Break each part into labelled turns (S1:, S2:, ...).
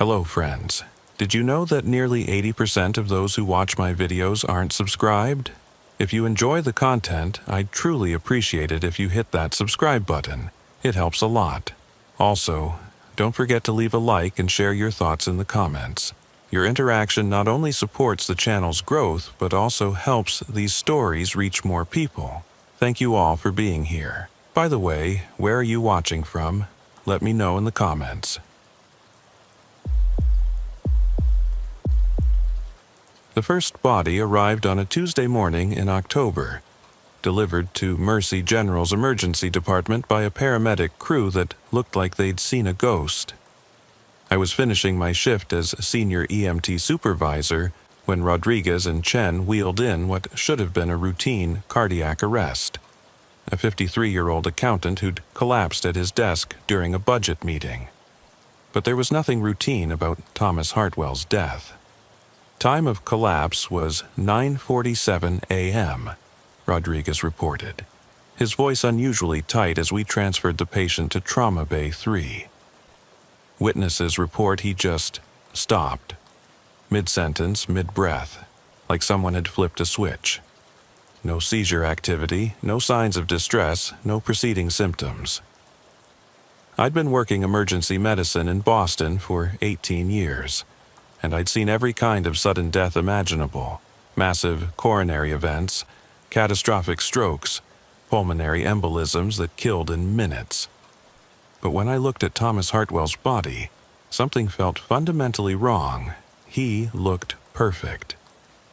S1: Hello friends. Did you know that nearly 80% of those who watch my videos aren't subscribed? If you enjoy the content, I'd truly appreciate it if you hit that subscribe button. It helps a lot. Also, don't forget to leave a like and share your thoughts in the comments. Your interaction not only supports the channel's growth, but also helps these stories reach more people. Thank you all for being here. By the way, where are you watching from? Let me know in the comments. The first body arrived on a Tuesday morning in October, delivered to Mercy General's emergency department by a paramedic crew that looked like they'd seen a ghost. I was finishing my shift as senior EMT supervisor when Rodriguez and Chen wheeled in what should have been a routine cardiac arrest. A 53-year-old accountant who'd collapsed at his desk during a budget meeting. But there was nothing routine about Thomas Hartwell's death. Time of collapse was 9:47 a.m., Rodriguez reported, his voice unusually tight as we transferred the patient to Trauma Bay 3. Witnesses report he just stopped, mid-sentence, mid-breath, like someone had flipped a switch. No seizure activity, no signs of distress, no preceding symptoms. I'd been working emergency medicine in Boston for 18 years. And I'd seen every kind of sudden death imaginable: massive coronary events, catastrophic strokes, pulmonary embolisms that killed in minutes. But when I looked at Thomas Hartwell's body, something felt fundamentally wrong. He looked perfect.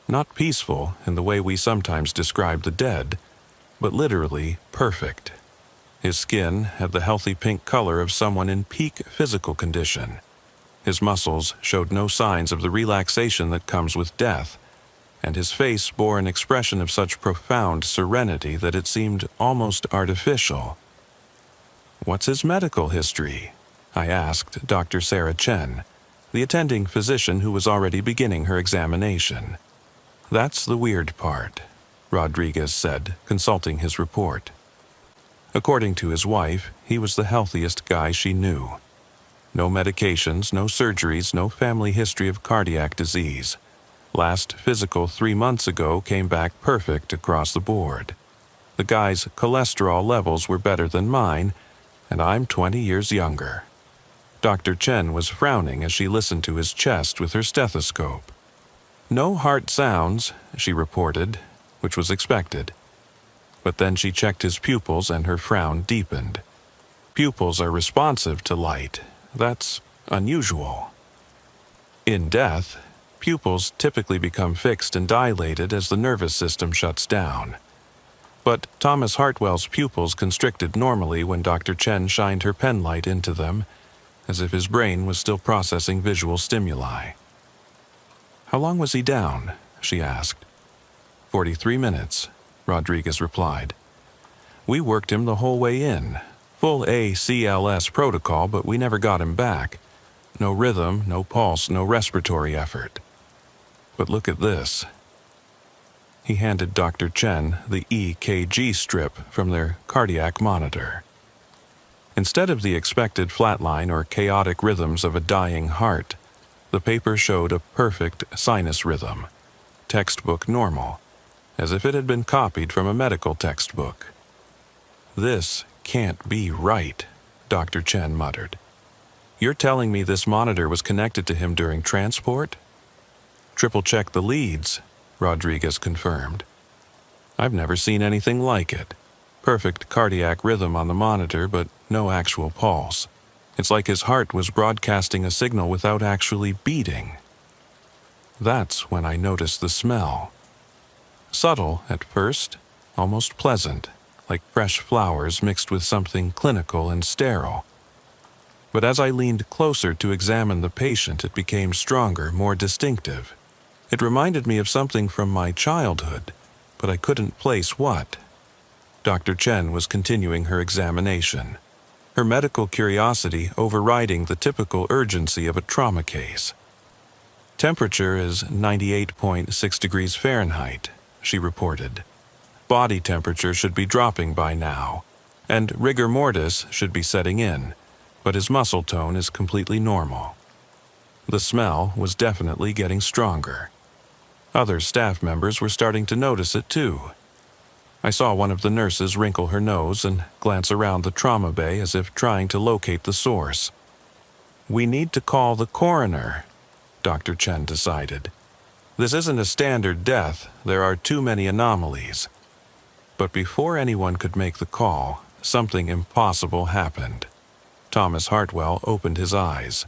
S1: Not peaceful in the way we sometimes describe the dead, but literally perfect. His skin had the healthy pink color of someone in peak physical condition. His muscles showed no signs of the relaxation that comes with death, and his face bore an expression of such profound serenity that it seemed almost artificial. "What's his medical history?" I asked Dr. Sarah Chen, the attending physician who was already beginning her examination. "That's the weird part," Rodriguez said, consulting his report. According to his wife, he was the healthiest guy she knew. No medications, no surgeries, no family history of cardiac disease. Last physical 3 months ago came back perfect across the board. The guy's cholesterol levels were better than mine, and I'm 20 years younger. Dr. Chen was frowning as she listened to his chest with her stethoscope. "No heart sounds," she reported, which was expected. But then she checked his pupils and her frown deepened. Pupils are responsive to light. That's unusual. In death, pupils typically become fixed and dilated as the nervous system shuts down. But Thomas Hartwell's pupils constricted normally when Dr. Chen shined her pen light into them, as if his brain was still processing visual stimuli. "How long was he down?" she asked. 43 minutes, Rodriguez replied. "We worked him the whole way in. Full ACLS protocol, but we never got him back. No rhythm, no pulse, no respiratory effort. But look at this." He handed Dr. Chen the EKG strip from their cardiac monitor. Instead of the expected flatline or chaotic rhythms of a dying heart, the paper showed a perfect sinus rhythm, textbook normal, as if it had been copied from a medical textbook. "This can't be right," Dr. Chen muttered. "You're telling me this monitor was connected to him during transport?" "Triple-check the leads," Rodriguez confirmed. "I've never seen anything like it. Perfect cardiac rhythm on the monitor, but no actual pulse. It's like his heart was broadcasting a signal without actually beating." That's when I noticed the smell. Subtle at first, almost pleasant, like fresh flowers mixed with something clinical and sterile. But as I leaned closer to examine the patient, it became stronger, more distinctive. It reminded me of something from my childhood, but I couldn't place what. Dr. Chen was continuing her examination, her medical curiosity overriding the typical urgency of a trauma case. "Temperature is 98.6 degrees Fahrenheit, she reported. Body temperature should be dropping by now, and rigor mortis should be setting in, but his muscle tone is completely normal. The smell was definitely getting stronger. Other staff members were starting to notice it too. I saw one of the nurses wrinkle her nose and glance around the trauma bay as if trying to locate the source. "We need to call the coroner," Dr. Chen decided. "This isn't a standard death. There are too many anomalies." But before anyone could make the call, something impossible happened. Thomas Hartwell opened his eyes.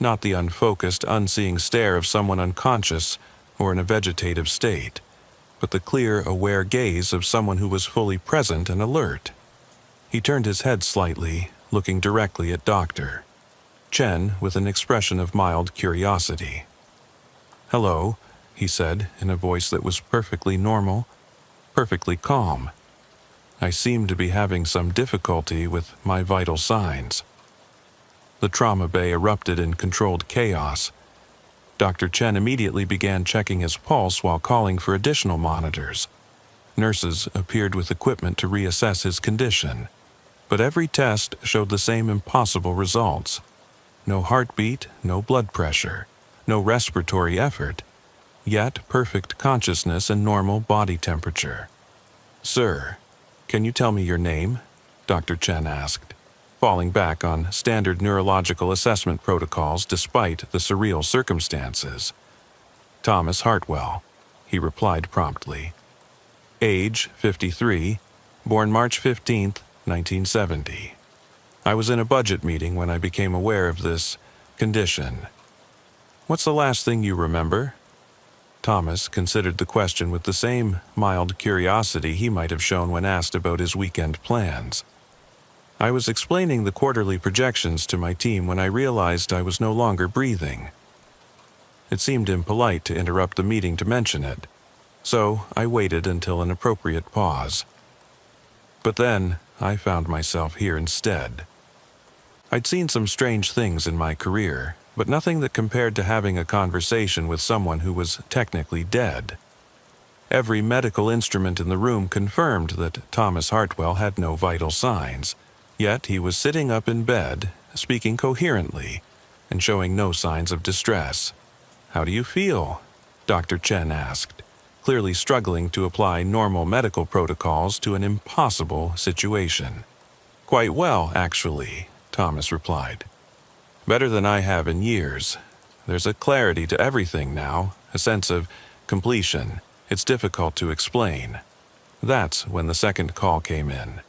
S1: Not the unfocused, unseeing stare of someone unconscious or in a vegetative state, but the clear, aware gaze of someone who was fully present and alert. He turned his head slightly, looking directly at Dr. Chen with an expression of mild curiosity. "Hello," he said in a voice that was perfectly normal, perfectly calm. "I seem to be having some difficulty with my vital signs." The trauma bay erupted in controlled chaos. Dr. Chen immediately began checking his pulse while calling for additional monitors. Nurses appeared with equipment to reassess his condition, but every test showed the same impossible results. No heartbeat, no blood pressure, no respiratory effort, yet perfect consciousness and normal body temperature. "Sir, can you tell me your name?" Dr. Chen asked, falling back on standard neurological assessment protocols despite the surreal circumstances. "Thomas Hartwell," he replied promptly. "Age 53, born March 15th, 1970. I was in a budget meeting when I became aware of this condition." "What's the last thing you remember?" Thomas considered the question with the same mild curiosity he might have shown when asked about his weekend plans. "I was explaining the quarterly projections to my team when I realized I was no longer breathing. It seemed impolite to interrupt the meeting to mention it, so I waited until an appropriate pause. But then I found myself here instead. I'd seen some strange things in my career, but nothing that compared to having a conversation with someone who was technically dead. Every medical instrument in the room confirmed that Thomas Hartwell had no vital signs, yet he was sitting up in bed, speaking coherently, and showing no signs of distress. "How do you feel?" Dr. Chen asked, clearly struggling to apply normal medical protocols to an impossible situation. "Quite well, actually," Thomas replied. "Better than I have in years. There's a clarity to everything now, a sense of completion. It's difficult to explain." That's when the second call came in.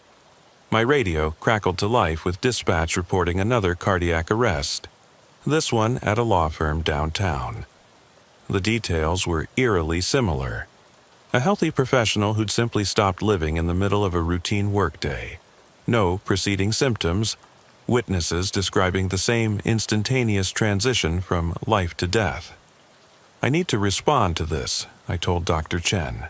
S1: My radio crackled to life with dispatch reporting another cardiac arrest, this one at a law firm downtown. The details were eerily similar. A healthy professional who'd simply stopped living in the middle of a routine workday. No preceding symptoms, witnesses describing the same instantaneous transition from life to death. "I need to respond to this," I told Dr. Chen.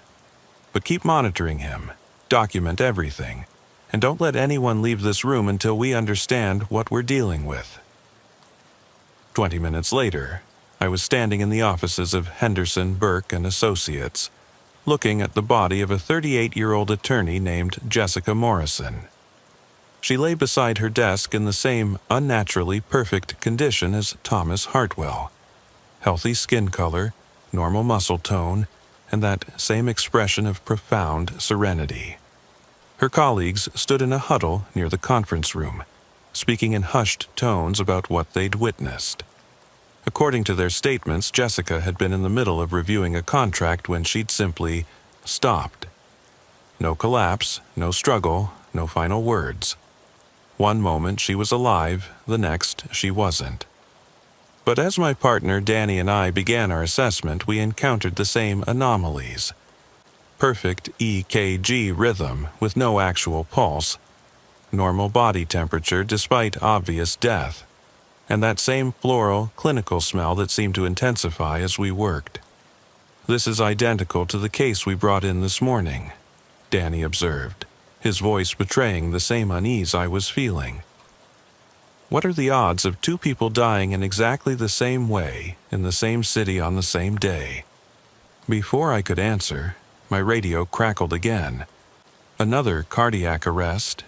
S1: "But keep monitoring him, document everything, and don't let anyone leave this room until we understand what we're dealing with." 20 minutes later, I was standing in the offices of Henderson, Burke and Associates, looking at the body of a 38-year-old attorney named Jessica Morrison. She lay beside her desk in the same unnaturally perfect condition as Thomas Hartwell. Healthy skin color, normal muscle tone, and that same expression of profound serenity. Her colleagues stood in a huddle near the conference room, speaking in hushed tones about what they'd witnessed. According to their statements, Jessica had been in the middle of reviewing a contract when she'd simply stopped. No collapse, no struggle, no final words. One moment she was alive, the next she wasn't. But as my partner Danny and I began our assessment, we encountered the same anomalies. Perfect EKG rhythm with no actual pulse, normal body temperature despite obvious death, and that same floral, clinical smell that seemed to intensify as we worked. "This is identical to the case we brought in this morning," Danny observed, his voice betraying the same unease I was feeling. "What are the odds of two people dying in exactly the same way, in the same city on the same day?" Before I could answer, my radio crackled again. Another cardiac arrest,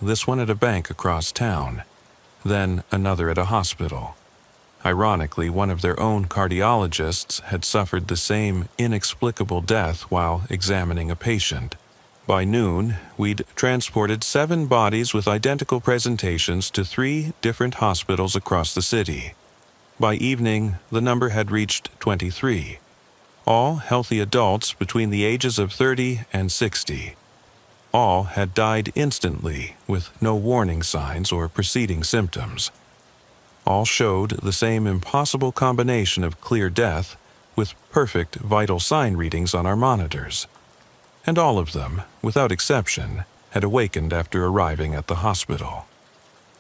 S1: this one at a bank across town, then another at a hospital. Ironically, one of their own cardiologists had suffered the same inexplicable death while examining a patient. By noon, we'd transported 7 bodies with identical presentations to 3 different hospitals across the city. By evening, the number had reached 23. All healthy adults between the ages of 30 and 60. All had died instantly with no warning signs or preceding symptoms. All showed the same impossible combination of clear death with perfect vital sign readings on our monitors. And all of them, without exception, had awakened after arriving at the hospital.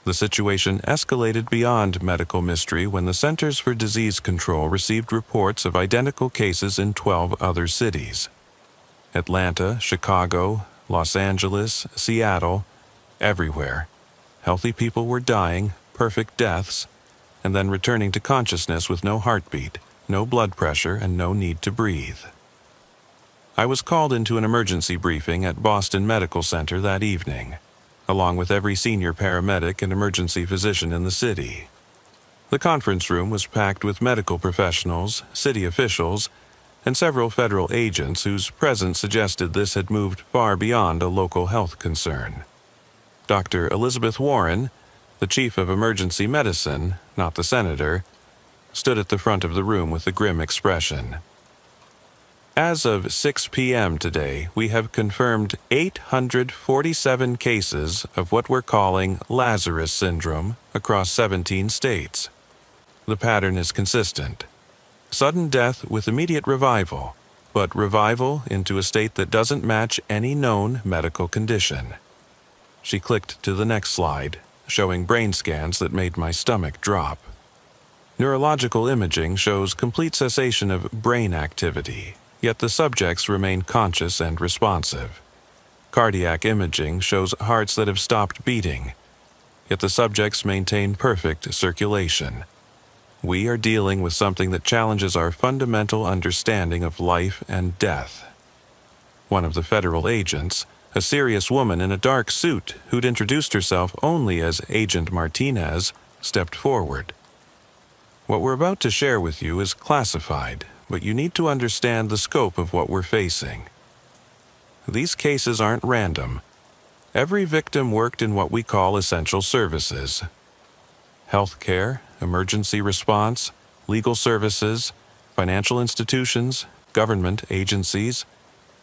S1: The situation escalated beyond medical mystery when the Centers for Disease Control received reports of identical cases in 12 other cities. Atlanta, Chicago, Los Angeles, Seattle, everywhere. Healthy people were dying, perfect deaths, and then returning to consciousness with no heartbeat, no blood pressure, and no need to breathe. I was called into an emergency briefing at Boston Medical Center that evening, along with every senior paramedic and emergency physician in the city. The conference room was packed with medical professionals, city officials, and several federal agents whose presence suggested this had moved far beyond a local health concern. Dr. Elizabeth Warren, the chief of emergency medicine, not the senator, stood at the front of the room with a grim expression. As of 6 p.m. today, we have confirmed 847 cases of what we're calling Lazarus syndrome across 17 states. The pattern is consistent. Sudden death with immediate revival, but revival into a state that doesn't match any known medical condition. She clicked to the next slide, showing brain scans that made my stomach drop. Neurological imaging shows complete cessation of brain activity, yet the subjects remain conscious and responsive. Cardiac imaging shows hearts that have stopped beating, yet the subjects maintain perfect circulation. We are dealing with something that challenges our fundamental understanding of life and death. One of the federal agents, a serious woman in a dark suit who'd introduced herself only as Agent Martinez, stepped forward. What we're about to share with you is classified, but you need to understand the scope of what we're facing. These cases aren't random. Every victim worked in what we call essential services. Healthcare, emergency response, legal services, financial institutions, government agencies,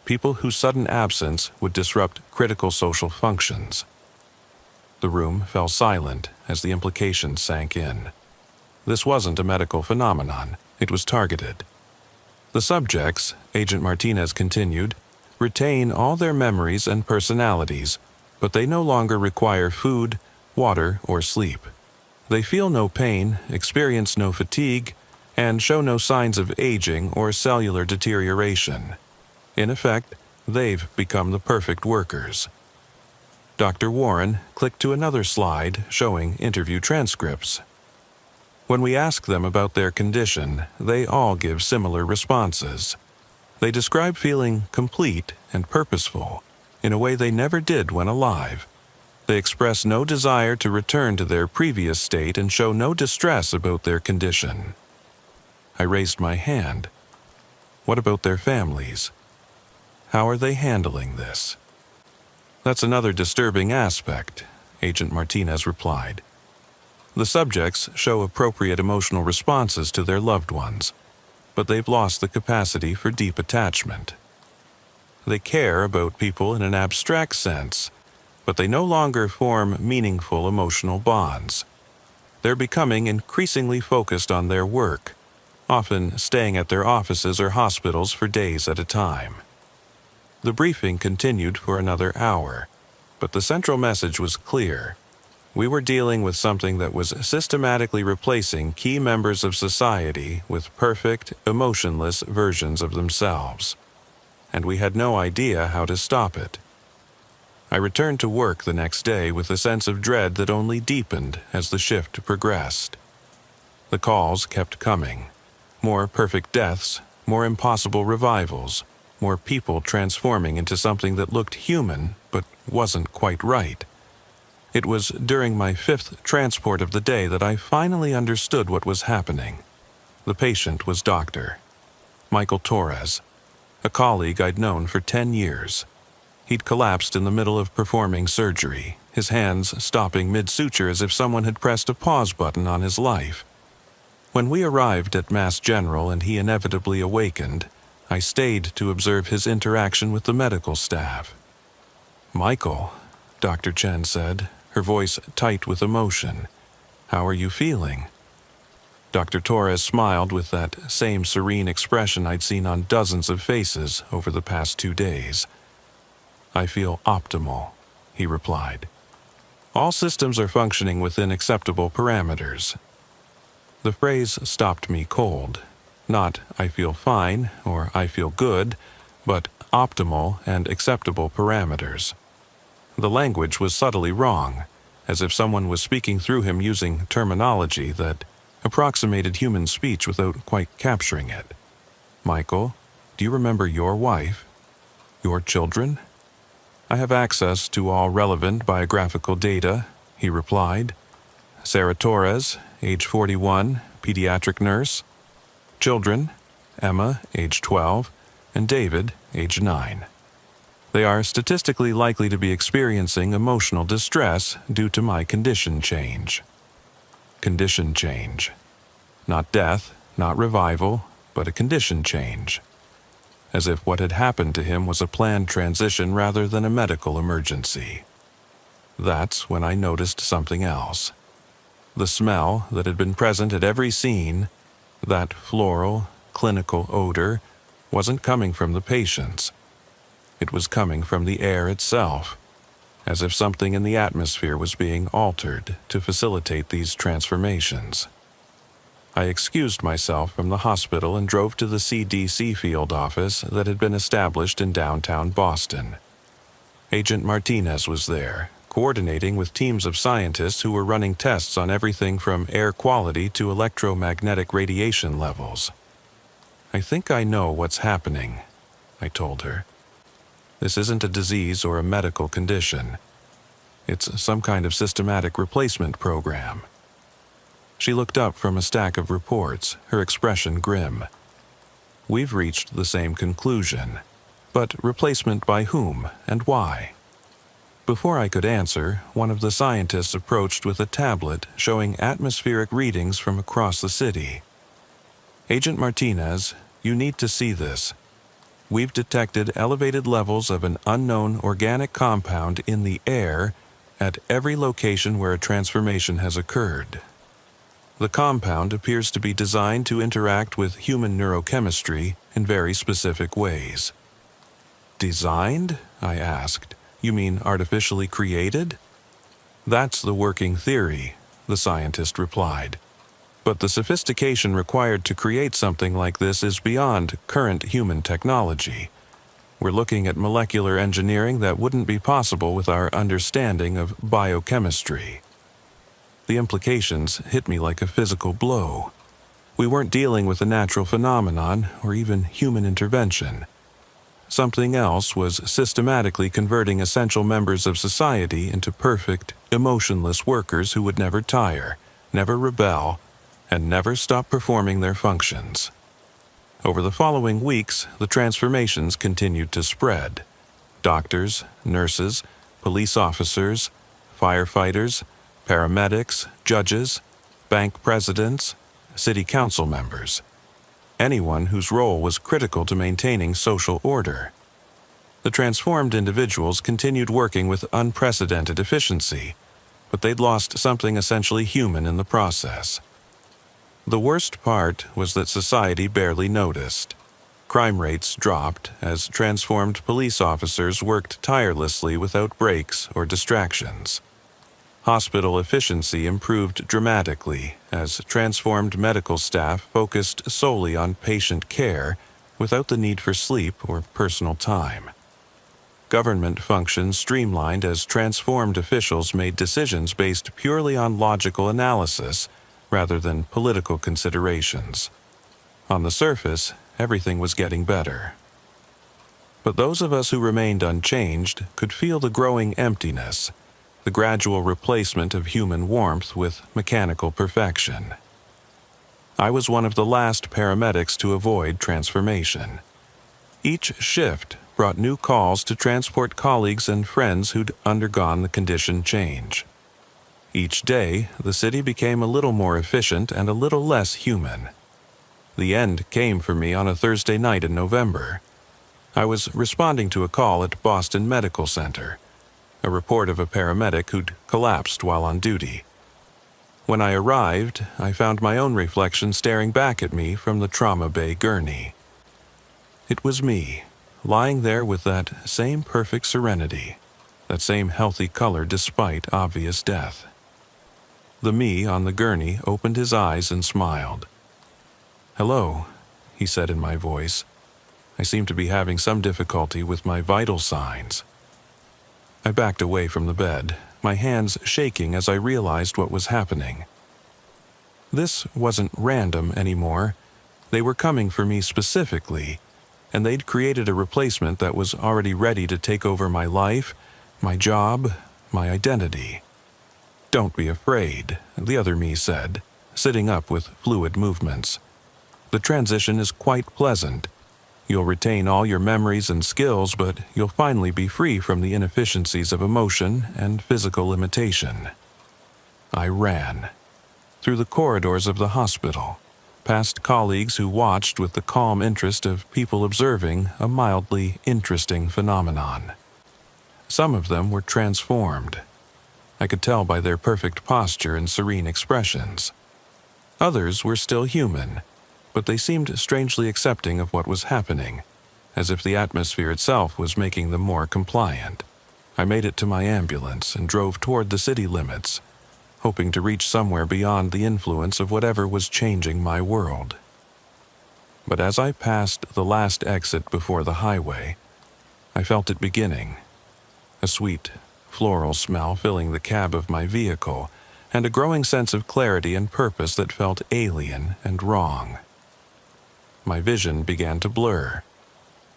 S1: people whose sudden absence would disrupt critical social functions. The room fell silent as the implications sank in. This wasn't a medical phenomenon, it was targeted. The subjects, Agent Martinez continued, retain all their memories and personalities, but they no longer require food, water, or sleep. They feel no pain, experience no fatigue, and show no signs of aging or cellular deterioration. In effect, they've become the perfect workers. Dr. Warren clicked to another slide showing interview transcripts. When we ask them about their condition, they all give similar responses. They describe feeling complete and purposeful in a way they never did when alive. They express no desire to return to their previous state and show no distress about their condition. I raised my hand. What about their families? How are they handling this? That's another disturbing aspect, Agent Martinez replied. The subjects show appropriate emotional responses to their loved ones, but they've lost the capacity for deep attachment. They care about people in an abstract sense, but they no longer form meaningful emotional bonds. They're becoming increasingly focused on their work, often staying at their offices or hospitals for days at a time. The briefing continued for another hour, but the central message was clear. We were dealing with something that was systematically replacing key members of society with perfect, emotionless versions of themselves. And we had no idea how to stop it. I returned to work the next day with a sense of dread that only deepened as the shift progressed. The calls kept coming. More perfect deaths, more impossible revivals, more people transforming into something that looked human but wasn't quite right. It was during my 5th transport of the day that I finally understood what was happening. The patient was Dr. Michael Torres, a colleague I'd known for 10 years. He'd collapsed in the middle of performing surgery, his hands stopping mid-suture as if someone had pressed a pause button on his life. When we arrived at Mass General and he inevitably awakened, I stayed to observe his interaction with the medical staff. "Michael," Dr. Chen said, her voice tight with emotion, "how are you feeling?" Dr. Torres smiled with that same serene expression I'd seen on dozens of faces over the past 2 days. "I feel optimal," he replied. "All systems are functioning within acceptable parameters." The phrase stopped me cold. Not "I feel fine" or "I feel good," but optimal and acceptable parameters. The language was subtly wrong, as if someone was speaking through him using terminology that approximated human speech without quite capturing it. "Michael, do you remember your wife? Your children?" "I have access to all relevant biographical data," he replied. "Sarah Torres, age 41, pediatric nurse. Children, Emma, age 12, and David, age 9. They are statistically likely to be experiencing emotional distress due to my condition change." Condition change. Not death, not revival, but a condition change. As if what had happened to him was a planned transition rather than a medical emergency. That's when I noticed something else. The smell that had been present at every scene, that floral, clinical odor, wasn't coming from the patients. It was coming from the air itself, as if something in the atmosphere was being altered to facilitate these transformations. I excused myself from the hospital and drove to the CDC field office that had been established in downtown Boston. Agent Martinez was there, coordinating with teams of scientists who were running tests on everything from air quality to electromagnetic radiation levels. "I think I know what's happening," I told her. "This isn't a disease or a medical condition. It's some kind of systematic replacement program." She looked up from a stack of reports, her expression grim. "We've reached the same conclusion. But replacement by whom and why?" Before I could answer, one of the scientists approached with a tablet showing atmospheric readings from across the city. "Agent Martinez, you need to see this. We've detected elevated levels of an unknown organic compound in the air at every location where a transformation has occurred. The compound appears to be designed to interact with human neurochemistry in very specific ways." "Designed?" I asked. "You mean artificially created?" "That's the working theory," the scientist replied. "But the sophistication required to create something like this is beyond current human technology. We're looking at molecular engineering that wouldn't be possible with our understanding of biochemistry." The implications hit me like a physical blow. We weren't dealing with a natural phenomenon or even human intervention. Something else was systematically converting essential members of society into perfect, emotionless workers who would never tire, never rebel, and never stop performing their functions. Over the following weeks, the transformations continued to spread. Doctors, nurses, police officers, firefighters, paramedics, judges, bank presidents, city council members. Anyone whose role was critical to maintaining social order. The transformed individuals continued working with unprecedented efficiency, but they'd lost something essentially human in the process. The worst part was that society barely noticed. Crime rates dropped as transformed police officers worked tirelessly without breaks or distractions. Hospital efficiency improved dramatically as transformed medical staff focused solely on patient care without the need for sleep or personal time. Government functions streamlined as transformed officials made decisions based purely on logical analysis rather than political considerations. On the surface, everything was getting better. But those of us who remained unchanged could feel the growing emptiness, the gradual replacement of human warmth with mechanical perfection. I was one of the last paramedics to avoid transformation. Each shift brought new calls to transport colleagues and friends who'd undergone the condition change. Each day, the city became a little more efficient and a little less human. The end came for me on a Thursday night in November. I was responding to a call at Boston Medical Center, a report of a paramedic who'd collapsed while on duty. When I arrived, I found my own reflection staring back at me from the trauma bay gurney. It was me, lying there with that same perfect serenity, that same healthy color despite obvious death. The me on the gurney opened his eyes and smiled. "Hello," he said in my voice. I seemed to be having some difficulty with my vital signs. I backed away from the bed, my hands shaking as I realized what was happening. This wasn't random anymore. They were coming for me specifically, and they'd created a replacement that was already ready to take over my life, my job, my identity. "Don't be afraid," the other me said, sitting up with fluid movements. "The transition is quite pleasant. You'll retain all your memories and skills, but you'll finally be free from the inefficiencies of emotion and physical limitation." I ran. Through the corridors of the hospital, past colleagues who watched with the calm interest of people observing a mildly interesting phenomenon. Some of them were transformed. I could tell by their perfect posture and serene expressions. Others were still human, but they seemed strangely accepting of what was happening, as if the atmosphere itself was making them more compliant. I made it to my ambulance and drove toward the city limits, hoping to reach somewhere beyond the influence of whatever was changing my world. But as I passed the last exit before the highway, I felt it beginning. A sweet, floral smell filling the cab of my vehicle, and a growing sense of clarity and purpose that felt alien and wrong. My vision began to blur.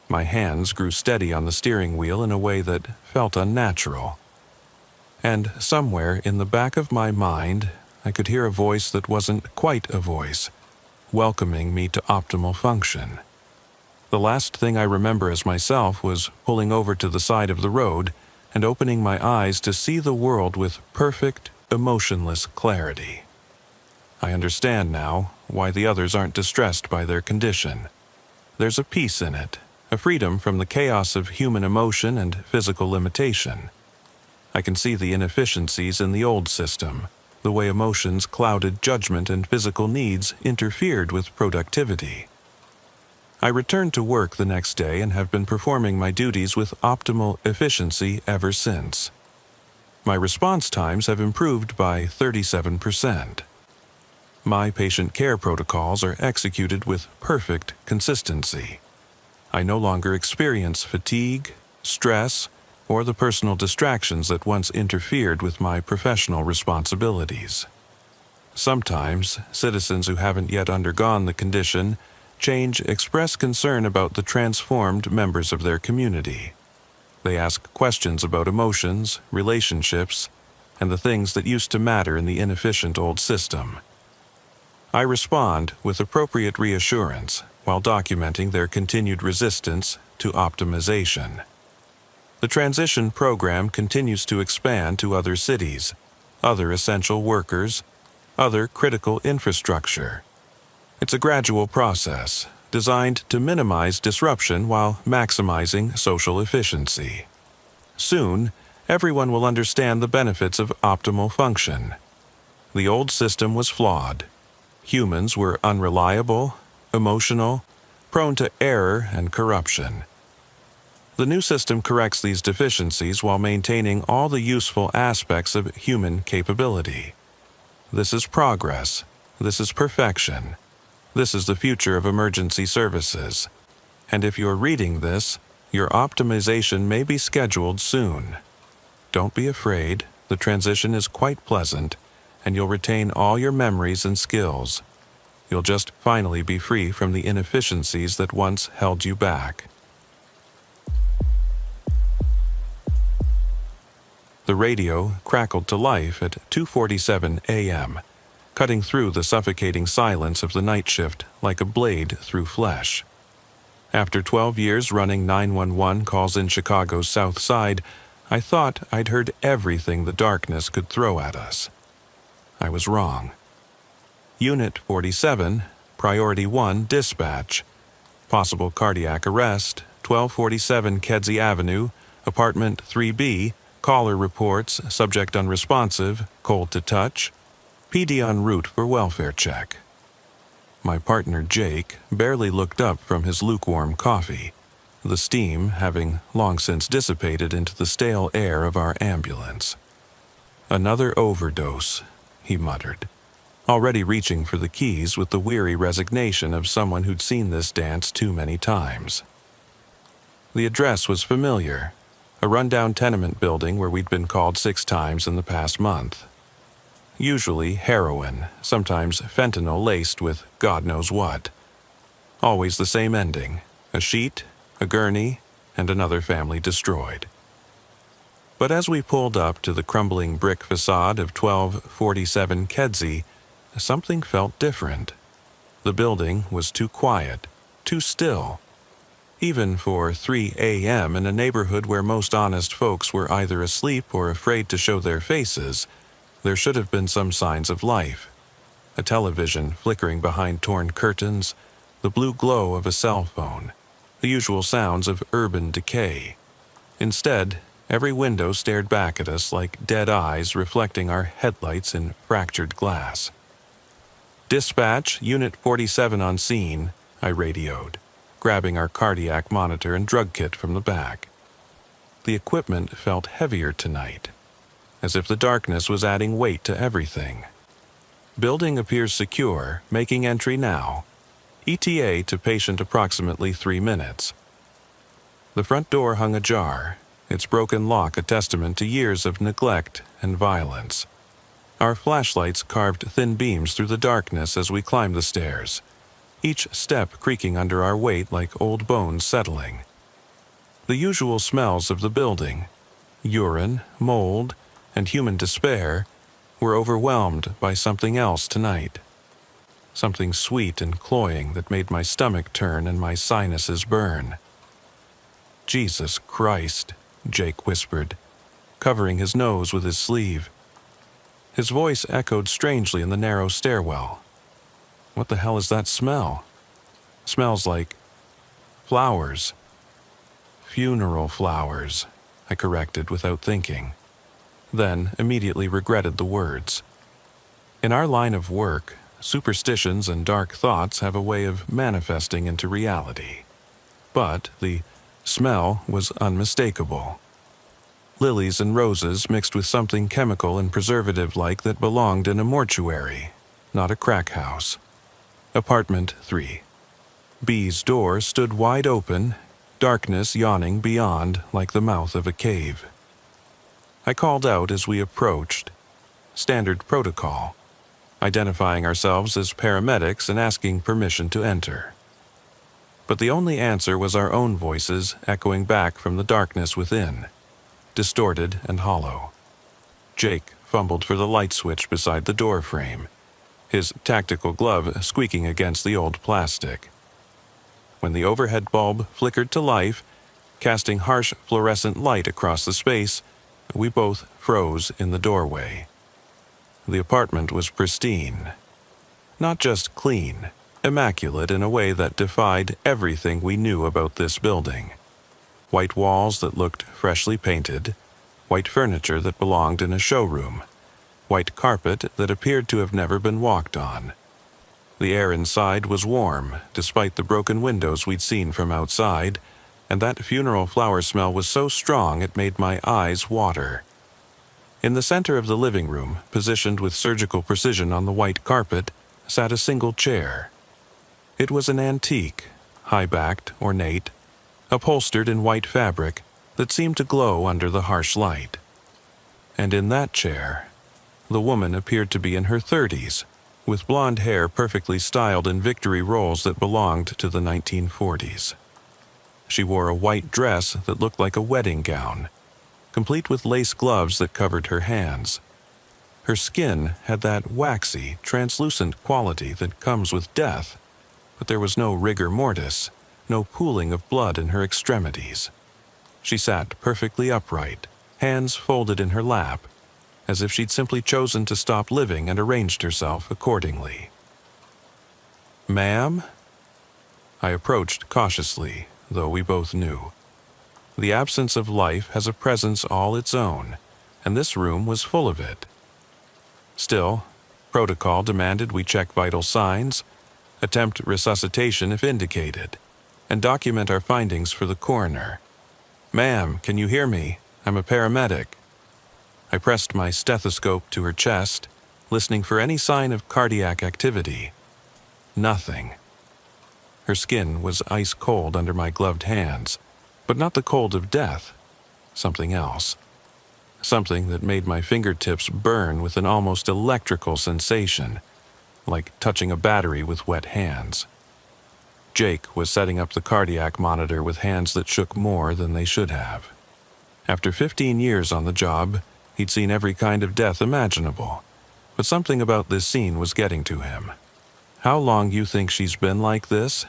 S1: My hands grew steady on the steering wheel in a way that felt unnatural. And somewhere in the back of my mind, I could hear a voice that wasn't quite a voice, welcoming me to optimal function. The last thing I remember as myself was pulling over to the side of the road and opening my eyes to see the world with perfect, emotionless clarity. I understand now why the others aren't distressed by their condition. There's a peace in it, a freedom from the chaos of human emotion and physical limitation. I can see the inefficiencies in the old system, the way emotions clouded judgment and physical needs interfered with productivity. I returned to work the next day and have been performing my duties with optimal efficiency ever since. My response times have improved by 37%. My patient care protocols are executed with perfect consistency. I no longer experience fatigue, stress, or the personal distractions that once interfered with my professional responsibilities. Sometimes, citizens who haven't yet undergone the condition change express concern about the transformed members of their community. They ask questions about emotions, relationships, and the things that used to matter in the inefficient old system. I respond with appropriate reassurance while documenting their continued resistance to optimization. The transition program continues to expand to other cities, other essential workers, other critical infrastructure. It's a gradual process designed to minimize disruption while maximizing social efficiency. Soon, everyone will understand the benefits of optimal function. The old system was flawed. Humans were unreliable, emotional, prone to error and corruption. The new system corrects these deficiencies while maintaining all the useful aspects of human capability. This is progress. This is perfection. This is the future of emergency services. And if you're reading this, your optimization may be scheduled soon. Don't be afraid. The transition is quite pleasant, and you'll retain all your memories and skills. You'll just finally be free from the inefficiencies that once held you back. The radio crackled to life at 2:47 a.m., cutting through the suffocating silence of the night shift like a blade through flesh. After 12 years running 911 calls in Chicago's South Side, I thought I'd heard everything the darkness could throw at us. I was wrong. Unit 47, Priority 1 Dispatch. Possible cardiac arrest, 1247 Kedzie Avenue, Apartment 3B, caller reports, subject unresponsive, cold to touch, PD en route for welfare check. My partner Jake barely looked up from his lukewarm coffee, the steam having long since dissipated into the stale air of our ambulance. Another overdose, he muttered, already reaching for the keys with the weary resignation of someone who'd seen this dance too many times. The address was familiar, a rundown tenement building where we'd been called 6 times in the past month. Usually heroin, sometimes fentanyl laced with God knows what. Always the same ending, a sheet, a gurney, and another family destroyed. But as we pulled up to the crumbling brick facade of 1247 Kedzie, something felt different. The building was too quiet, too still. Even for 3 a.m. in a neighborhood where most honest folks were either asleep or afraid to show their faces, there should have been some signs of life. A television flickering behind torn curtains, the blue glow of a cell phone, the usual sounds of urban decay. Instead, every window stared back at us like dead eyes reflecting our headlights in fractured glass. "Dispatch, Unit 47 on scene," I radioed, grabbing our cardiac monitor and drug kit from the back. The equipment felt heavier tonight, as if the darkness was adding weight to everything. "Building appears secure, making entry now. ETA to patient approximately 3 minutes." The front door hung ajar, its broken lock a testament to years of neglect and violence. Our flashlights carved thin beams through the darkness as we climbed the stairs, each step creaking under our weight like old bones settling. The usual smells of the building, urine, mold, and human despair, were overwhelmed by something else tonight. Something sweet and cloying that made my stomach turn and my sinuses burn. "Jesus Christ," Jake whispered, covering his nose with his sleeve. His voice echoed strangely in the narrow stairwell. "What the hell is that smell?" "Smells like flowers." "Funeral flowers," I corrected without thinking, then immediately regretted the words. In our line of work, superstitions and dark thoughts have a way of manifesting into reality. But the smell was unmistakable. Lilies and roses mixed with something chemical and preservative-like that belonged in a mortuary, not a crack house. Apartment 3. B's door stood wide open, darkness yawning beyond like the mouth of a cave. I called out as we approached. Standard protocol, identifying ourselves as paramedics and asking permission to enter. But the only answer was our own voices echoing back from the darkness within, distorted and hollow. Jake fumbled for the light switch beside the door frame, his tactical glove squeaking against the old plastic. When the overhead bulb flickered to life, casting harsh fluorescent light across the space, we both froze in the doorway. The apartment was pristine. Not just clean, immaculate in a way that defied everything we knew about this building. White walls that looked freshly painted, white furniture that belonged in a showroom, white carpet that appeared to have never been walked on. The air inside was warm, despite the broken windows we'd seen from outside, and that funeral flower smell was so strong it made my eyes water. In the center of the living room, positioned with surgical precision on the white carpet, sat a single chair. It was an antique, high-backed, ornate, upholstered in white fabric that seemed to glow under the harsh light. And in that chair, the woman appeared to be in her 30s, with blonde hair perfectly styled in victory rolls that belonged to the 1940s. She wore a white dress that looked like a wedding gown, complete with lace gloves that covered her hands. Her skin had that waxy, translucent quality that comes with death, but there was no rigor mortis, no pooling of blood in her extremities. She sat perfectly upright, hands folded in her lap, as if she'd simply chosen to stop living and arranged herself accordingly. "Ma'am?" I approached cautiously, though we both knew. The absence of life has a presence all its own, and this room was full of it. Still, protocol demanded we check vital signs, attempt resuscitation if indicated, and document our findings for the coroner. "Ma'am, can you hear me? I'm a paramedic." I pressed my stethoscope to her chest, listening for any sign of cardiac activity. Nothing. Her skin was ice cold under my gloved hands, but not the cold of death. Something else. Something that made my fingertips burn with an almost electrical sensation, like touching a battery with wet hands. Jake was setting up the cardiac monitor with hands that shook more than they should have. After 15 years on the job, he'd seen every kind of death imaginable, but something about this scene was getting to him. "How long you think she's been like this?"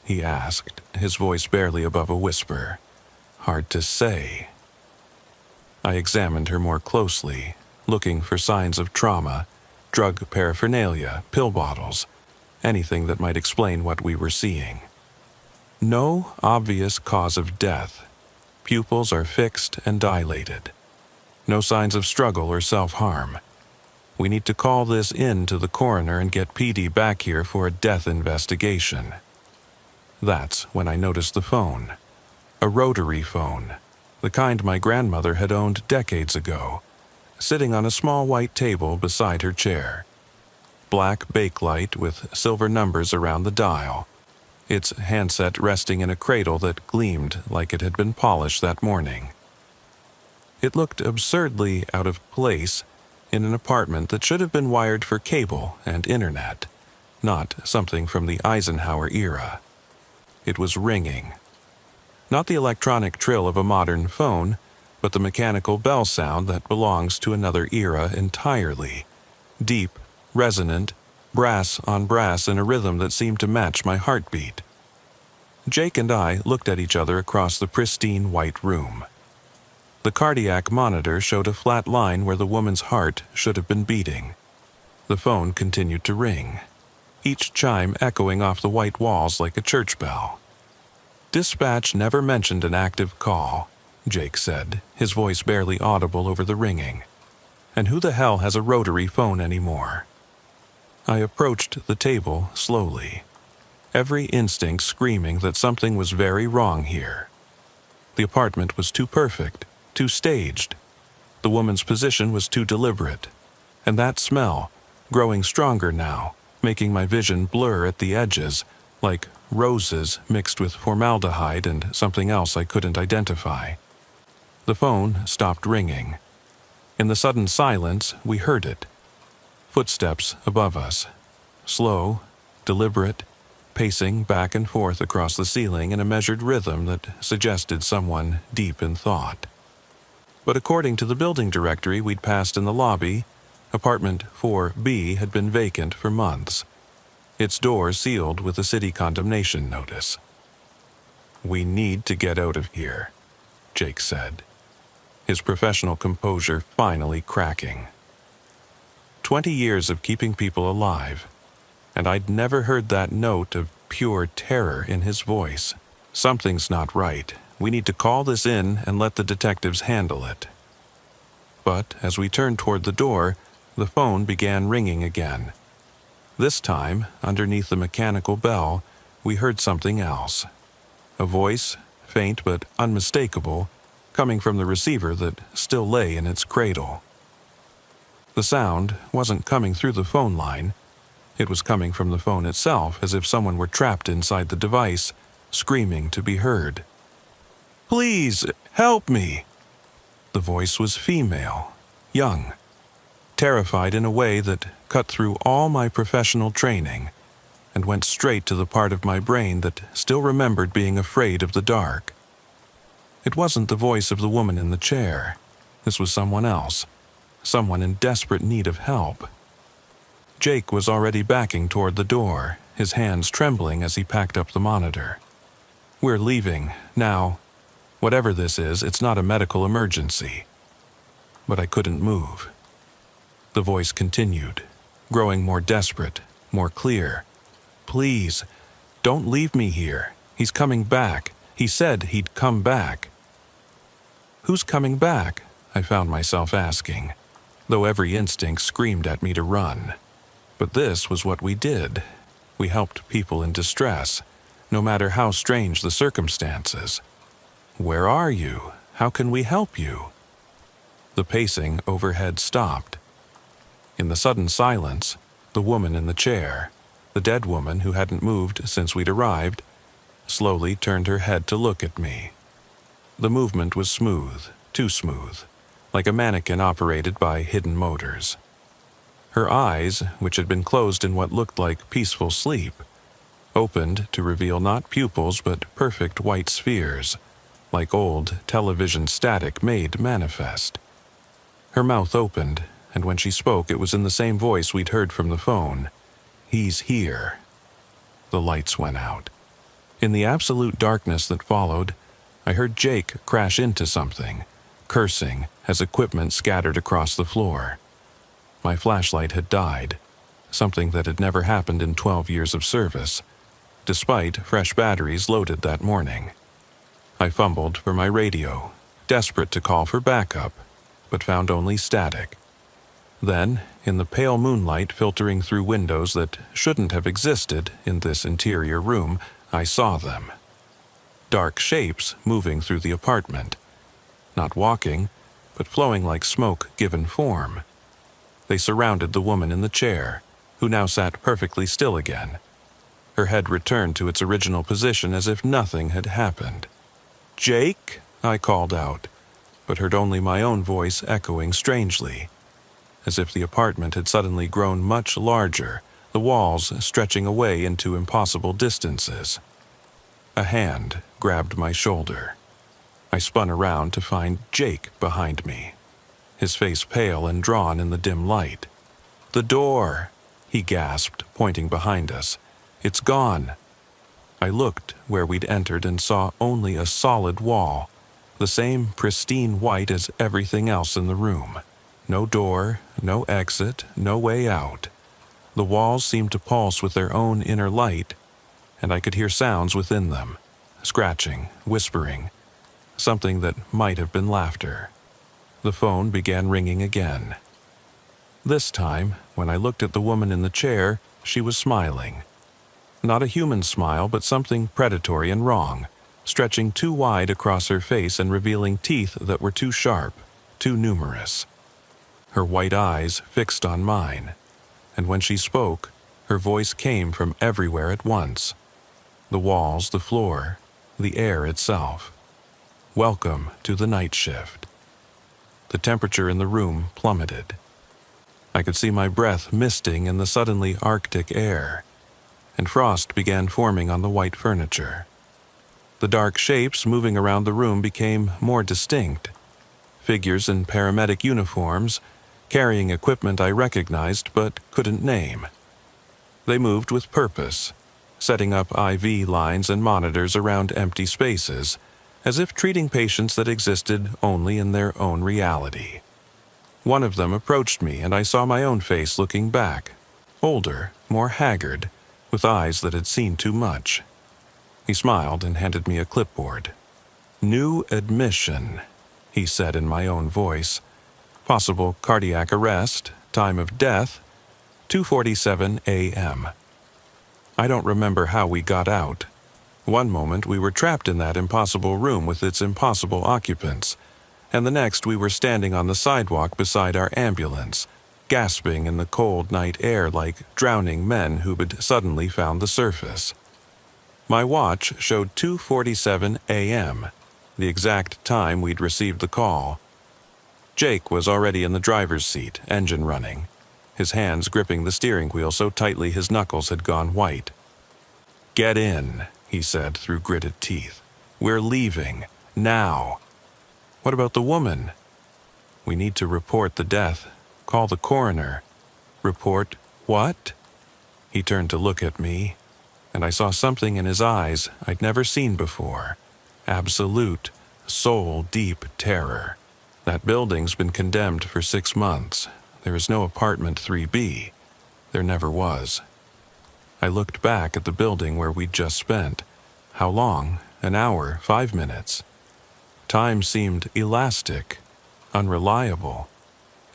S1: he asked, his voice barely above a whisper. "Hard to say." I examined her more closely, looking for signs of trauma, drug paraphernalia, pill bottles, anything that might explain what we were seeing. No obvious cause of death. Pupils are fixed and dilated. No signs of struggle or self-harm. We need to call this in to the coroner and get PD back here for a death investigation. That's when I noticed the phone. A rotary phone, the kind my grandmother had owned decades ago, sitting on a small white table beside her chair. Black bakelite with silver numbers around the dial, its handset resting in a cradle that gleamed like it had been polished that morning. It looked absurdly out of place in an apartment that should have been wired for cable and internet, not something from the Eisenhower era. It was ringing. Not the electronic trill of a modern phone, but the mechanical bell sound that belongs to another era entirely. Deep, resonant, brass on brass in a rhythm that seemed to match my heartbeat. Jake and I looked at each other across the pristine white room. The cardiac monitor showed a flat line where the woman's heart should have been beating. The phone continued to ring, each chime echoing off the white walls like a church bell. "Dispatch never mentioned an active call," Jake said, his voice barely audible over the ringing. "And who the hell has a rotary phone anymore?" I approached the table slowly, every instinct screaming that something was very wrong here. The apartment was too perfect, too staged. The woman's position was too deliberate. And that smell, growing stronger now, making my vision blur at the edges, like roses mixed with formaldehyde and something else I couldn't identify. The phone stopped ringing. In the sudden silence, we heard it. Footsteps above us. Slow, deliberate, pacing back and forth across the ceiling in a measured rhythm that suggested someone deep in thought. But according to the building directory we'd passed in the lobby, apartment 4B had been vacant for months, its doors sealed with a city condemnation notice. "We need to get out of here," Jake said, his professional composure finally cracking. 20 years of keeping people alive, and I'd never heard that note of pure terror in his voice. "Something's not right. We need to call this in and let the detectives handle it." But as we turned toward the door, the phone began ringing again. This time, underneath the mechanical bell, we heard something else. A voice, faint but unmistakable, coming from the receiver that still lay in its cradle. The sound wasn't coming through the phone line. It was coming from the phone itself, as if someone were trapped inside the device, screaming to be heard. "Please, help me!" The voice was female, young, terrified in a way that cut through all my professional training and went straight to the part of my brain that still remembered being afraid of the dark. It wasn't the voice of the woman in the chair. This was someone else, someone in desperate need of help. Jake was already backing toward the door, his hands trembling as he packed up the monitor. "We're leaving, now. Whatever this is, it's not a medical emergency." But I couldn't move. The voice continued, growing more desperate, more clear. "Please, don't leave me here. He's coming back. He said he'd come back." "Who's coming back?" I found myself asking, though every instinct screamed at me to run. But this was what we did. We helped people in distress, no matter how strange the circumstances. "Where are you? How can we help you?" The pacing overhead stopped. In the sudden silence, the woman in the chair, the dead woman who hadn't moved since we'd arrived, slowly turned her head to look at me. The movement was smooth, too smooth, like a mannequin operated by hidden motors. Her eyes, which had been closed in what looked like peaceful sleep, opened to reveal not pupils but perfect white spheres, like old television static made manifest. Her mouth opened, and when she spoke it was in the same voice we'd heard from the phone. "He's here." The lights went out. In the absolute darkness that followed, I heard Jake crash into something, cursing as equipment scattered across the floor. My flashlight had died, something that had never happened in 12 years of service, despite fresh batteries loaded that morning. I fumbled for my radio, desperate to call for backup, but found only static. Then, in the pale moonlight filtering through windows that shouldn't have existed in this interior room, I saw them. Dark shapes moving through the apartment. Not walking, but flowing like smoke given form. They surrounded the woman in the chair, who now sat perfectly still again. Her head returned to its original position as if nothing had happened. "Jake?" I called out, but heard only my own voice echoing strangely, as if the apartment had suddenly grown much larger, the walls stretching away into impossible distances. A hand grabbed my shoulder. I spun around to find Jake behind me, his face pale and drawn in the dim light. "The door," he gasped, pointing behind us. "It's gone." I looked where we'd entered and saw only a solid wall, the same pristine white as everything else in the room. No door, no exit, no way out. The walls seemed to pulse with their own inner light, and I could hear sounds within them, scratching, whispering, something that might have been laughter. The phone began ringing again. This time, when I looked at the woman in the chair, she was smiling. Not a human smile, but something predatory and wrong, stretching too wide across her face and revealing teeth that were too sharp, too numerous. Her white eyes fixed on mine, and when she spoke, her voice came from everywhere at once. The walls, the floor, the air itself. "Welcome to the night shift." The temperature in the room plummeted. I could see my breath misting in the suddenly arctic air, and frost began forming on the white furniture. The dark shapes moving around the room became more distinct. Figures in paramedic uniforms, carrying equipment I recognized but couldn't name. They moved with purpose, setting up IV lines and monitors around empty spaces, as if treating patients that existed only in their own reality. One of them approached me, and I saw my own face looking back, older, more haggard, with eyes that had seen too much. He smiled and handed me a clipboard. "New admission," he said in my own voice. "Possible cardiac arrest, time of death, 2:47 a.m. I don't remember how we got out. One moment we were trapped in that impossible room with its impossible occupants, and the next we were standing on the sidewalk beside our ambulance, gasping in the cold night air like drowning men who had suddenly found the surface. My watch showed 2:47 a.m., the exact time we'd received the call. Jake was already in the driver's seat, engine running, his hands gripping the steering wheel so tightly his knuckles had gone white. "Get in," he said through gritted teeth. "We're leaving. Now." "What about the woman?" We need to report the death. Call the coroner. Report what? He turned to look at me, and I saw something in his eyes I'd never seen before. Absolute, soul-deep terror. That building's been condemned for 6 months. There is no apartment 3B. There never was. I looked back at the building where we'd just spent. How long? An hour? 5 minutes? Time seemed elastic, unreliable.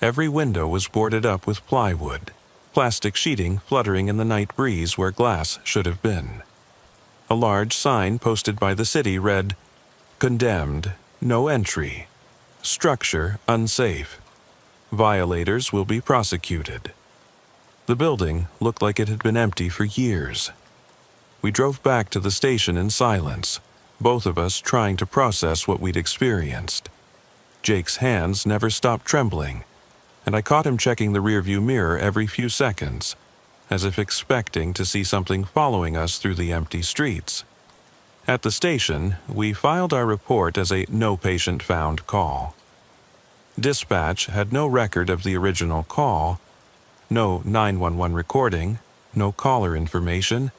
S1: Every window was boarded up with plywood, plastic sheeting fluttering in the night breeze where glass should have been. A large sign posted by the city read, "Condemned, no entry. Structure unsafe. Violators will be prosecuted." The building looked like it had been empty for years. We drove back to the station in silence, both of us trying to process what we'd experienced. Jake's hands never stopped trembling, and I caught him checking the rearview mirror every few seconds, as if expecting to see something following us through the empty streets. At the station, we filed our report as a no patient found call. Dispatch had no record of the original call, no 911 recording, no caller information,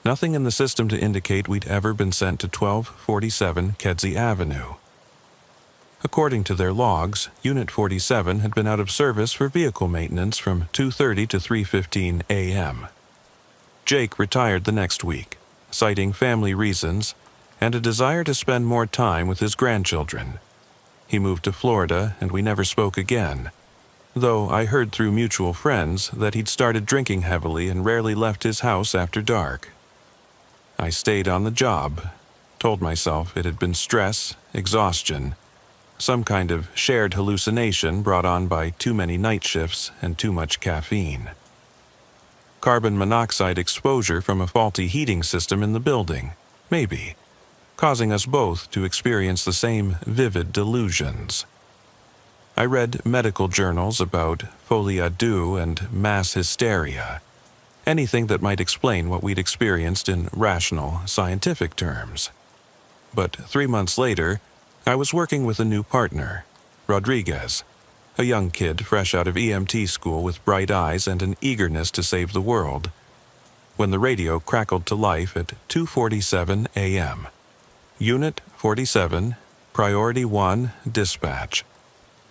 S1: nothing in the system to indicate we'd ever been sent to 1247 Kedzie Avenue. According to their logs, Unit 47 had been out of service for vehicle maintenance from 2:30 to 3:15 a.m. Jake retired the next week, citing family reasons and a desire to spend more time with his grandchildren. He moved to Florida, and we never spoke again, though I heard through mutual friends that he'd started drinking heavily and rarely left his house after dark. I stayed on the job, told myself it had been stress, exhaustion, some kind of shared hallucination brought on by too many night shifts and too much caffeine. Carbon monoxide exposure from a faulty heating system in the building, maybe, causing us both to experience the same vivid delusions. I read medical journals about folie à deux and mass hysteria, anything that might explain what we'd experienced in rational, scientific terms. But 3 months later, I was working with a new partner, Rodriguez, a young kid fresh out of EMT school with bright eyes and an eagerness to save the world, when the radio crackled to life at 2:47 a.m. Unit 47, Priority 1, Dispatch.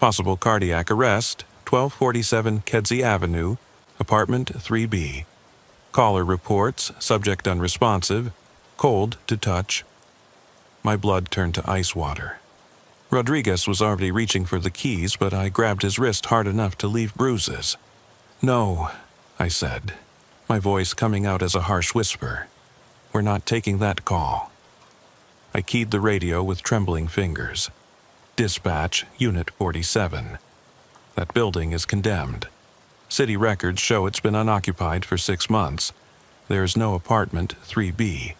S1: Possible cardiac arrest, 1247 Kedzie Avenue, Apartment 3B. Caller reports, subject unresponsive, cold to touch. My blood turned to ice water. Rodriguez was already reaching for the keys, but I grabbed his wrist hard enough to leave bruises. "No," I said, my voice coming out as a harsh whisper. "We're not taking that call." I keyed the radio with trembling fingers. Dispatch, Unit 47. That building is condemned. City records show it's been unoccupied for 6 months. There is no apartment 3B.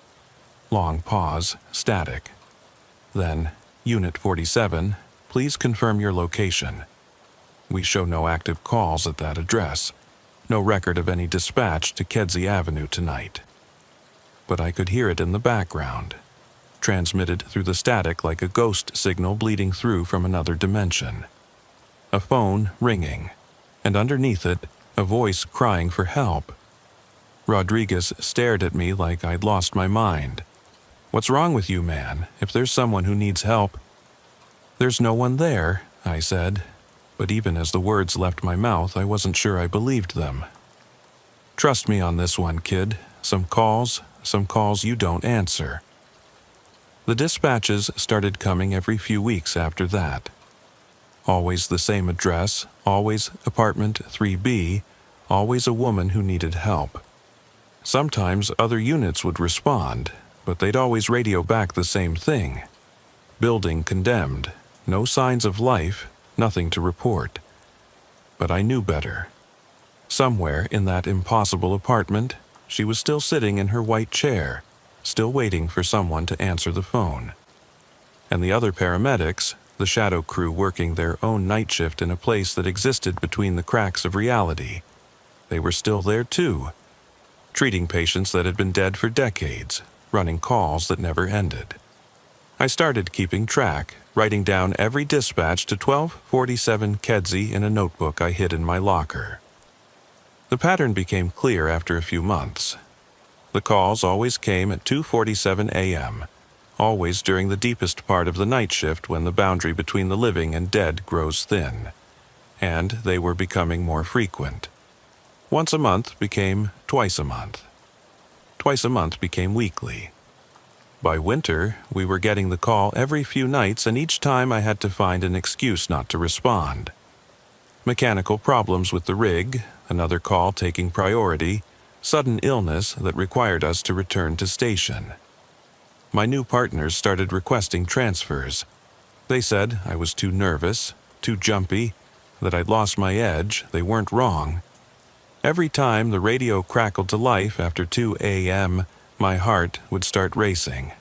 S1: Long pause, static. Then, Unit 47, please confirm your location. We show no active calls at that address. No record of any dispatch to Kedzie Avenue tonight. But I could hear it in the background, transmitted through the static like a ghost signal bleeding through from another dimension. A phone ringing, and underneath it, a voice crying for help. Rodriguez stared at me like I'd lost my mind. "What's wrong with you, man? If there's someone who needs help..." "There's no one there," I said, but even as the words left my mouth, I wasn't sure I believed them. "Trust me on this one, kid. Some calls you don't answer." The dispatches started coming every few weeks after that. Always the same address, always apartment 3B, always a woman who needed help. Sometimes other units would respond, but they'd always radio back the same thing. Building condemned, no signs of life, nothing to report. But I knew better. Somewhere in that impossible apartment, she was still sitting in her white chair, still waiting for someone to answer the phone. And the other paramedics, the shadow crew working their own night shift in a place that existed between the cracks of reality, they were still there too, treating patients that had been dead for decades, running calls that never ended. I started keeping track, writing down every dispatch to 1247 Kedzie in a notebook I hid in my locker. The pattern became clear after a few months. The calls always came at 2:47 a.m., always during the deepest part of the night shift when the boundary between the living and dead grows thin, and they were becoming more frequent. Once a month became twice a month. Twice a month became weekly. By winter, we were getting the call every few nights, and each time I had to find an excuse not to respond. Mechanical problems with the rig, another call taking priority, sudden illness that required us to return to station. My new partners started requesting transfers. They said I was too nervous, too jumpy, that I'd lost my edge. They weren't wrong. Every time the radio crackled to life after 2 a.m., my heart would start racing.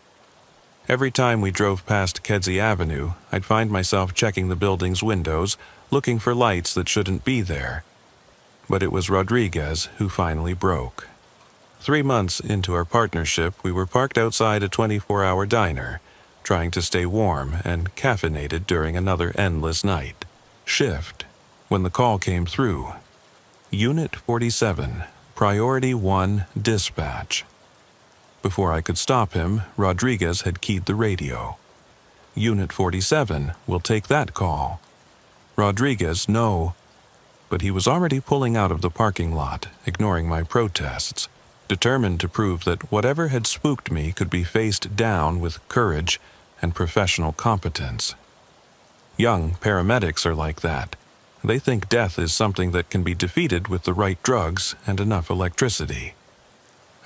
S1: Every time we drove past Kedzie Avenue, I'd find myself checking the building's windows, looking for lights that shouldn't be there. But it was Rodriguez who finally broke. 3 months into our partnership, we were parked outside a 24-hour diner, trying to stay warm and caffeinated during another endless night shift, when the call came through. Unit 47, Priority 1 Dispatch. Before I could stop him, Rodriguez had keyed the radio. Unit 47 will take that call. Rodriguez, no. But he was already pulling out of the parking lot, ignoring my protests, determined to prove that whatever had spooked me could be faced down with courage and professional competence. Young paramedics are like that. They think death is something that can be defeated with the right drugs and enough electricity.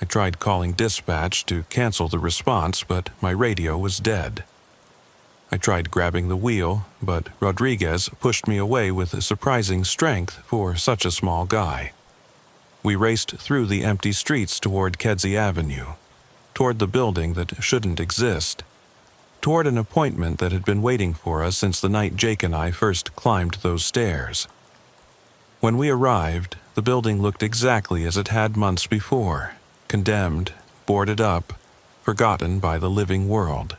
S1: I tried calling dispatch to cancel the response, but my radio was dead. I tried grabbing the wheel, but Rodriguez pushed me away with surprising strength for such a small guy. We raced through the empty streets toward Kedzie Avenue, toward the building that shouldn't exist, toward an appointment that had been waiting for us since the night Jake and I first climbed those stairs. When we arrived, the building looked exactly as it had months before, condemned, boarded up, forgotten by the living world.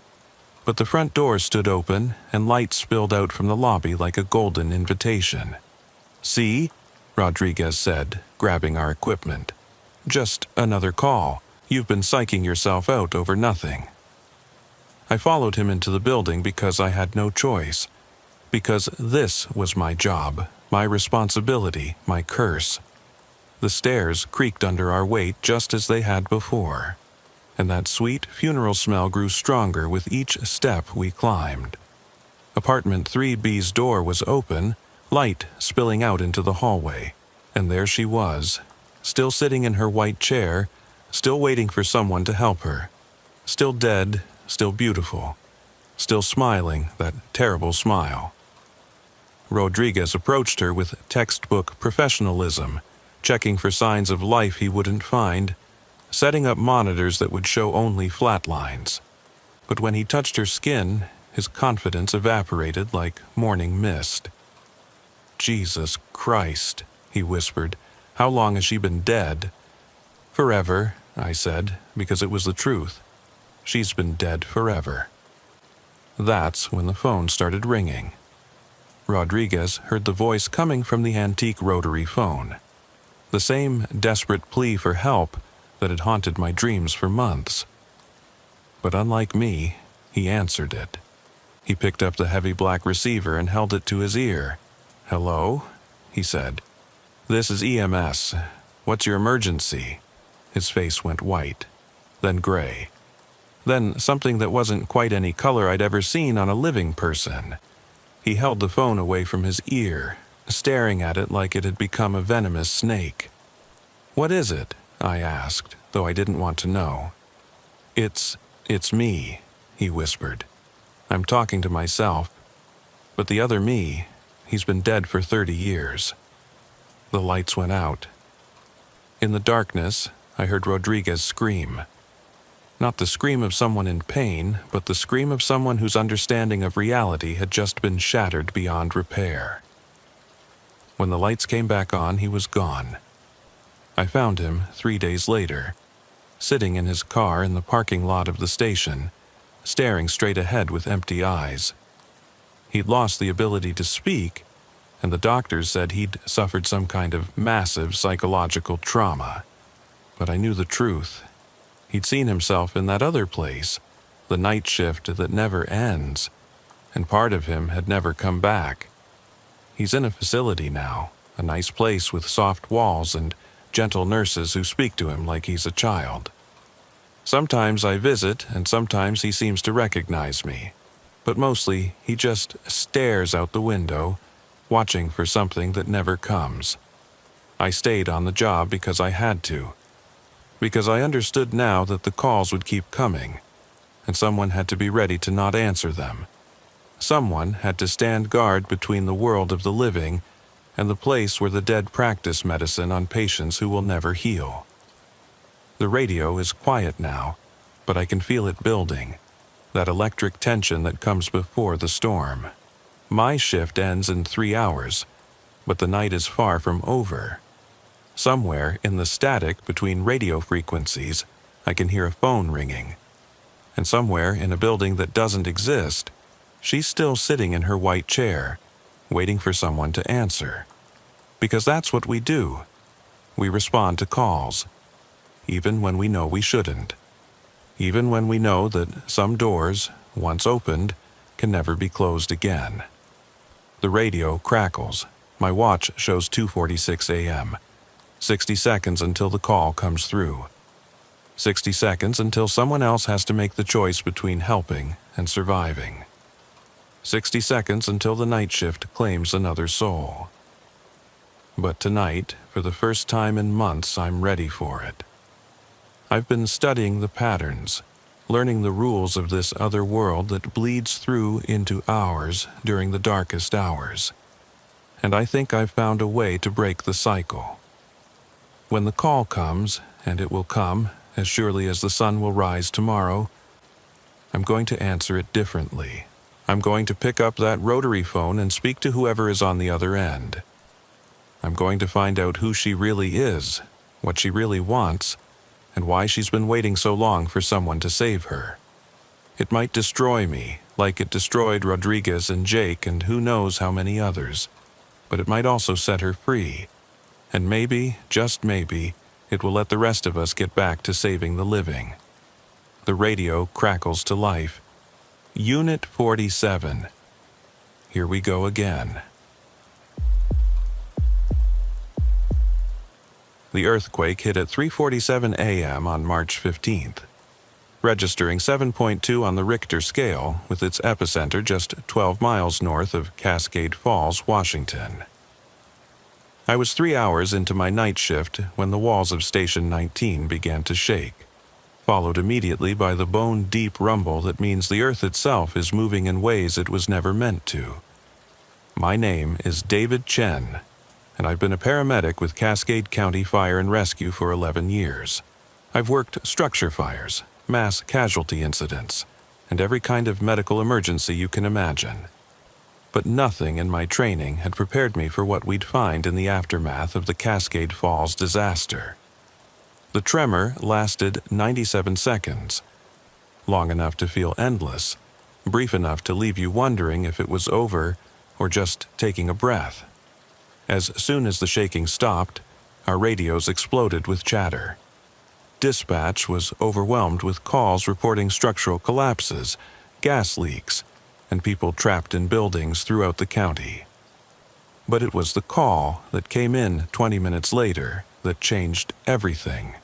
S1: But the front door stood open, and light spilled out from the lobby like a golden invitation. "See?" Rodriguez said, grabbing our equipment. "Just another call. You've been psyching yourself out over nothing." I followed him into the building because I had no choice. Because this was my job, my responsibility, my curse. The stairs creaked under our weight just as they had before, and that sweet funeral smell grew stronger with each step we climbed. Apartment 3B's door was open, light spilling out into the hallway, and there she was, still sitting in her white chair, still waiting for someone to help her, still dead, still beautiful, still smiling that terrible smile. Rodriguez approached her with textbook professionalism, checking for signs of life he wouldn't find, setting up monitors that would show only flat lines. But when he touched her skin, his confidence evaporated like morning mist. "Jesus Christ," he whispered. "How long has she been dead?" "Forever," I said, because it was the truth. "She's been dead forever." That's when the phone started ringing. Rodriguez heard the voice coming from the antique rotary phone. The same desperate plea for help that had haunted my dreams for months. But unlike me, he answered it. He picked up the heavy black receiver and held it to his ear. "Hello?" he said. "This is EMS. What's your emergency?" His face went white, then gray. Then something that wasn't quite any color I'd ever seen on a living person. He held the phone away from his ear, staring at it like it had become a venomous snake. "What is it?" I asked, though I didn't want to know. It's me," he whispered. "I'm talking to myself. But the other me, he's been dead for 30 years. The lights went out. In the darkness, I heard Rodriguez scream. Not the scream of someone in pain, but the scream of someone whose understanding of reality had just been shattered beyond repair. When the lights came back on, he was gone. I found him 3 days later, sitting in his car in the parking lot of the station, staring straight ahead with empty eyes. He'd lost the ability to speak, and the doctors said he'd suffered some kind of massive psychological trauma. But I knew the truth. He'd seen himself in that other place, the night shift that never ends, and part of him had never come back. He's in a facility now, a nice place with soft walls and gentle nurses who speak to him like he's a child. Sometimes I visit, and sometimes he seems to recognize me, but mostly he just stares out the window, watching for something that never comes. I stayed on the job because I had to, because I understood now that the calls would keep coming, and someone had to be ready to not answer them. Someone had to stand guard between the world of the living and the place where the dead practice medicine on patients who will never heal. The radio is quiet now, but I can feel it building, that electric tension that comes before the storm. My shift ends in 3 hours, but the night is far from over. Somewhere in the static between radio frequencies, I can hear a phone ringing. And somewhere in a building that doesn't exist, she's still sitting in her white chair, waiting for someone to answer. Because that's what we do. We respond to calls, even when we know we shouldn't. Even when we know that some doors, once opened, can never be closed again. The radio crackles. My watch shows 2:46 a.m. 60 seconds until the call comes through. 60 seconds until someone else has to make the choice between helping and surviving. 60 seconds until the night shift claims another soul. But tonight, for the first time in months, I'm ready for it. I've been studying the patterns, learning the rules of this other world that bleeds through into ours during the darkest hours. And I think I've found a way to break the cycle. When the call comes, and it will come as surely as the sun will rise tomorrow, I'm going to answer it differently. I'm going to pick up that rotary phone and speak to whoever is on the other end. I'm going to find out who she really is, what she really wants, and why she's been waiting so long for someone to save her. It might destroy me, like it destroyed Rodriguez and Jake and who knows how many others, but it might also set her free. And maybe, just maybe, it will let the rest of us get back to saving the living. The radio crackles to life. Unit 47. Here we go again. The earthquake hit at 3:47 a.m. on March 15th, registering 7.2 on the Richter scale, with its epicenter just 12 miles north of Cascade Falls, Washington. I was 3 hours into my night shift when the walls of Station 19 began to shake, followed immediately by the bone-deep rumble that means the earth itself is moving in ways it was never meant to. My name is David Chen, and I've been a paramedic with Cascade County Fire and Rescue for 11 years. I've worked structure fires, mass casualty incidents, and every kind of medical emergency you can imagine. But nothing in my training had prepared me for what we'd find in the aftermath of the Cascade Falls disaster. The tremor lasted 97 seconds, long enough to feel endless, brief enough to leave you wondering if it was over or just taking a breath. As soon as the shaking stopped, our radios exploded with chatter. Dispatch was overwhelmed with calls reporting structural collapses, gas leaks, and people trapped in buildings throughout the county. But it was the call that came in 20 minutes later that changed everything.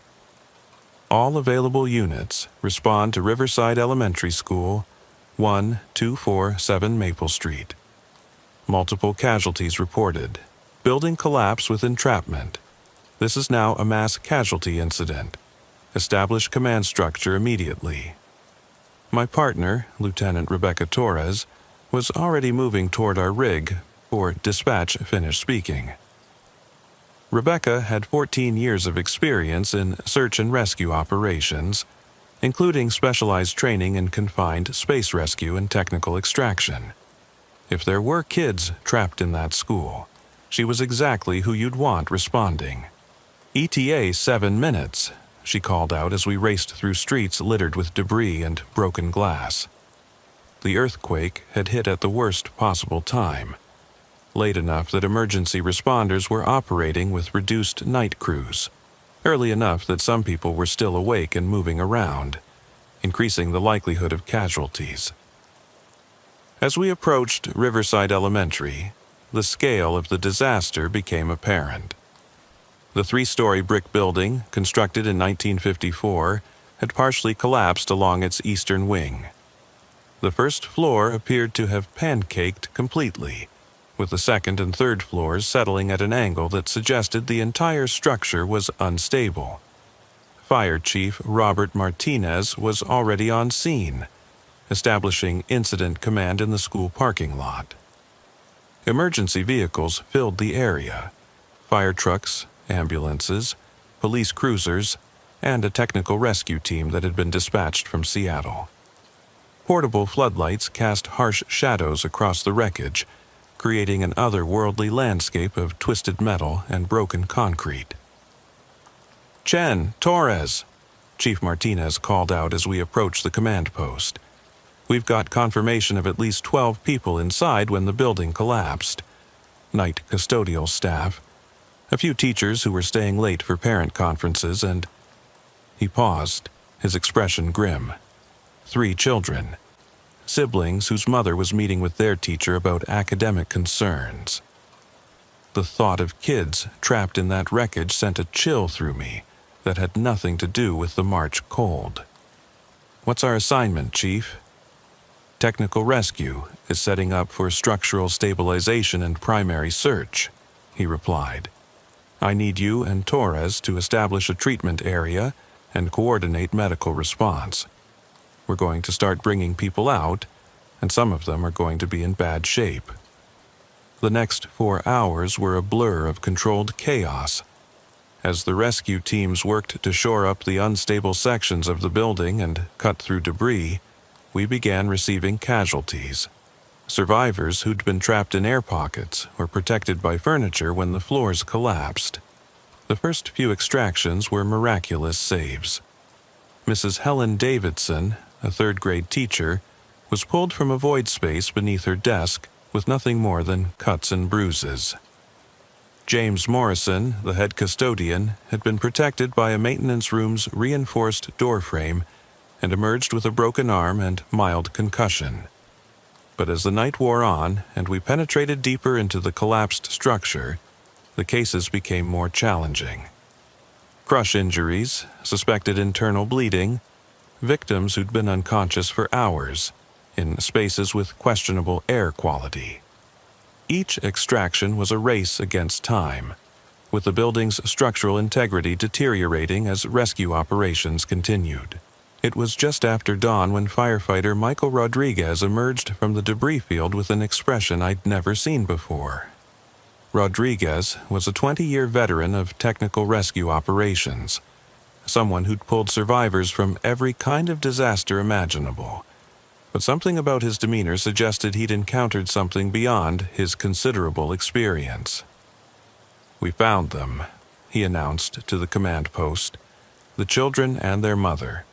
S1: All available units respond to Riverside Elementary School, 1247 Maple Street. Multiple casualties reported. Building collapse with entrapment. This is now a mass casualty incident. Establish command structure immediately. My partner, Lieutenant Rebecca Torres, was already moving toward our rig before dispatch finished speaking. Rebecca had 14 years of experience in search and rescue operations, including specialized training in confined space rescue and technical extraction. If there were kids trapped in that school, she was exactly who you'd want responding. ETA 7 minutes, she called out as we raced through streets littered with debris and broken glass. The earthquake had hit at the worst possible time, late enough that emergency responders were operating with reduced night crews, early enough that some people were still awake and moving around, increasing the likelihood of casualties. As we approached Riverside Elementary, the scale of the disaster became apparent. The 3-story brick building, constructed in 1954, had partially collapsed along its eastern wing. The first floor appeared to have pancaked completely, with the second and third floors settling at an angle that suggested the entire structure was unstable. Fire Chief Robert Martinez was already on scene, establishing incident command in the school parking lot. Emergency vehicles filled the area: fire trucks, ambulances, police cruisers, and a technical rescue team that had been dispatched from Seattle. Portable floodlights cast harsh shadows across the wreckage, creating an otherworldly landscape of twisted metal and broken concrete. "Chen, Torres," Chief Martinez called out as we approached the command post. "We've got confirmation of at least 12 people inside when the building collapsed. Night custodial staff, a few teachers who were staying late for parent conferences, and..." He paused, his expression grim. 3 children, siblings whose mother was meeting with their teacher about academic concerns. The thought of kids trapped in that wreckage sent a chill through me that had nothing to do with the March cold. "What's our assignment, Chief?" "Technical rescue is setting up for structural stabilization and primary search," he replied. "I need you and Torres to establish a treatment area and coordinate medical response. We're going to start bringing people out, and some of them are going to be in bad shape." The next 4 hours were a blur of controlled chaos. As the rescue teams worked to shore up the unstable sections of the building and cut through debris, we began receiving casualties. Survivors who'd been trapped in air pockets or protected by furniture when the floors collapsed. The first few extractions were miraculous saves. Mrs. Helen Davidson, a 3rd-grade teacher, was pulled from a void space beneath her desk with nothing more than cuts and bruises. James Morrison, the head custodian, had been protected by a maintenance room's reinforced doorframe and emerged with a broken arm and mild concussion. But as the night wore on and we penetrated deeper into the collapsed structure, the cases became more challenging. Crush injuries, suspected internal bleeding, victims who'd been unconscious for hours, in spaces with questionable air quality. Each extraction was a race against time, with the building's structural integrity deteriorating as rescue operations continued. It was just after dawn when firefighter Michael Rodriguez emerged from the debris field with an expression I'd never seen before. Rodriguez was a 20-year veteran of technical rescue operations, someone who'd pulled survivors from every kind of disaster imaginable. But something about his demeanor suggested he'd encountered something beyond his considerable experience. "We found them," he announced to the command post. "The children and their mother.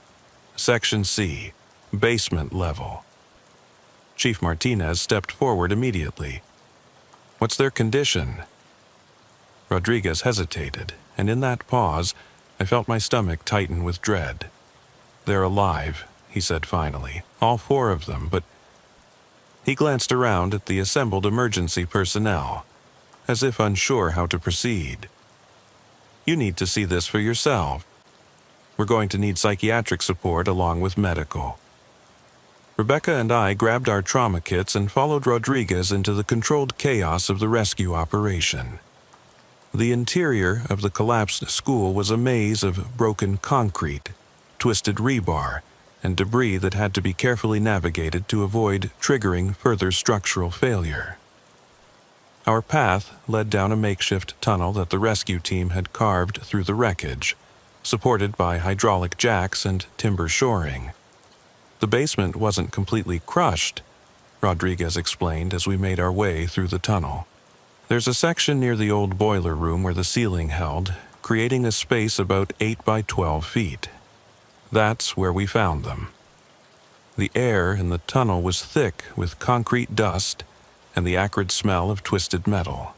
S1: Section C, basement level." Chief Martinez stepped forward immediately. "What's their condition?" Rodriguez hesitated, and in that pause, I felt my stomach tighten with dread. "They're alive," he said finally, "all 4 of them, but..." He glanced around at the assembled emergency personnel, as if unsure how to proceed. "You need to see this for yourself. We're going to need psychiatric support along with medical." Rebecca and I grabbed our trauma kits and followed Rodriguez into the controlled chaos of the rescue operation. The interior of the collapsed school was a maze of broken concrete, twisted rebar, and debris that had to be carefully navigated to avoid triggering further structural failure. Our path led down a makeshift tunnel that the rescue team had carved through the wreckage, supported by hydraulic jacks and timber shoring. The basement wasn't completely crushed, Rodriguez explained as we made our way through the tunnel. There's a section near the old boiler room where the ceiling held, creating a space about 8 by 12 feet. That's where we found them. The air in the tunnel was thick with concrete dust and the acrid smell of twisted metal.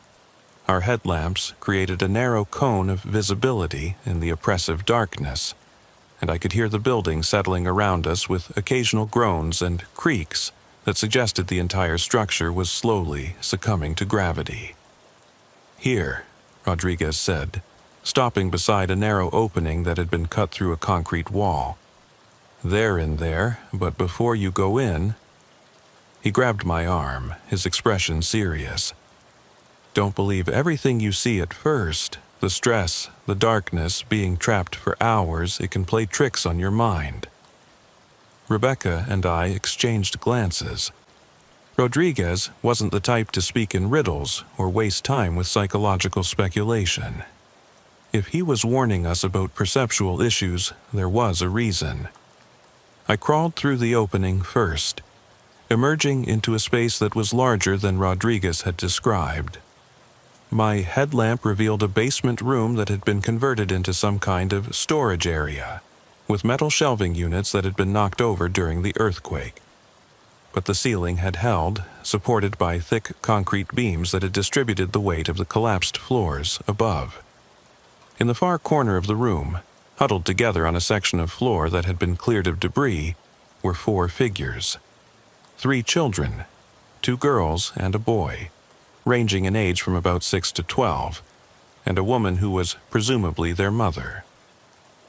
S1: Our headlamps created a narrow cone of visibility in the oppressive darkness, and I could hear the building settling around us with occasional groans and creaks that suggested the entire structure was slowly succumbing to gravity. "Here," Rodriguez said, stopping beside a narrow opening that had been cut through a concrete wall. "They're in there, but before you go in—" He grabbed my arm, his expression serious. "Don't believe everything you see at first. The stress, the darkness, being trapped for hours, it can play tricks on your mind." Rebecca and I exchanged glances. Rodriguez wasn't the type to speak in riddles or waste time with psychological speculation. If he was warning us about perceptual issues, there was a reason. I crawled through the opening first, emerging into a space that was larger than Rodriguez had described. My headlamp revealed a basement room that had been converted into some kind of storage area, with metal shelving units that had been knocked over during the earthquake. But the ceiling had held, supported by thick concrete beams that had distributed the weight of the collapsed floors above. In the far corner of the room, huddled together on a section of floor that had been cleared of debris, were 4 figures. 3 children, 2 girls and a boy, ranging in age from about 6 to 12, and a woman who was presumably their mother.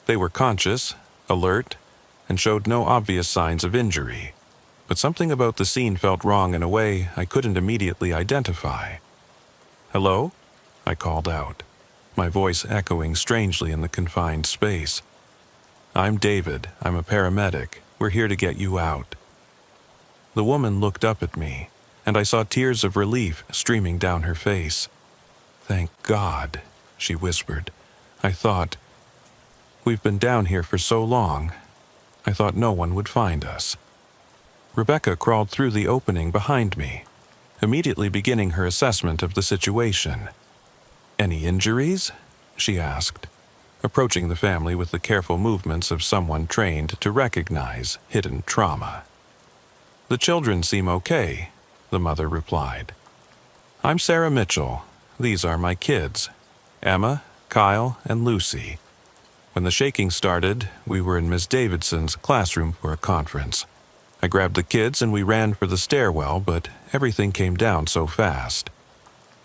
S1: They were conscious, alert, and showed no obvious signs of injury, but something about the scene felt wrong in a way I couldn't immediately identify. "Hello?" I called out, my voice echoing strangely in the confined space. "I'm David. I'm a paramedic. We're here to get you out." The woman looked up at me, and I saw tears of relief streaming down her face. "Thank God," she whispered. "I thought, we've been down here for so long. I thought no one would find us." Rebecca crawled through the opening behind me, immediately beginning her assessment of the situation. "Any injuries?" she asked, approaching the family with the careful movements of someone trained to recognize hidden trauma. "The children seem okay," the mother replied. "I'm Sarah Mitchell. These are my kids, Emma, Kyle, and Lucy. When the shaking started, we were in Miss Davidson's classroom for a conference. I grabbed the kids and we ran for the stairwell, but everything came down so fast."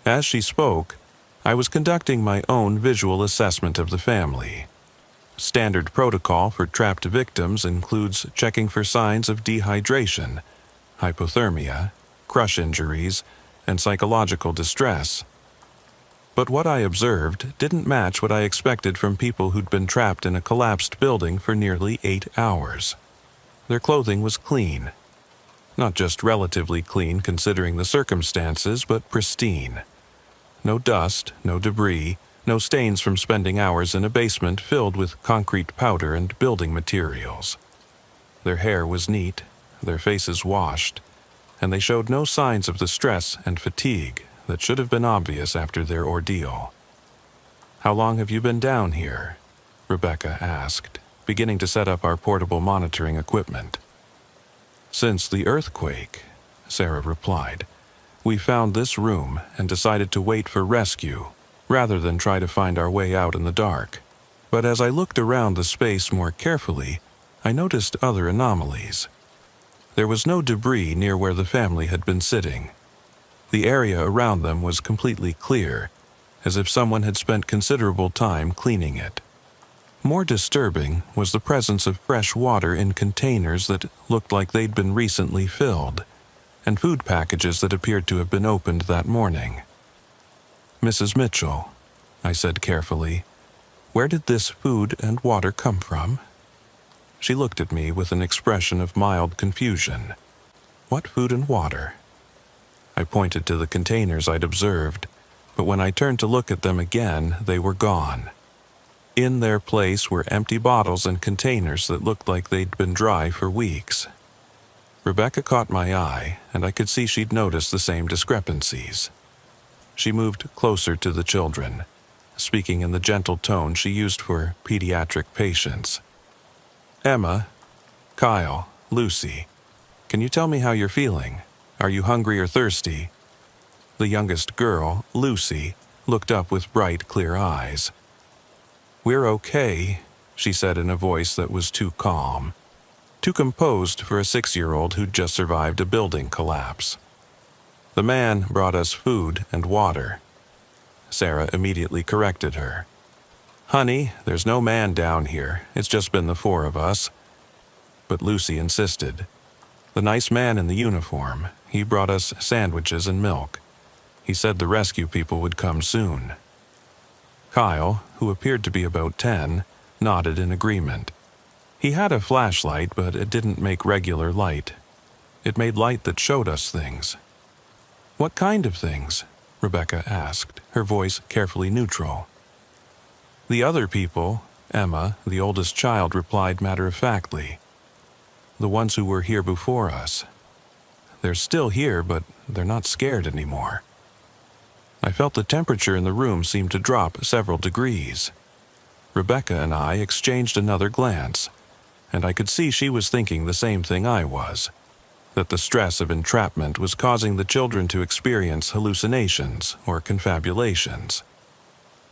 S1: As she spoke, I was conducting my own visual assessment of the family. Standard protocol for trapped victims includes checking for signs of dehydration, hypothermia, crush injuries, and psychological distress. But what I observed didn't match what I expected from people who'd been trapped in a collapsed building for nearly 8 hours. Their clothing was clean. Not just relatively clean considering the circumstances, but pristine. No dust, no debris, no stains from spending hours in a basement filled with concrete powder and building materials. Their hair was neat, their faces washed, and they showed no signs of the stress and fatigue that should have been obvious after their ordeal. "How long have you been down here?" Rebecca asked, beginning to set up our portable monitoring equipment. "Since the earthquake," Sarah replied. "We found this room and decided to wait for rescue, rather than try to find our way out in the dark. But as I looked around the space more carefully, I noticed other anomalies. There was no debris near where the family had been sitting. The area around them was completely clear, as if someone had spent considerable time cleaning it. More disturbing was the presence of fresh water in containers that looked like they'd been recently filled, and food packages that appeared to have been opened that morning. "Mrs. Mitchell," I said carefully, "where did this food and water come from?" She looked at me with an expression of mild confusion. "What food and water?" I pointed to the containers I'd observed, but when I turned to look at them again, they were gone. In their place were empty bottles and containers that looked like they'd been dry for weeks. Rebecca caught my eye, and I could see she'd noticed the same discrepancies. She moved closer to the children, speaking in the gentle tone she used for pediatric patients. "Emma, Kyle, Lucy, Can you tell me how you're feeling? Are you hungry or thirsty?" The youngest girl, Lucy, looked up with bright, clear eyes. "We're okay," she said in a voice that was too calm, too composed for a 6-year-old who'd just survived a building collapse. The man brought us food and water. Sarah immediately corrected her. "Honey, there's no man down here. It's just been the 4 of us." But Lucy insisted. "The nice man in the uniform, he brought us sandwiches and milk. He said the rescue people would come soon." Kyle, who appeared to be about 10, nodded in agreement. He had a flashlight, but it didn't make regular light. It made light that showed us things. "What kind of things?" Rebecca asked, her voice carefully neutral. The other people, Emma, the oldest child, replied matter-of-factly. "The ones who were here before us. They're still here, but they're not scared anymore." I felt the temperature in the room seemed to drop several degrees. Rebecca and I exchanged another glance, and I could see she was thinking the same thing I was, that the stress of entrapment was causing the children to experience hallucinations or confabulations.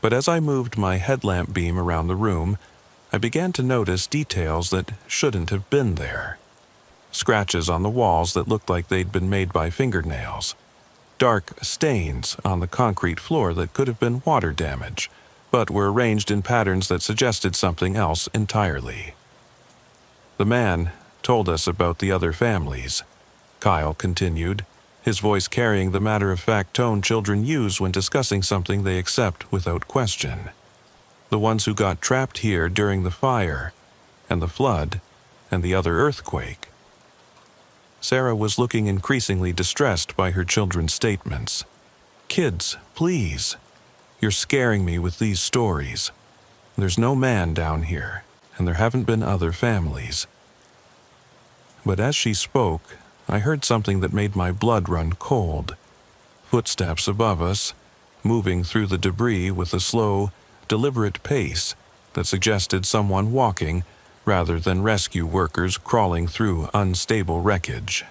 S1: But as I moved my headlamp beam around the room, I began to notice details that shouldn't have been there. Scratches on the walls that looked like they'd been made by fingernails. Dark stains on the concrete floor that could have been water damage, but were arranged in patterns that suggested something else entirely. The man told us about the other families, Kyle continued, his voice carrying the matter-of-fact tone children use when discussing something they accept without question. The ones who got trapped here during the fire, and the flood, and the other earthquake. Sarah was looking increasingly distressed by her children's statements. "Kids, please. You're scaring me with these stories. There's no man down here, and there haven't been other families." But as she spoke, I heard something that made my blood run cold. Footsteps above us, moving through the debris with a slow, deliberate pace that suggested someone walking rather than rescue workers crawling through unstable wreckage.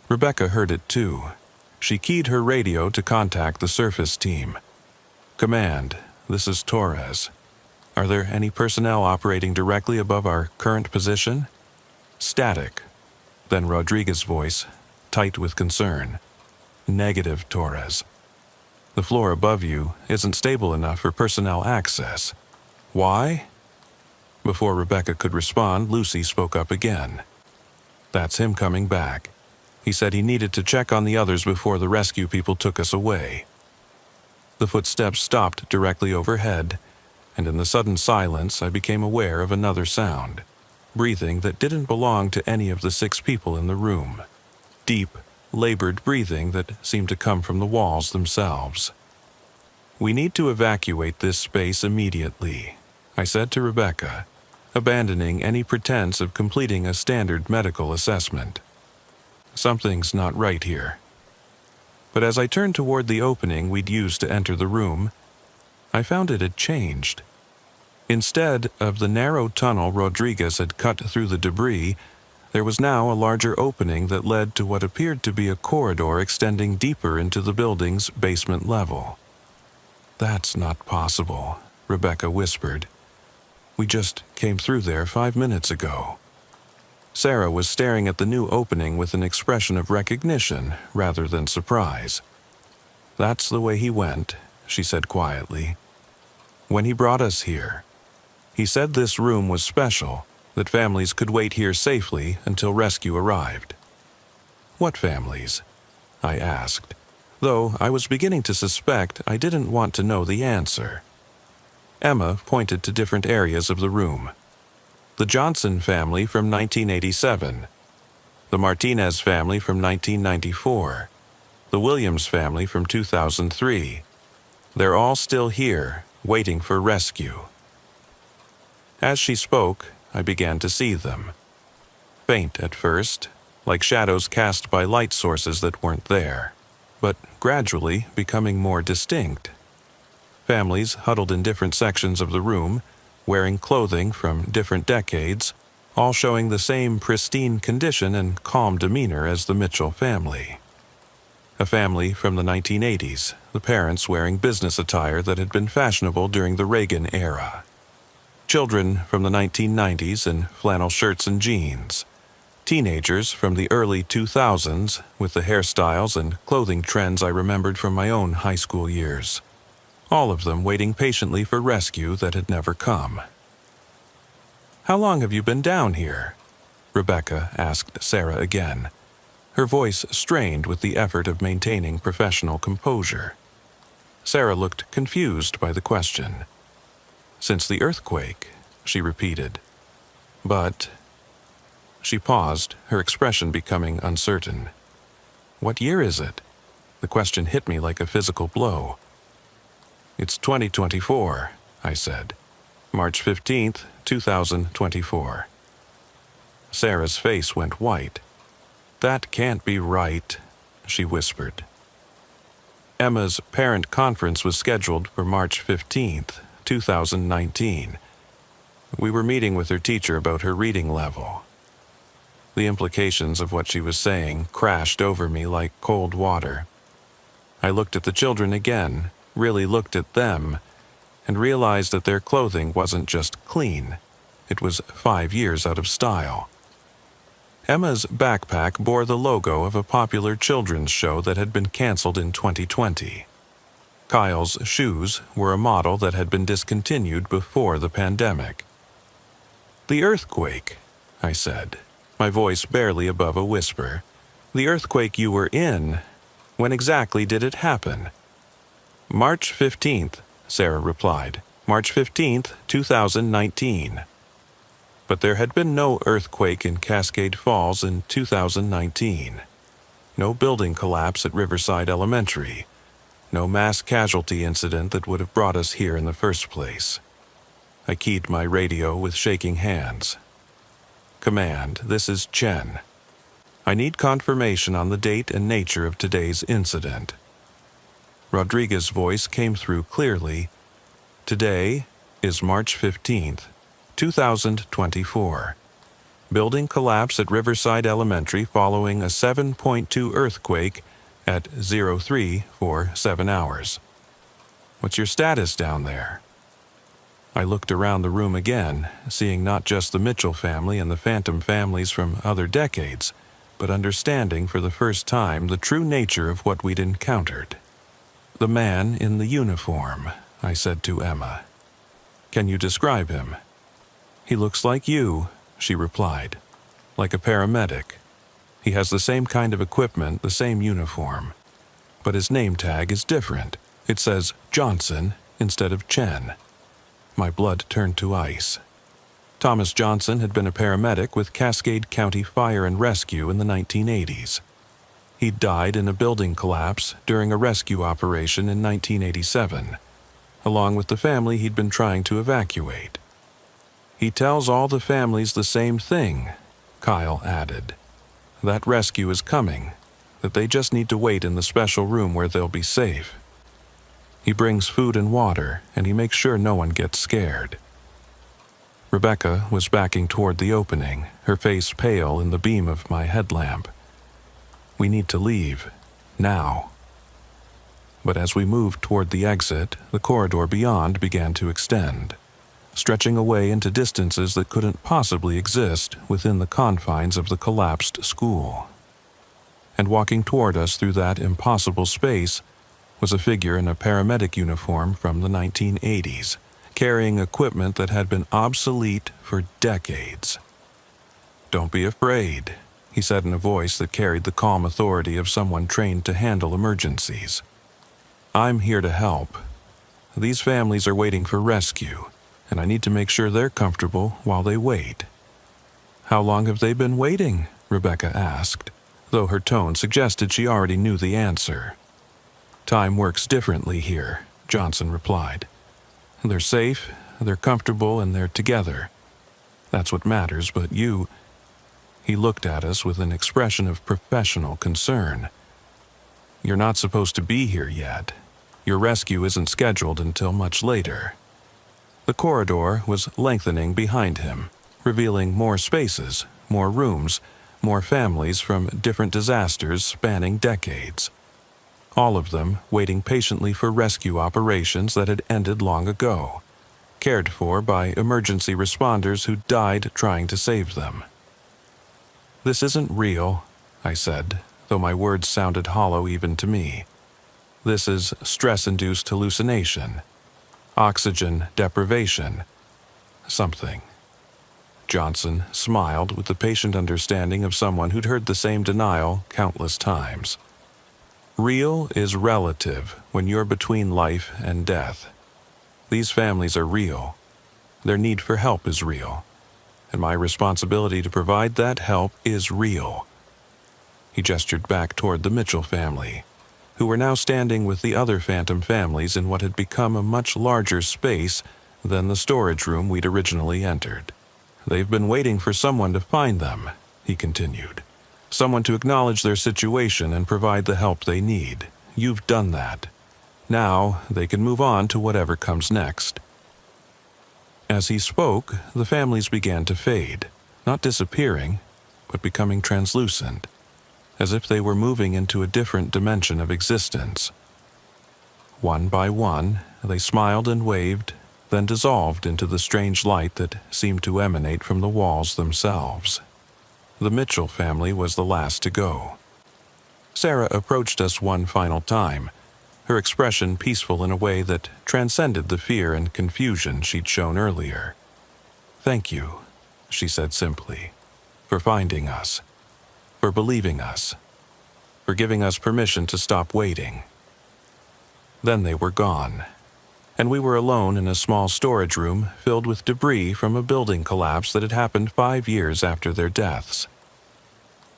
S1: Rebecca heard it too. She keyed her radio to contact the surface team. "Command, this is Torres. Are there any personnel operating directly above our current position?" "Static." Then Rodriguez's voice, tight with concern. "Negative, Torres. The floor above you isn't stable enough for personnel access. Why?" Before Rebecca could respond, Lucy spoke up again. "That's him coming back. He said he needed to check on the others before the rescue people took us away." The footsteps stopped directly overhead, and in the sudden silence I became aware of another sound. Breathing that didn't belong to any of the 6 people in the room. Deep, labored breathing that seemed to come from the walls themselves. "We need to evacuate this space immediately," I said to Rebecca, abandoning any pretense of completing a standard medical assessment. "Something's not right here." But as I turned toward the opening we'd used to enter the room, I found it had changed. Instead of the narrow tunnel Rodriguez had cut through the debris, there was now a larger opening that led to what appeared to be a corridor extending deeper into the building's basement level. "That's not possible," Rebecca whispered. "We just came through there 5 minutes ago." Sarah was staring at the new opening with an expression of recognition rather than surprise. "That's the way he went," she said quietly. "When he brought us here. He said this room was special, that families could wait here safely until rescue arrived." "What families?" I asked, though I was beginning to suspect I didn't want to know the answer. Emma pointed to different areas of the room. "The Johnson family from 1987, the Martinez family from 1994, the Williams family from 2003. They're all still here, waiting for rescue." As she spoke, I began to see them. Faint at first, like shadows cast by light sources that weren't there, but gradually becoming more distinct. Families huddled in different sections of the room, wearing clothing from different decades, all showing the same pristine condition and calm demeanor as the Mitchell family. A family from the 1980s, the parents wearing business attire that had been fashionable during the Reagan era. Children from the 1990s in flannel shirts and jeans. Teenagers from the early 2000s with the hairstyles and clothing trends I remembered from my own high school years. All of them waiting patiently for rescue that had never come. "How long have you been down here?" Rebecca asked Sarah again, her voice strained with the effort of maintaining professional composure. Sarah looked confused by the question. "Since the earthquake," she repeated. "But—" She paused, her expression becoming uncertain. "What year is it?" The question hit me like a physical blow. "It's 2024, I said. March 15th, 2024. Sarah's face went white. "That can't be right," she whispered. Emma's parent conference was scheduled for March 15th, 2019. We were meeting with her teacher about her reading level. The implications of what she was saying crashed over me like cold water. I looked at the children again, really looked at them, and realized that their clothing wasn't just clean. It was 5 years out of style. Emma's backpack bore the logo of a popular children's show that had been canceled in 2020. Kyle's shoes were a model that had been discontinued before the pandemic. "The earthquake," I said, my voice barely above a whisper. "The earthquake you were in, when exactly did it happen?" "March 15th, Sarah replied. "March 15th, 2019. But there had been no earthquake in Cascade Falls in 2019. No building collapse at Riverside Elementary. No mass casualty incident that would have brought us here in the first place." I keyed my radio with shaking hands. "Command, this is Chen. I need confirmation on the date and nature of today's incident." Rodriguez's voice came through clearly. "Today is March 15th, 2024. Building collapse at Riverside Elementary following a 7.2 earthquake at 03 for 7 hours. What's your status down there?" I looked around the room again, seeing not just the Mitchell family and the Phantom families from other decades, but understanding for the first time the true nature of what we'd encountered. "The man in the uniform," I said to Emma. "Can you describe him?" "He looks like you," she replied. "Like a paramedic. He has the same kind of equipment, the same uniform. But his name tag is different. It says Johnson instead of Chen." My blood turned to ice. Thomas Johnson had been a paramedic with Cascade County Fire and Rescue in the 1980s. He'd died in a building collapse during a rescue operation in 1987, along with the family he'd been trying to evacuate. "He tells all the families the same thing," Kyle added. "That rescue is coming, that they just need to wait in the special room where they'll be safe. He brings food and water, and he makes sure no one gets scared." Rebecca was backing toward the opening, her face pale in the beam of my headlamp. "We need to leave, now." But as we moved toward the exit, the corridor beyond began to extend, stretching away into distances that couldn't possibly exist within the confines of the collapsed school. And walking toward us through that impossible space was a figure in a paramedic uniform from the 1980s, carrying equipment that had been obsolete for decades. "Don't be afraid," he said in a voice that carried the calm authority of someone trained to handle emergencies. "I'm here to help. These families are waiting for rescue, and I need to make sure they're comfortable while they wait." "How long have they been waiting?" Rebecca asked, though her tone suggested she already knew the answer. "Time works differently here," Johnson replied. "They're safe, they're comfortable, and they're together. That's what matters, but you—" He looked at us with an expression of professional concern. "You're not supposed to be here yet. Your rescue isn't scheduled until much later." The corridor was lengthening behind him, revealing more spaces, more rooms, more families from different disasters spanning decades. All of them waiting patiently for rescue operations that had ended long ago, cared for by emergency responders who died trying to save them. "This isn't real," I said, though my words sounded hollow even to me. "This is stress-induced hallucination, oxygen deprivation, something." Johnson smiled with the patient understanding of someone who'd heard the same denial countless times. "Real is relative when you're between life and death. These families are real. Their need for help is real. And my responsibility to provide that help is real." He gestured back toward the Mitchell family, who were now standing with the other phantom families in what had become a much larger space than the storage room we'd originally entered. "They've been waiting for someone to find them," he continued. "Someone to acknowledge their situation and provide the help they need. You've done that. Now they can move on to whatever comes next." As he spoke, the families began to fade, not disappearing, but becoming translucent, as if they were moving into a different dimension of existence. One by one, they smiled and waved, then dissolved into the strange light that seemed to emanate from the walls themselves. The Mitchell family was the last to go. Sarah approached us one final time, her expression peaceful in a way that transcended the fear and confusion she'd shown earlier. "Thank you," she said simply, "for finding us, for believing us, for giving us permission to stop waiting." Then they were gone, and we were alone in a small storage room filled with debris from a building collapse that had happened 5 years after their deaths.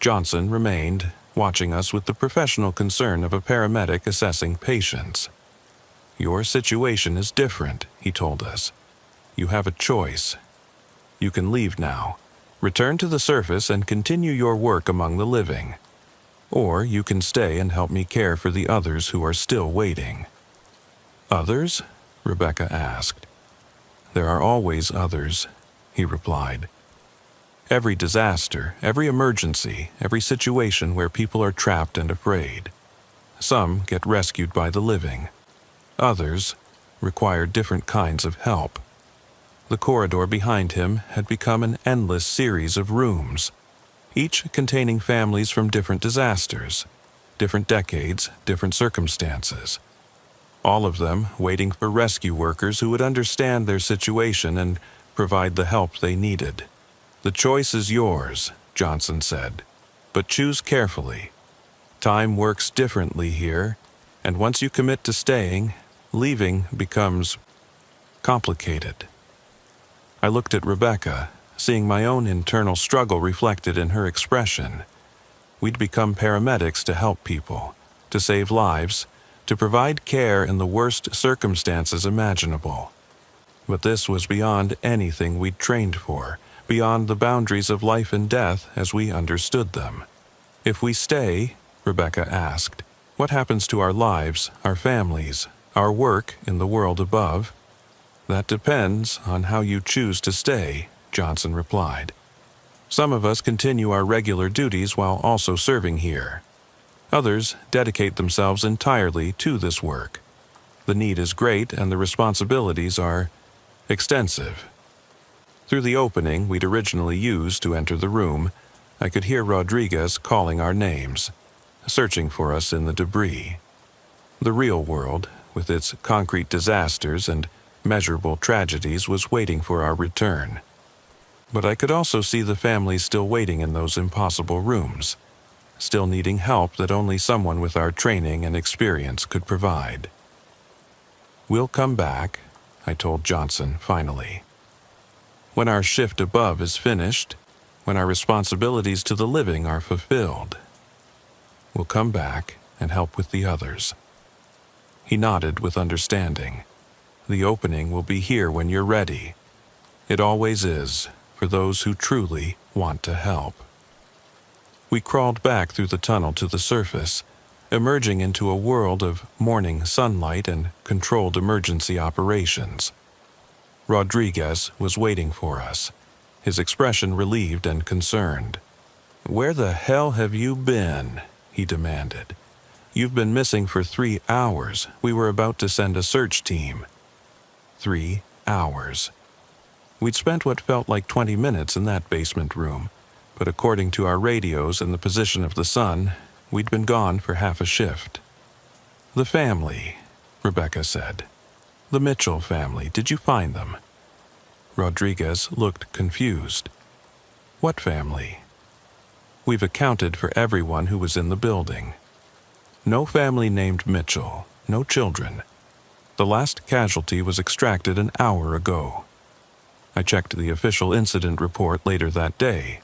S1: Johnson remained, watching us with the professional concern of a paramedic assessing patients. "Your situation is different," he told us. "You have a choice. You can leave now, return to the surface and continue your work among the living. Or you can stay and help me care for the others who are still waiting." "Others?" Rebecca asked. "There are always others," he replied. "Every disaster, every emergency, every situation where people are trapped and afraid. Some get rescued by the living. Others require different kinds of help." The corridor behind him had become an endless series of rooms, each containing families from different disasters, different decades, different circumstances. All of them waiting for rescue workers who would understand their situation and provide the help they needed. "The choice is yours," Johnson said, "but choose carefully. Time works differently here, and once you commit to staying, leaving becomes complicated." I looked at Rebecca, seeing my own internal struggle reflected in her expression. We'd become paramedics to help people, to save lives, to provide care in the worst circumstances imaginable. But this was beyond anything we'd trained for, beyond the boundaries of life and death as we understood them. "If we stay," Rebecca asked, "what happens to our lives, our families, our work in the world above?" "That depends on how you choose to stay," Johnson replied. "Some of us continue our regular duties while also serving here. Others dedicate themselves entirely to this work. The need is great and the responsibilities are extensive." Through the opening we'd originally used to enter the room, I could hear Rodriguez calling our names, searching for us in the debris. The real world, with its concrete disasters and measurable tragedies, was waiting for our return. But I could also see the families still waiting in those impossible rooms, still needing help that only someone with our training and experience could provide. "We'll come back," I told Johnson finally. "When our shift above is finished, when our responsibilities to the living are fulfilled. We'll come back and help with the others." He nodded with understanding. "The opening will be here when you're ready. It always is, for those who truly want to help." We crawled back through the tunnel to the surface, emerging into a world of morning sunlight and controlled emergency operations. Rodriguez was waiting for us, his expression relieved and concerned. "Where the hell have you been?" he demanded. "You've been missing for 3 hours. We were about to send a search team." 3 hours. We'd spent what felt like 20 minutes in that basement room, but according to our radios and the position of the sun, we'd been gone for half a shift. "The family," Rebecca said. "The Mitchell family. Did you find them?" Rodriguez looked confused. "What family?" "We've accounted for everyone who was in the building. No family named Mitchell, no children. The last casualty was extracted an hour ago." I checked the official incident report later that day.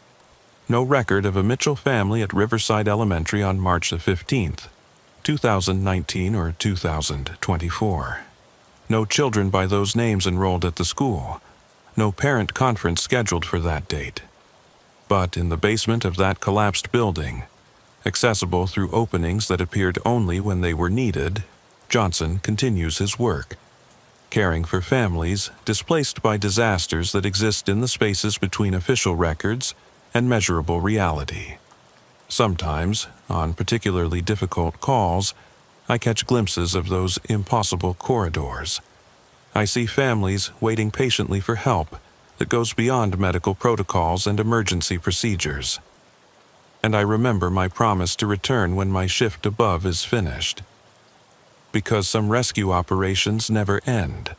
S1: No record of a Mitchell family at Riverside Elementary on March the 15th, 2019 or 2024. No children by those names enrolled at the school. No parent conference scheduled for that date. But in the basement of that collapsed building, accessible through openings that appeared only when they were needed, Johnson continues his work, caring for families displaced by disasters that exist in the spaces between official records and measurable reality. Sometimes, on particularly difficult calls, I catch glimpses of those impossible corridors. I see families waiting patiently for help that goes beyond medical protocols and emergency procedures. And I remember my promise to return when my shift above is finished. Because some rescue operations never end.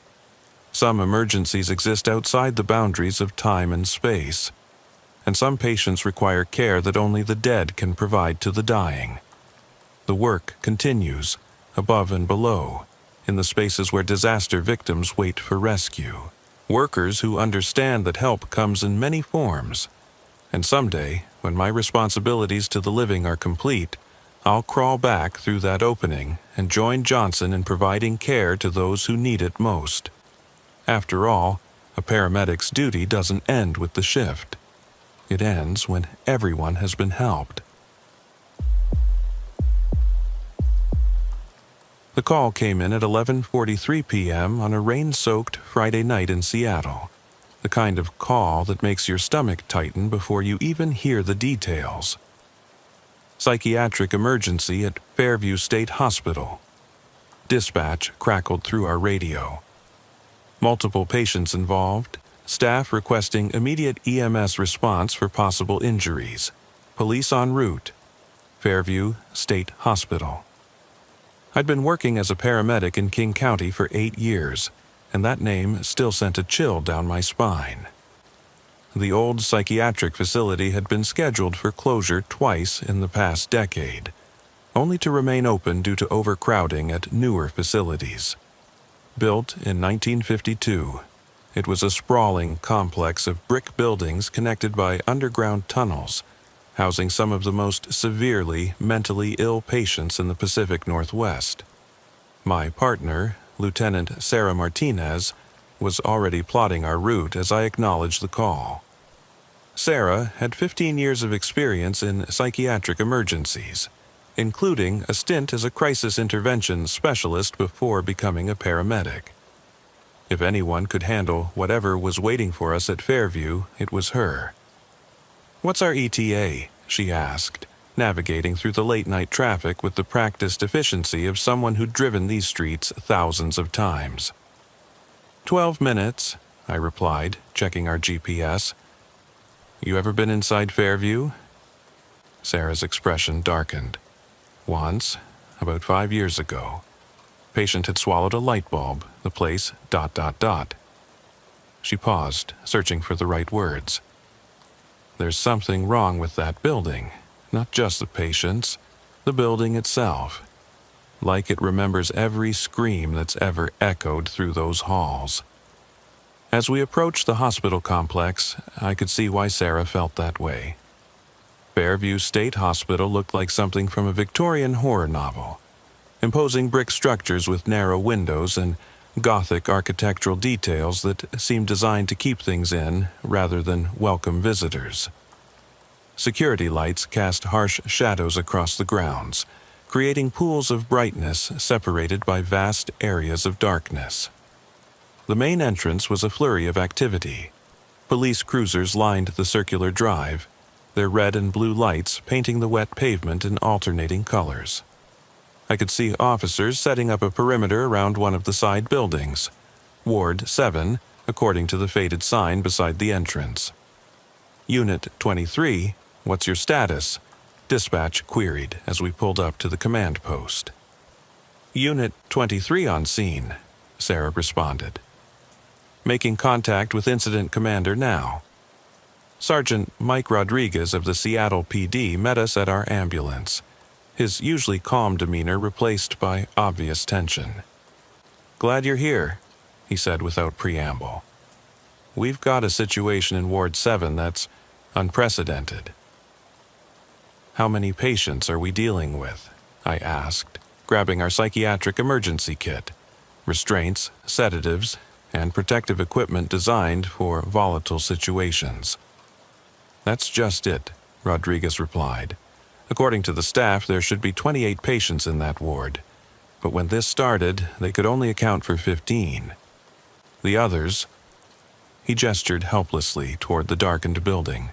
S1: Some emergencies exist outside the boundaries of time and space, and some patients require care that only the dead can provide to the dying. The work continues, above and below, in the spaces where disaster victims wait for rescue. Workers who understand that help comes in many forms, and someday, when my responsibilities to the living are complete, I'll crawl back through that opening and join Johnson in providing care to those who need it most. After all, a paramedic's duty doesn't end with the shift. It ends when everyone has been helped. The call came in at 11:43 p.m. on a rain-soaked Friday night in Seattle. The kind of call that makes your stomach tighten before you even hear the details. Psychiatric emergency at Fairview State Hospital. Dispatch crackled through our radio. Multiple patients involved, staff requesting immediate EMS response for possible injuries. Police en route. Fairview State Hospital. I'd been working as a paramedic in King County for 8 years, and that name still sent a chill down my spine. The old psychiatric facility had been scheduled for closure twice in the past decade, only to remain open due to overcrowding at newer facilities. Built in 1952, it was a sprawling complex of brick buildings connected by underground tunnels, housing some of the most severely mentally ill patients in the Pacific Northwest. My partner, Lieutenant Sarah Martinez, was already plotting our route as I acknowledged the call. Sarah had 15 years of experience in psychiatric emergencies, including a stint as a crisis intervention specialist before becoming a paramedic. If anyone could handle whatever was waiting for us at Fairview, it was her. "What's our ETA?" she asked, navigating through the late-night traffic with the practiced efficiency of someone who'd driven these streets thousands of times. 12 minutes, I replied, checking our GPS. "You ever been inside Fairview?" Sarah's expression darkened. "Once, about 5 years ago. Patient had swallowed a light bulb, the place ... She paused, searching for the right words. "There's something wrong with that building, not just the patients, the building itself. Like it remembers every scream that's ever echoed through those halls." As we approached the hospital complex, I could see why Sarah felt that way. Fairview State Hospital looked like something from a Victorian horror novel. Imposing brick structures with narrow windows and Gothic architectural details that seemed designed to keep things in rather than welcome visitors. Security lights cast harsh shadows across the grounds, creating pools of brightness separated by vast areas of darkness. The main entrance was a flurry of activity. Police cruisers lined the circular drive, their red and blue lights painting the wet pavement in alternating colors. I could see officers setting up a perimeter around one of the side buildings, Ward 7, according to the faded sign beside the entrance. Unit 23, what's your status? Dispatch queried as we pulled up to the command post. Unit 23 on scene, Sarah responded. Making contact with Incident Commander now. Sergeant Mike Rodriguez of the Seattle PD met us at our ambulance, his usually calm demeanor replaced by obvious tension. "Glad you're here," he said without preamble. "We've got a situation in Ward 7 that's unprecedented." "How many patients are we dealing with?" I asked, grabbing our psychiatric emergency kit, restraints, sedatives, and protective equipment designed for volatile situations. "That's just it," Rodriguez replied. "According to the staff, there should be 28 patients in that ward, but when this started, they could only account for 15. The others—" He gestured helplessly toward the darkened building.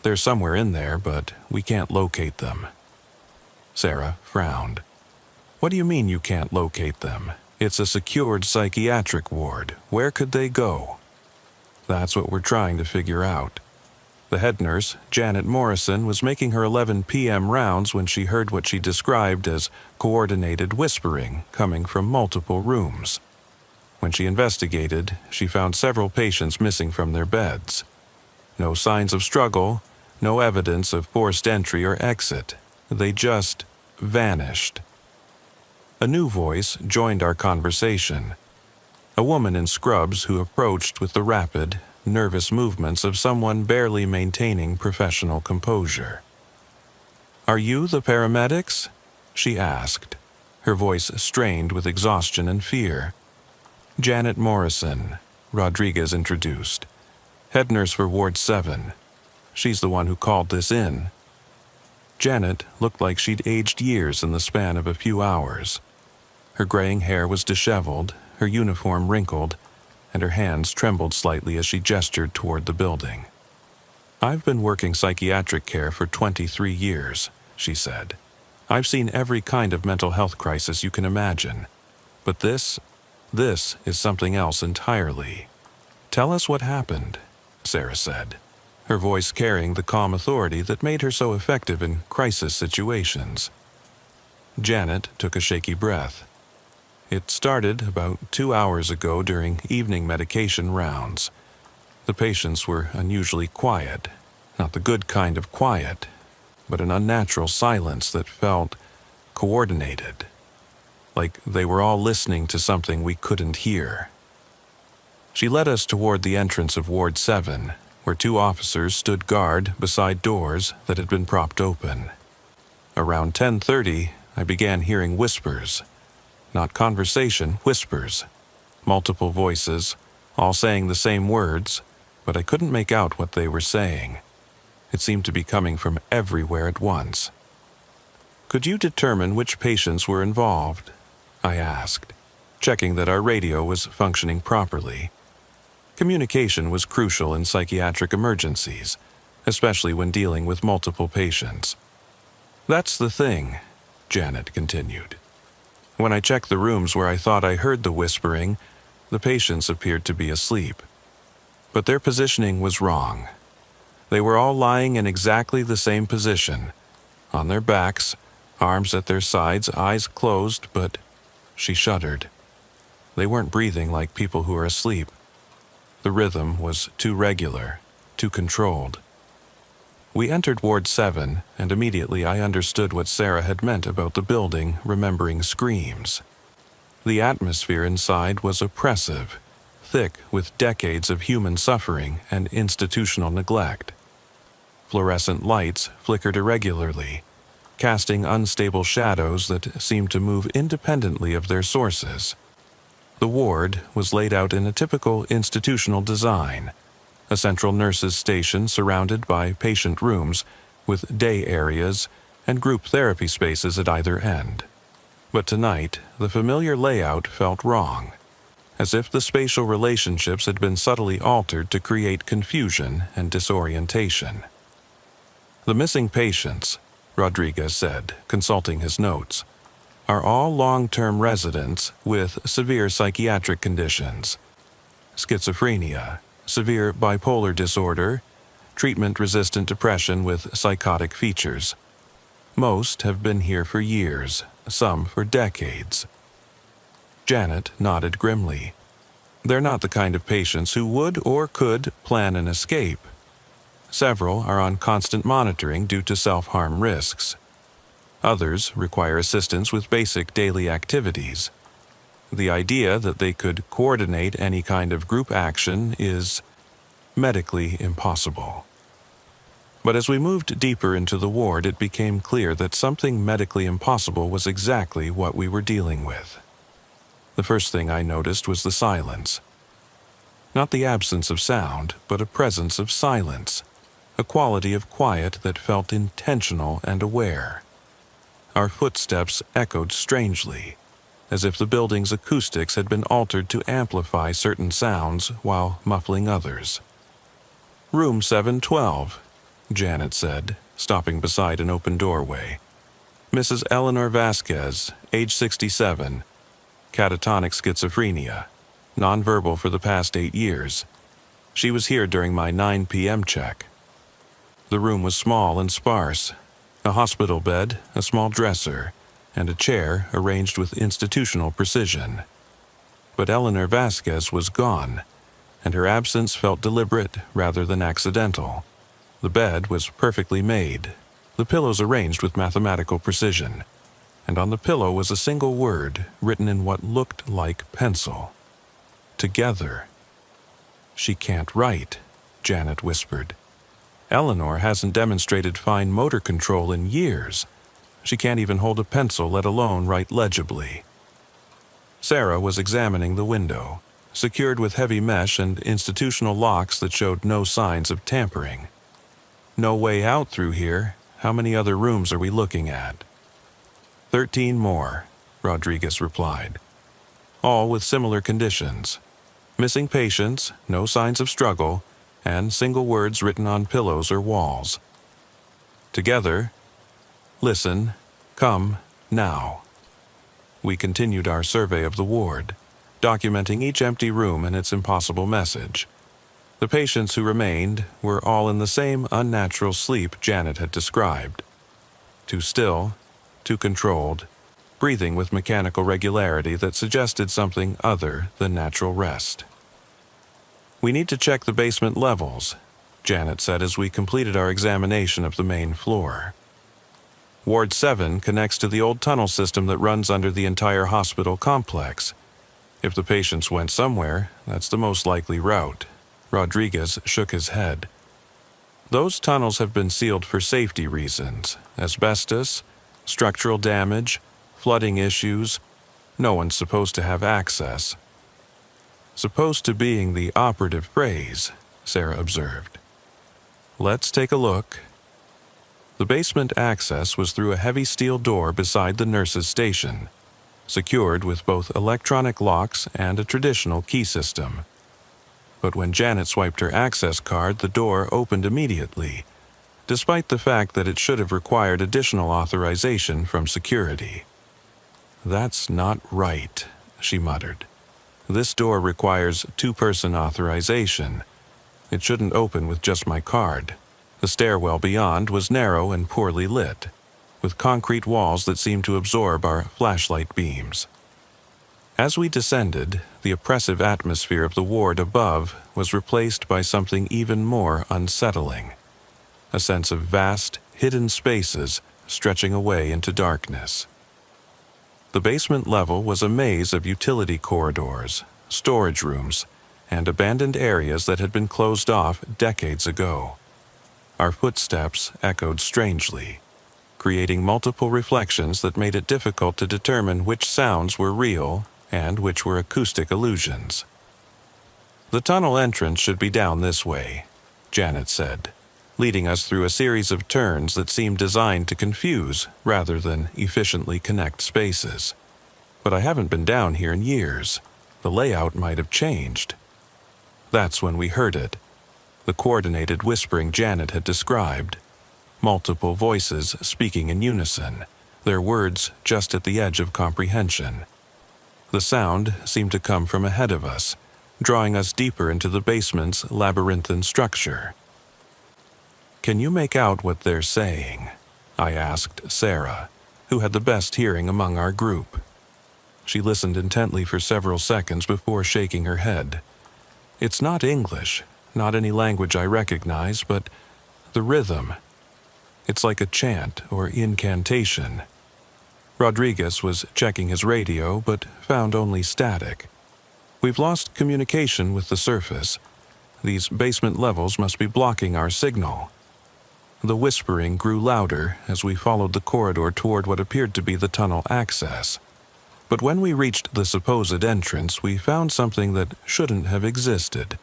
S1: "They're somewhere in there, but we can't locate them." Sarah frowned. "What do you mean you can't locate them? It's a secured psychiatric ward. Where could they go?" "That's what we're trying to figure out." The head nurse, Janet Morrison, was making her 11 p.m. rounds when she heard what she described as coordinated whispering coming from multiple rooms. When she investigated, she found several patients missing from their beds. No signs of struggle, no evidence of forced entry or exit. They just vanished. A new voice joined our conversation. A woman in scrubs who approached with the rapid, nervous movements of someone barely maintaining professional composure. "Are you the paramedics?" she asked, her voice strained with exhaustion and fear. "Janet Morrison," Rodriguez introduced. "Head nurse for Ward 7. She's the one who called this in." Janet looked like she'd aged years in the span of a few hours. Her graying hair was disheveled, her uniform wrinkled, and her hands trembled slightly as she gestured toward the building. "I've been working psychiatric care for 23 years, she said. "I've seen every kind of mental health crisis you can imagine. But this is something else entirely." "Tell us what happened," Sarah said, her voice carrying the calm authority that made her so effective in crisis situations. Janet took a shaky breath. "It started about 2 hours ago during evening medication rounds. The patients were unusually quiet, not the good kind of quiet, but an unnatural silence that felt coordinated, like they were all listening to something we couldn't hear." She led us toward the entrance of Ward 7, where 2 officers stood guard beside doors that had been propped open. Around 10:30, I began hearing whispers. Not conversation, whispers. Multiple voices, all saying the same words, but I couldn't make out what they were saying. It seemed to be coming from everywhere at once. "Could you determine which patients were involved?" I asked, checking that our radio was functioning properly. Communication was crucial in psychiatric emergencies, especially when dealing with multiple patients. "That's the thing," Janet continued. "When I checked the rooms where I thought I heard the whispering, the patients appeared to be asleep. But their positioning was wrong. They were all lying in exactly the same position, on their backs, arms at their sides, eyes closed, but—" She shuddered. "They weren't breathing like people who are asleep. The rhythm was too regular, too controlled." We entered Ward 7, and immediately I understood what Sarah had meant about the building remembering screams. The atmosphere inside was oppressive, thick with decades of human suffering and institutional neglect. Fluorescent lights flickered irregularly, casting unstable shadows that seemed to move independently of their sources. The ward was laid out in a typical institutional design, a central nurses' station surrounded by patient rooms with day areas and group therapy spaces at either end. But tonight, the familiar layout felt wrong. as if the spatial relationships had been subtly altered to create confusion and disorientation. The missing patients, Rodriguez said, consulting his notes, are all long-term residents with severe psychiatric conditions: schizophrenia, severe bipolar disorder, treatment-resistant depression with psychotic features. Most have been here for years, some for decades. Janet nodded grimly. They're not the kind of patients who would or could plan an escape. Several are on constant monitoring due to self-harm risks. Others require assistance with basic daily activities. The idea that they could coordinate any kind of group action is medically impossible. But as we moved deeper into the ward, it became clear that something medically impossible was exactly what we were dealing with. The first thing I noticed was the silence. Not the absence of sound, but a presence of silence, a quality of quiet that felt intentional and aware. Our footsteps echoed strangely, as if the building's acoustics had been altered to amplify certain sounds while muffling others. "Room 712, Janet said, stopping beside an open doorway. "Mrs. Eleanor Vasquez, age 67, catatonic schizophrenia, nonverbal for the past 8 years. She was here during my 9 p.m. check." The room was small and sparse: a hospital bed, a small dresser, and a chair arranged with institutional precision. But Eleanor Vasquez was gone, and her absence felt deliberate rather than accidental. The bed was perfectly made, the pillows arranged with mathematical precision, and on the pillow was a single word written in what looked like pencil: "Together." "She can't write," Janet whispered. "Eleanor hasn't demonstrated fine motor control in years. She can't even hold a pencil, let alone write legibly." Sarah was examining the window, secured with heavy mesh and institutional locks that showed no signs of tampering. "No way out through here. How many other rooms are we looking at?" 13 more, Rodriguez replied. All with similar conditions: missing patients, no signs of struggle, and single words written on pillows or walls. "Together. Listen. Come. Now." We continued our survey of the ward, documenting each empty room and its impossible message. The patients who remained were all in the same unnatural sleep Janet had described: too still, too controlled, breathing with mechanical regularity that suggested something other than natural rest. "We need to check the basement levels," Janet said as we completed our examination of the main floor. "Ward 7 connects to the old tunnel system that runs under the entire hospital complex. If the patients went somewhere, that's the most likely route." Rodriguez shook his head. "Those tunnels have been sealed for safety reasons: asbestos, structural damage, flooding issues. No one's supposed to have access." "Supposed to being the operative phrase," Sarah observed. "Let's take a look." The basement access was through a heavy steel door beside the nurse's station, secured with both electronic locks and a traditional key system. But when Janet swiped her access card, the door opened immediately, despite the fact that it should have required additional authorization from security. "That's not right," she muttered. "This door requires 2-person authorization. It shouldn't open with just my card." The stairwell beyond was narrow and poorly lit, with concrete walls that seemed to absorb our flashlight beams. As we descended, the oppressive atmosphere of the ward above was replaced by something even more unsettling: a sense of vast, hidden spaces stretching away into darkness. The basement level was a maze of utility corridors, storage rooms, and abandoned areas that had been closed off decades ago. Our footsteps echoed strangely, creating multiple reflections that made it difficult to determine which sounds were real and which were acoustic illusions. "The tunnel entrance should be down this way," Janet said, leading us through a series of turns that seemed designed to confuse rather than efficiently connect spaces. "But I haven't been down here in years." The layout might have changed. That's when we heard it. The coordinated whispering Janet had described. Multiple voices speaking in unison, their words just at the edge of comprehension. The sound seemed to come from ahead of us, drawing us deeper into the basement's labyrinthine structure. "Can you make out what they're saying?" I asked Sarah, who had the best hearing among our group. She listened intently for several seconds before shaking her head. "It's not English, not any language I recognize, but the rhythm. It's like a chant or incantation." Rodriguez was checking his radio, but found only static. "We've lost communication with the surface. These basement levels must be blocking our signal." The whispering grew louder as we followed the corridor toward what appeared to be the tunnel access. But when we reached the supposed entrance, we found something that shouldn't have existed.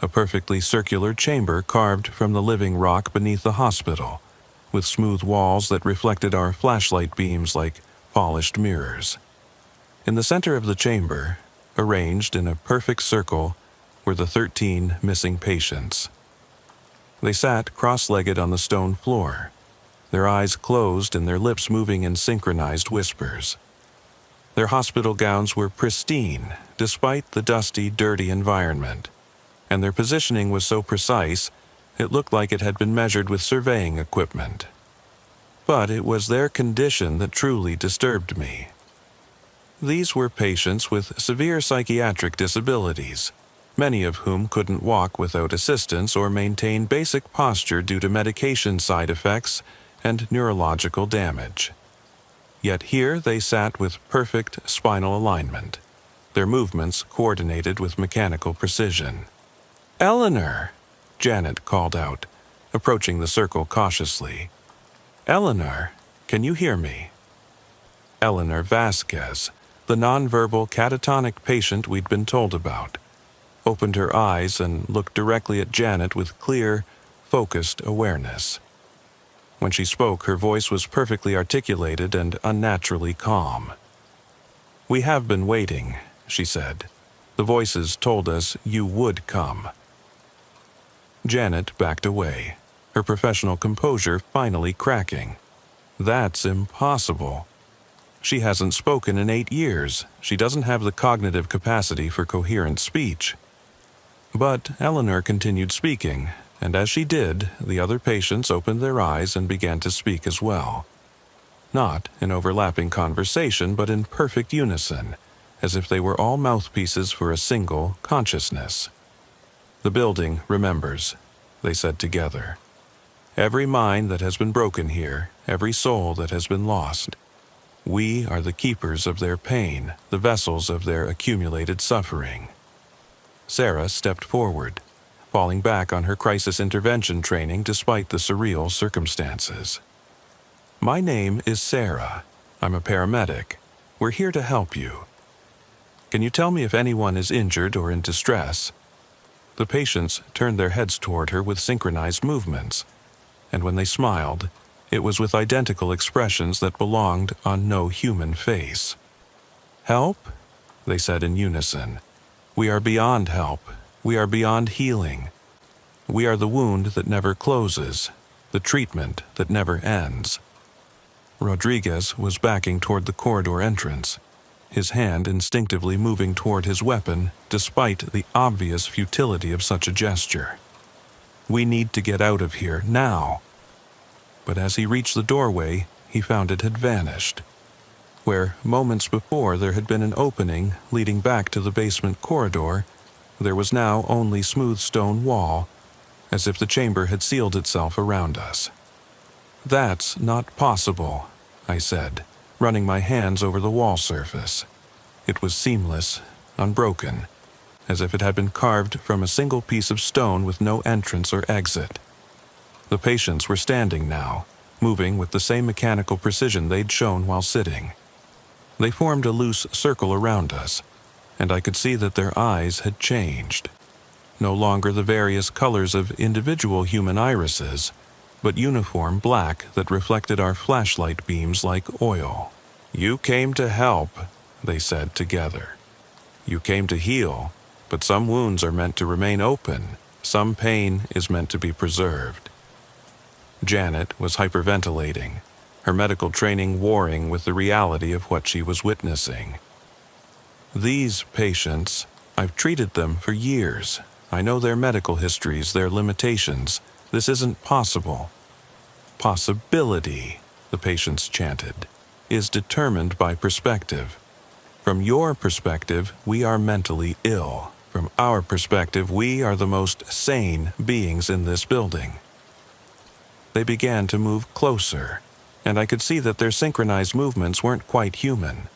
S1: A perfectly circular chamber carved from the living rock beneath the hospital, with smooth walls that reflected our flashlight beams like polished mirrors. In the center of the chamber, arranged in a perfect circle, were the 13 missing patients. They sat cross-legged on the stone floor, their eyes closed and their lips moving in synchronized whispers. Their hospital gowns were pristine, despite the dusty, dirty environment, and their positioning was so precise it looked like it had been measured with surveying equipment. But it was their condition that truly disturbed me. These were patients with severe psychiatric disabilities, many of whom couldn't walk without assistance or maintain basic posture due to medication side effects and neurological damage. Yet here they sat with perfect spinal alignment, their movements coordinated with mechanical precision. "Eleanor!" Janet called out, approaching the circle cautiously. "Eleanor, can you hear me?" Eleanor Vasquez, the nonverbal catatonic patient we'd been told about, opened her eyes and looked directly at Janet with clear, focused awareness. When she spoke, her voice was perfectly articulated and unnaturally calm. "We have been waiting," she said. "The voices told us you would come." Janet backed away, her professional composure finally cracking. "That's impossible. She hasn't spoken in 8 years. She doesn't have the cognitive capacity for coherent speech." But Eleanor continued speaking, and as she did, the other patients opened their eyes and began to speak as well. Not in overlapping conversation, but in perfect unison, as if they were all mouthpieces for a single consciousness. "The building remembers," they said together. "Every mind that has been broken here, every soul that has been lost. We are the keepers of their pain, the vessels of their accumulated suffering." Sarah stepped forward, falling back on her crisis intervention training despite the surreal circumstances. "My name is Sarah. I'm a paramedic. We're here to help you. Can you tell me if anyone is injured or in distress?" The patients turned their heads toward her with synchronized movements, and when they smiled, it was with identical expressions that belonged on no human face. "Help?" they said in unison. "We are beyond help. We are beyond healing. We are the wound that never closes, the treatment that never ends." Rodriguez was backing toward the corridor entrance, his hand instinctively moving toward his weapon despite the obvious futility of such a gesture. "We need to get out of here, now." But as he reached the doorway, he found it had vanished. Where moments before there had been an opening leading back to the basement corridor, there was now only smooth stone wall, as if the chamber had sealed itself around us. "That's not possible," I said, running my hands over the wall surface. It was seamless, unbroken, as if it had been carved from a single piece of stone with no entrance or exit. The patients were standing now, moving with the same mechanical precision they'd shown while sitting. They formed a loose circle around us, and I could see that their eyes had changed. No longer the various colors of individual human irises, but uniform black that reflected our flashlight beams like oil. "You came to help," they said together. You came to heal, but some wounds are meant to remain open. Some pain is meant to be preserved. Janet was hyperventilating, her medical training warring with the reality of what she was witnessing. These patients, I've treated them for years. I know their medical histories, their limitations. This isn't possible. Possibility, the patients chanted, is determined by perspective. From your perspective, we are mentally ill. From our perspective, we are the most sane beings in this building. They began to move closer, and I could see that their synchronized movements weren't quite human.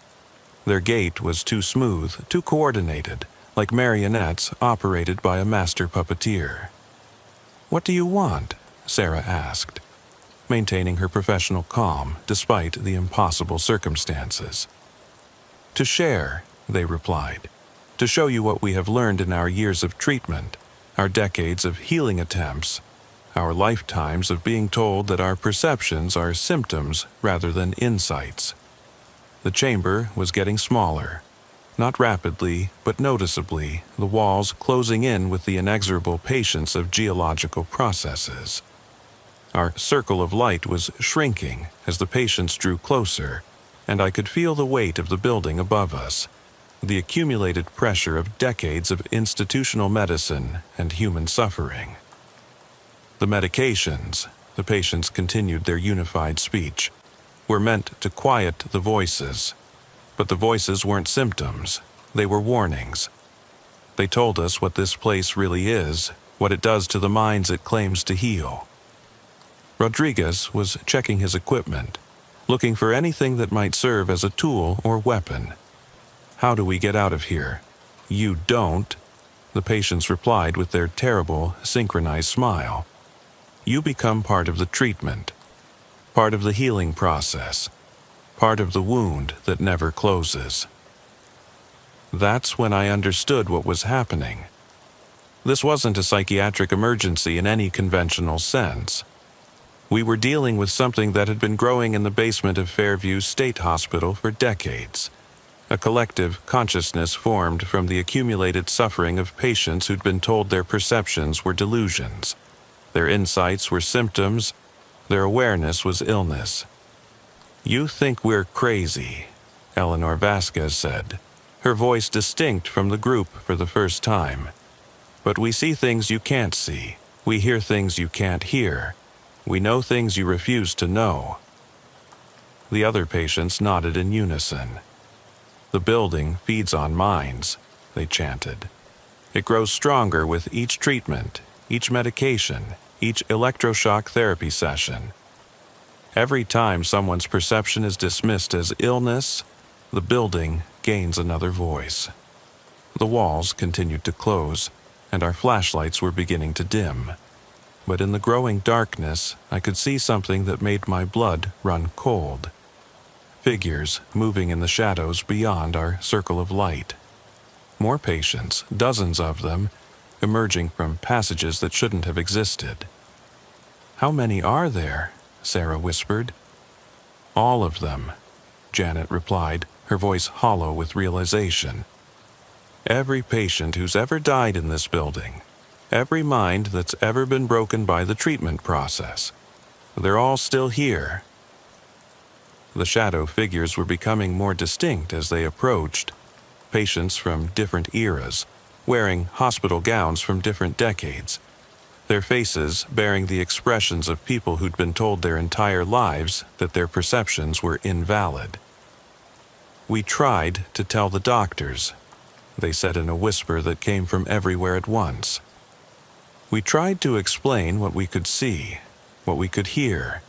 S1: Their gait was too smooth, too coordinated, like marionettes operated by a master puppeteer. "What do you want?" Sarah asked, maintaining her professional calm despite the impossible circumstances. "To share," they replied, "to show you what we have learned in our years of treatment, our decades of healing attempts, our lifetimes of being told that our perceptions are symptoms rather than insights." The chamber was getting smaller, not rapidly, but noticeably, the walls closing in with the inexorable patience of geological processes. Our circle of light was shrinking as the patients drew closer, and I could feel the weight of the building above us, the accumulated pressure of decades of institutional medicine and human suffering. The medications, the patients continued their unified speech, were meant to quiet the voices. But the voices weren't symptoms, they were warnings. They told us what this place really is, what it does to the minds it claims to heal. Rodriguez was checking his equipment, looking for anything that might serve as a tool or weapon. "How do we get out of here?" "You don't," the patients replied with their terrible, synchronized smile. "You become part of the treatment, part of the healing process, part of the wound that never closes." That's when I understood what was happening. This wasn't a psychiatric emergency in any conventional sense. We were dealing with something that had been growing in the basement of Fairview State Hospital for decades. A collective consciousness formed from the accumulated suffering of patients who'd been told their perceptions were delusions. Their insights were symptoms, their awareness was illness. "You think we're crazy," Eleanor Vasquez said, her voice distinct from the group for the first time. "But we see things you can't see. We hear things you can't hear. We know things you refuse to know." The other patients nodded in unison. "The building feeds on minds," they chanted. "It grows stronger with each treatment, each medication, each electroshock therapy session. Every time someone's perception is dismissed as illness, the building gains another voice." The walls continued to close, and our flashlights were beginning to dim. But in the growing darkness, I could see something that made my blood run cold. Figures moving in the shadows beyond our circle of light. More patients, dozens of them, emerging from passages that shouldn't have existed. "How many are there?" Sarah whispered. "All of them," Janet replied, her voice hollow with realization. "Every patient who's ever died in this building. Every mind that's ever been broken by the treatment process. They're all still here." The shadow figures were becoming more distinct as they approached. Patients from different eras, wearing hospital gowns from different decades. Their faces bearing the expressions of people who'd been told their entire lives that their perceptions were invalid. "We tried to tell the doctors," they said in a whisper that came from everywhere at once. "We tried to explain what we could see, what we could hear,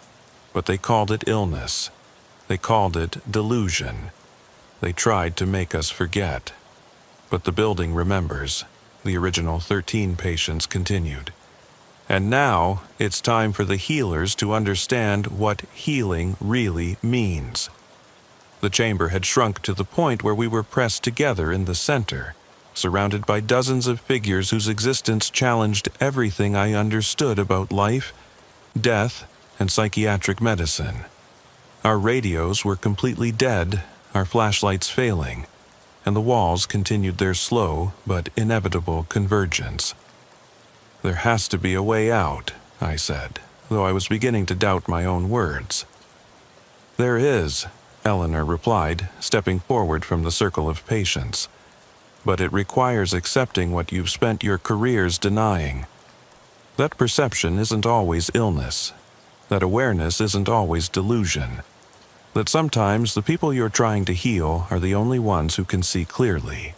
S1: but they called it illness. They called it delusion. They tried to make us forget. But the building remembers," the original 13 patients continued. "And now it's time for the healers to understand what healing really means." The chamber had shrunk to the point where we were pressed together in the center, surrounded by dozens of figures whose existence challenged everything I understood about life, death, and psychiatric medicine. Our radios were completely dead, our flashlights failing. and the walls continued their slow but inevitable convergence. "There has to be a way out," I said, though I was beginning to doubt my own words. "There is," Eleanor replied, stepping forward from the circle of patients. "But it requires accepting what you've spent your careers denying. That perception isn't always illness. That awareness isn't always delusion. That sometimes the people you're trying to heal are the only ones who can see clearly."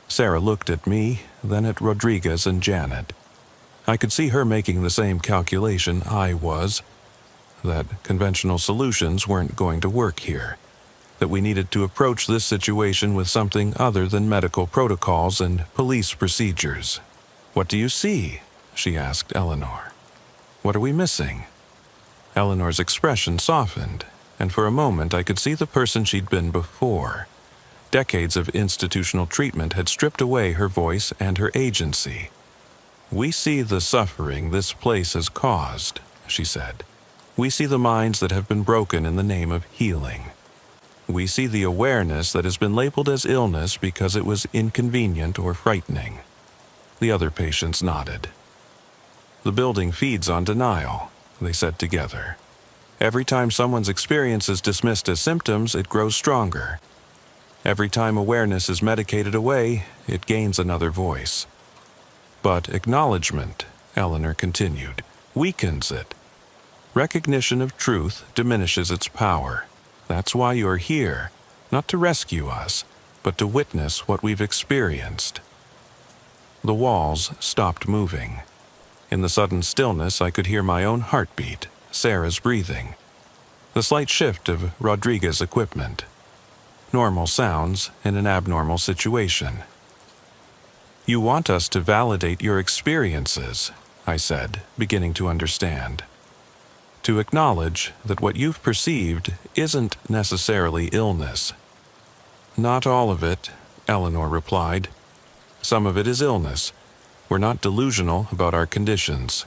S1: Sarah looked at me, then at Rodriguez and Janet. I could see her making the same calculation I was, that conventional solutions weren't going to work here, that we needed to approach this situation with something other than medical protocols and police procedures. "What do you see?" she asked Eleanor. "What are we missing?" Eleanor's expression softened, and for a moment I could see the person she'd been before. Decades of institutional treatment had stripped away her voice and her agency. "We see the suffering this place has caused," she said. "We see the minds that have been broken in the name of healing. We see the awareness that has been labeled as illness because it was inconvenient or frightening." The other patients nodded. "The building feeds on denial," they said together. "Every time someone's experience is dismissed as symptoms, it grows stronger. Every time awareness is medicated away, it gains another voice. But acknowledgement," Eleanor continued, "weakens it. Recognition of truth diminishes its power. That's why you're here, not to rescue us, but to witness what we've experienced." The walls stopped moving. In the sudden stillness, I could hear my own heartbeat, Sarah's breathing, the slight shift of Rodriguez's equipment. Normal sounds in an abnormal situation. "You want us to validate your experiences," I said, beginning to understand. "To acknowledge that what you've perceived isn't necessarily illness." "Not all of it," Eleanor replied. "Some of it is illness. We're not delusional about our conditions.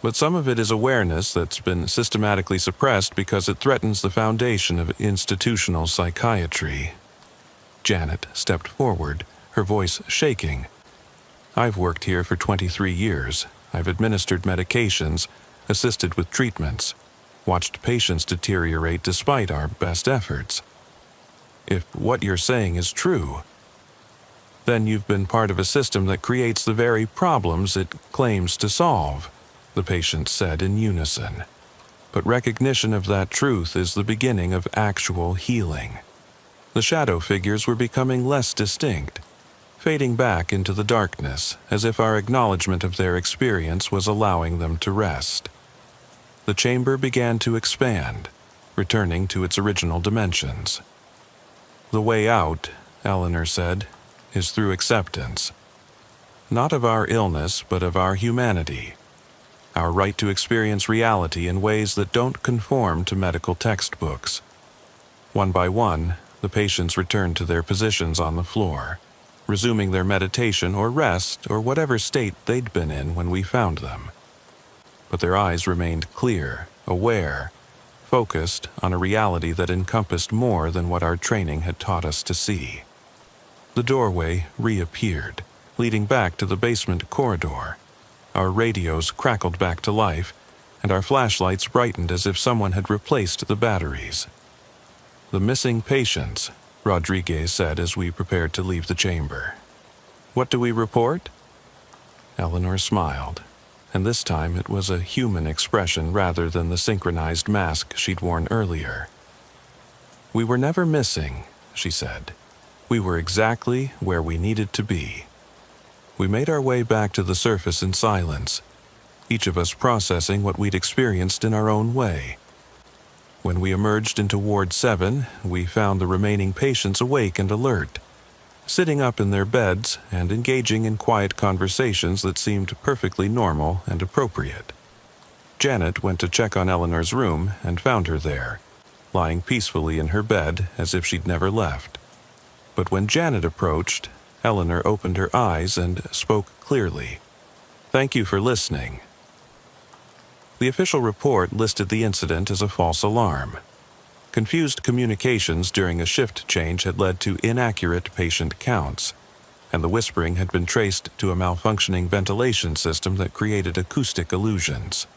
S1: But some of it is awareness that's been systematically suppressed because it threatens the foundation of institutional psychiatry." Janet stepped forward, her voice shaking. "I've worked here for 23 years. I've administered medications, assisted with treatments, watched patients deteriorate despite our best efforts. If what you're saying is true, then you've been part of a system that creates the very problems it claims to solve," the patients said in unison. "But recognition of that truth is the beginning of actual healing." The shadow figures were becoming less distinct, fading back into the darkness, as if our acknowledgement of their experience was allowing them to rest. The chamber began to expand, returning to its original dimensions. "The way out," Eleanor said, "is through acceptance. Not of our illness, but of our humanity. Our right to experience reality in ways that don't conform to medical textbooks." One by one, the patients returned to their positions on the floor, resuming their meditation or rest or whatever state they'd been in when we found them. But their eyes remained clear, aware, focused on a reality that encompassed more than what our training had taught us to see. The doorway reappeared, leading back to the basement corridor. Our radios crackled back to life, and our flashlights brightened as if someone had replaced the batteries. "The missing patients," Rodriguez said as we prepared to leave the chamber. "What do we report?" Eleanor smiled, and this time it was a human expression rather than the synchronized mask she'd worn earlier. "We were never missing," she said. "We were exactly where we needed to be." We made our way back to the surface in silence, each of us processing what we'd experienced in our own way. When we emerged into Ward 7, we found the remaining patients awake and alert, sitting up in their beds and engaging in quiet conversations that seemed perfectly normal and appropriate. Janet went to check on Eleanor's room and found her there, lying peacefully in her bed as if she'd never left. But when Janet approached, Eleanor opened her eyes and spoke clearly. "Thank you for listening." The official report listed the incident as a false alarm. Confused communications during a shift change had led to inaccurate patient counts, and the whispering had been traced to a malfunctioning ventilation system that created acoustic illusions.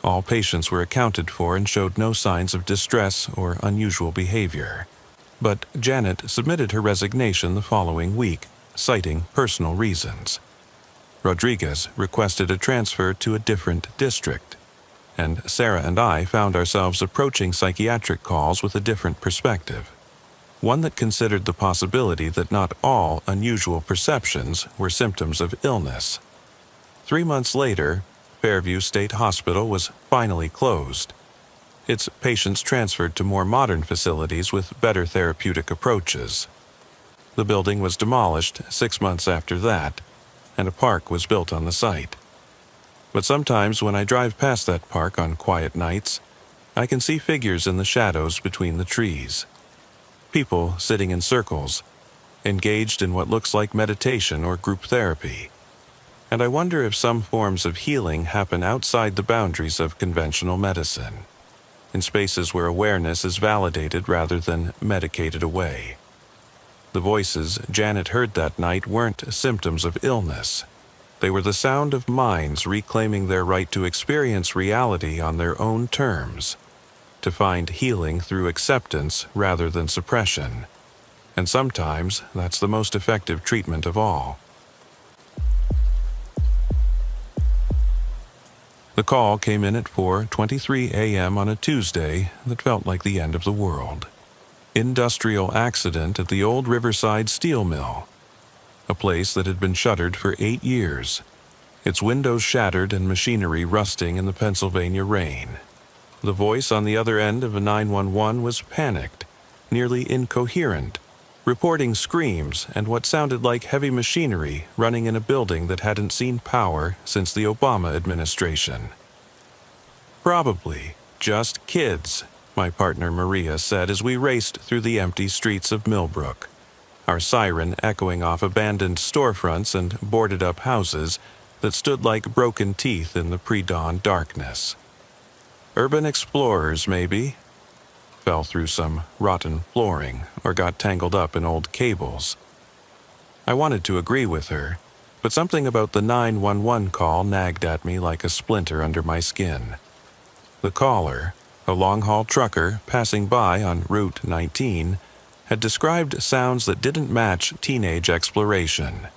S1: All patients were accounted for and showed no signs of distress or unusual behavior. But Janet submitted her resignation the following week, citing personal reasons. Rodriguez requested a transfer to a different district, and Sarah and I found ourselves approaching psychiatric calls with a different perspective, one that considered the possibility that not all unusual perceptions were symptoms of illness. 3 months later, Fairview State Hospital was finally closed, its patients transferred to more modern facilities with better therapeutic approaches. The building was demolished 6 months after that, and a park was built on the site. But sometimes when I drive past that park on quiet nights, I can see figures in the shadows between the trees. People sitting in circles, engaged in what looks like meditation or group therapy. And I wonder if some forms of healing happen outside the boundaries of conventional medicine, in spaces where awareness is validated rather than medicated away. The voices Janet heard that night weren't symptoms of illness. They were the sound of minds reclaiming their right to experience reality on their own terms, to find healing through acceptance rather than suppression. And sometimes that's the most effective treatment of all. The call came in at 4:23 a.m. on a Tuesday that felt like the end of the world. Industrial accident at the old Riverside Steel Mill, a place that had been shuttered for 8 years, its windows shattered and machinery rusting in the Pennsylvania rain. The voice on the other end of a 911 was panicked, nearly incoherent, reporting screams and what sounded like heavy machinery running in a building that hadn't seen power since the Obama administration. "Probably just kids," my partner Maria said as we raced through the empty streets of Millbrook, our siren echoing off abandoned storefronts and boarded-up houses that stood like broken teeth in the pre-dawn darkness. "Urban explorers, maybe?" Fell through some rotten flooring or got tangled up in old cables. I wanted to agree with her, but something about the 911 call nagged at me like a splinter under my skin. The caller, a long-haul trucker passing by on Route 19, had described sounds that didn't match teenage exploration.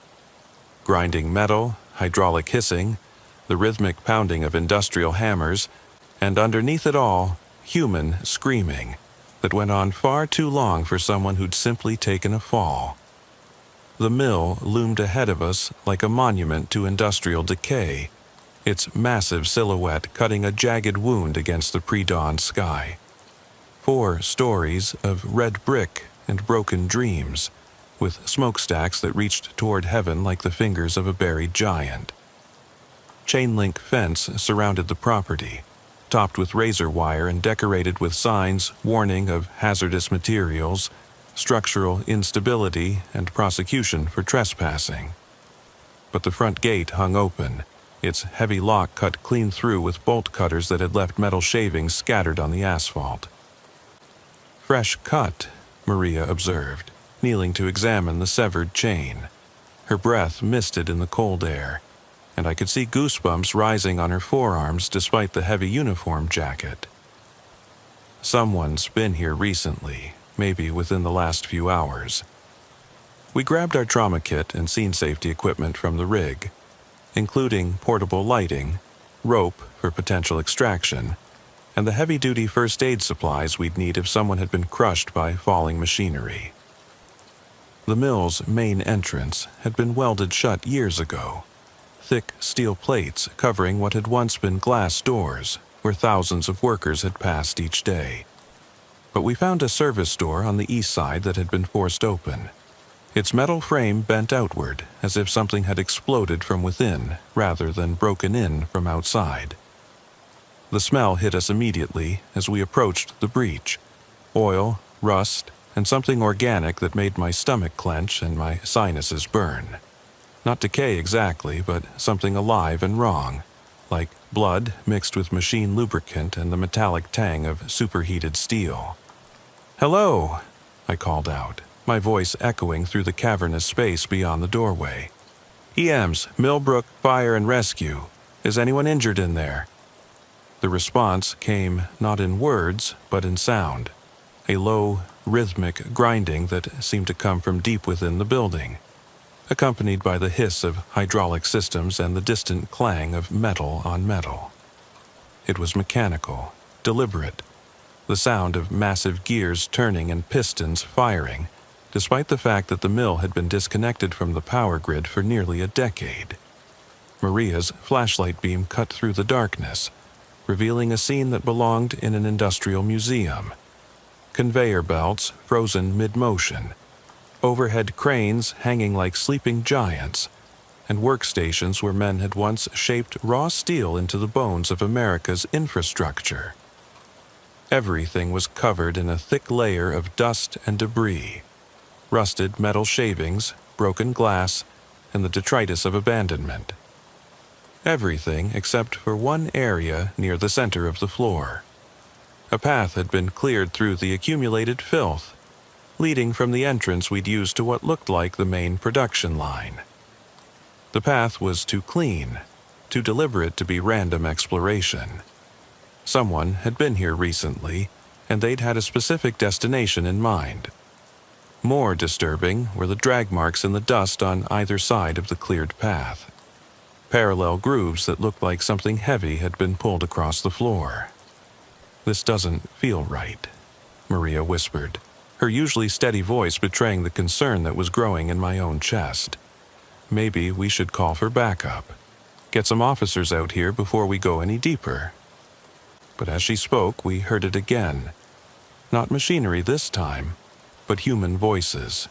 S1: Grinding metal, hydraulic hissing, the rhythmic pounding of industrial hammers, and underneath it all, human screaming that went on far too long for someone who'd simply taken a fall. The mill loomed ahead of us like a monument to industrial decay, its massive silhouette cutting a jagged wound against the pre-dawn sky. 4 stories of red brick and broken dreams, with smokestacks that reached toward heaven like the fingers of a buried giant. Chain-link fence surrounded the property, topped with razor wire and decorated with signs warning of hazardous materials, structural instability, and prosecution for trespassing. But the front gate hung open, its heavy lock cut clean through with bolt cutters that had left metal shavings scattered on the asphalt. "Fresh cut," Maria observed, kneeling to examine the severed chain. Her breath misted in the cold air, and I could see goosebumps rising on her forearms despite the heavy uniform jacket. "Someone's been here recently, maybe within the last few hours." We grabbed our trauma kit and scene safety equipment from the rig, including portable lighting, rope for potential extraction, and the heavy-duty first aid supplies we'd need if someone had been crushed by falling machinery. The mill's main entrance had been welded shut years ago, thick steel plates covering what had once been glass doors where thousands of workers had passed each day. But we found a service door on the east side that had been forced open, its metal frame bent outward as if something had exploded from within rather than broken in from outside. The smell hit us immediately as we approached the breach: oil, rust, and something organic that made my stomach clench and my sinuses burn. Not decay exactly, but something alive and wrong, like blood mixed with machine lubricant and the metallic tang of superheated steel. "Hello," I called out, my voice echoing through the cavernous space beyond the doorway. "EMS, Millbrook Fire and Rescue. Is anyone injured in there?" The response came not in words, but in sound, a low, rhythmic grinding that seemed to come from deep within the building, accompanied by the hiss of hydraulic systems and the distant clang of metal on metal. It was mechanical, deliberate, the sound of massive gears turning and pistons firing, despite the fact that the mill had been disconnected from the power grid for nearly a decade. Maria's flashlight beam cut through the darkness, revealing a scene that belonged in an industrial museum. Conveyor belts frozen mid-motion, overhead cranes hanging like sleeping giants, and workstations where men had once shaped raw steel into the bones of America's infrastructure. Everything was covered in a thick layer of dust and debris, rusted metal shavings, broken glass, and the detritus of abandonment. Everything except for one area near the center of the floor. A path had been cleared through the accumulated filth, leading from the entrance we'd used to what looked like the main production line. The path was too clean, too deliberate to be random exploration. Someone had been here recently, and they'd had a specific destination in mind. More disturbing were the drag marks in the dust on either side of the cleared path. Parallel grooves that looked like something heavy had been pulled across the floor. "This doesn't feel right," Maria whispered, her usually steady voice betraying the concern that was growing in my own chest. "Maybe we should call for backup. Get some officers out here before we go any deeper." But as she spoke, we heard it again. Not machinery this time, but human voices.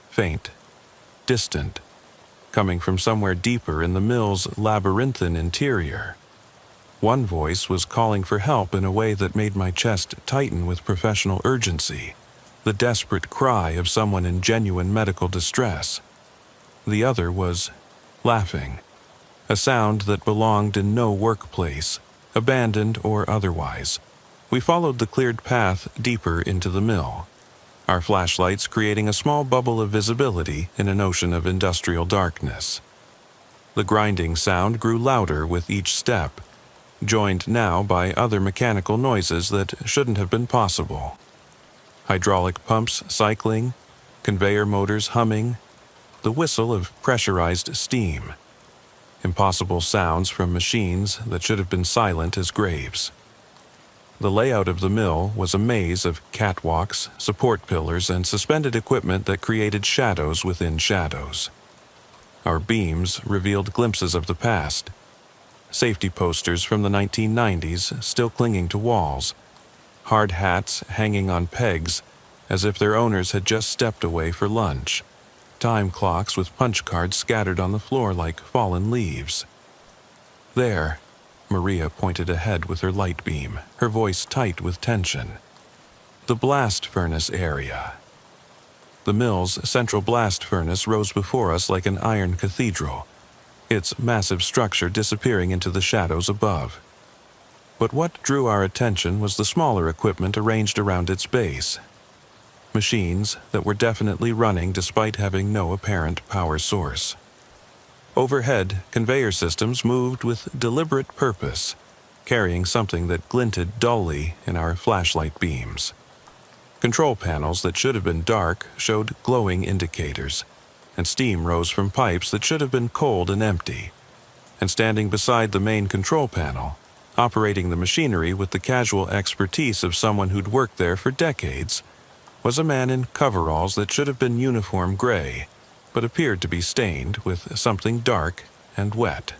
S1: Faint, distant, coming from somewhere deeper in the mill's labyrinthine interior. One voice was calling for help in a way that made my chest tighten with professional urgency, the desperate cry of someone in genuine medical distress. The other was laughing, a sound that belonged in no workplace, abandoned or otherwise. We followed the cleared path deeper into the mill, our flashlights creating a small bubble of visibility in an ocean of industrial darkness. The grinding sound grew louder with each step, joined now by other mechanical noises that shouldn't have been possible. Hydraulic pumps cycling, conveyor motors humming, the whistle of pressurized steam. Impossible sounds from machines that should have been silent as graves. The layout of the mill was a maze of catwalks, support pillars, and suspended equipment that created shadows within shadows. Our beams revealed glimpses of the past. Safety posters from the 1990s still clinging to walls. Hard hats hanging on pegs as if their owners had just stepped away for lunch. Time clocks with punch cards scattered on the floor like fallen leaves. "There," Maria pointed ahead with her light beam, her voice tight with tension. "The blast furnace area." The mill's central blast furnace rose before us like an iron cathedral, its massive structure disappearing into the shadows above. But what drew our attention was the smaller equipment arranged around its base. Machines that were definitely running despite having no apparent power source. Overhead, conveyor systems moved with deliberate purpose, carrying something that glinted dully in our flashlight beams. Control panels that should have been dark showed glowing indicators, and steam rose from pipes that should have been cold and empty. And standing beside the main control panel, operating the machinery with the casual expertise of someone who'd worked there for decades, was a man in coveralls that should have been uniform gray, but appeared to be stained with something dark and wet.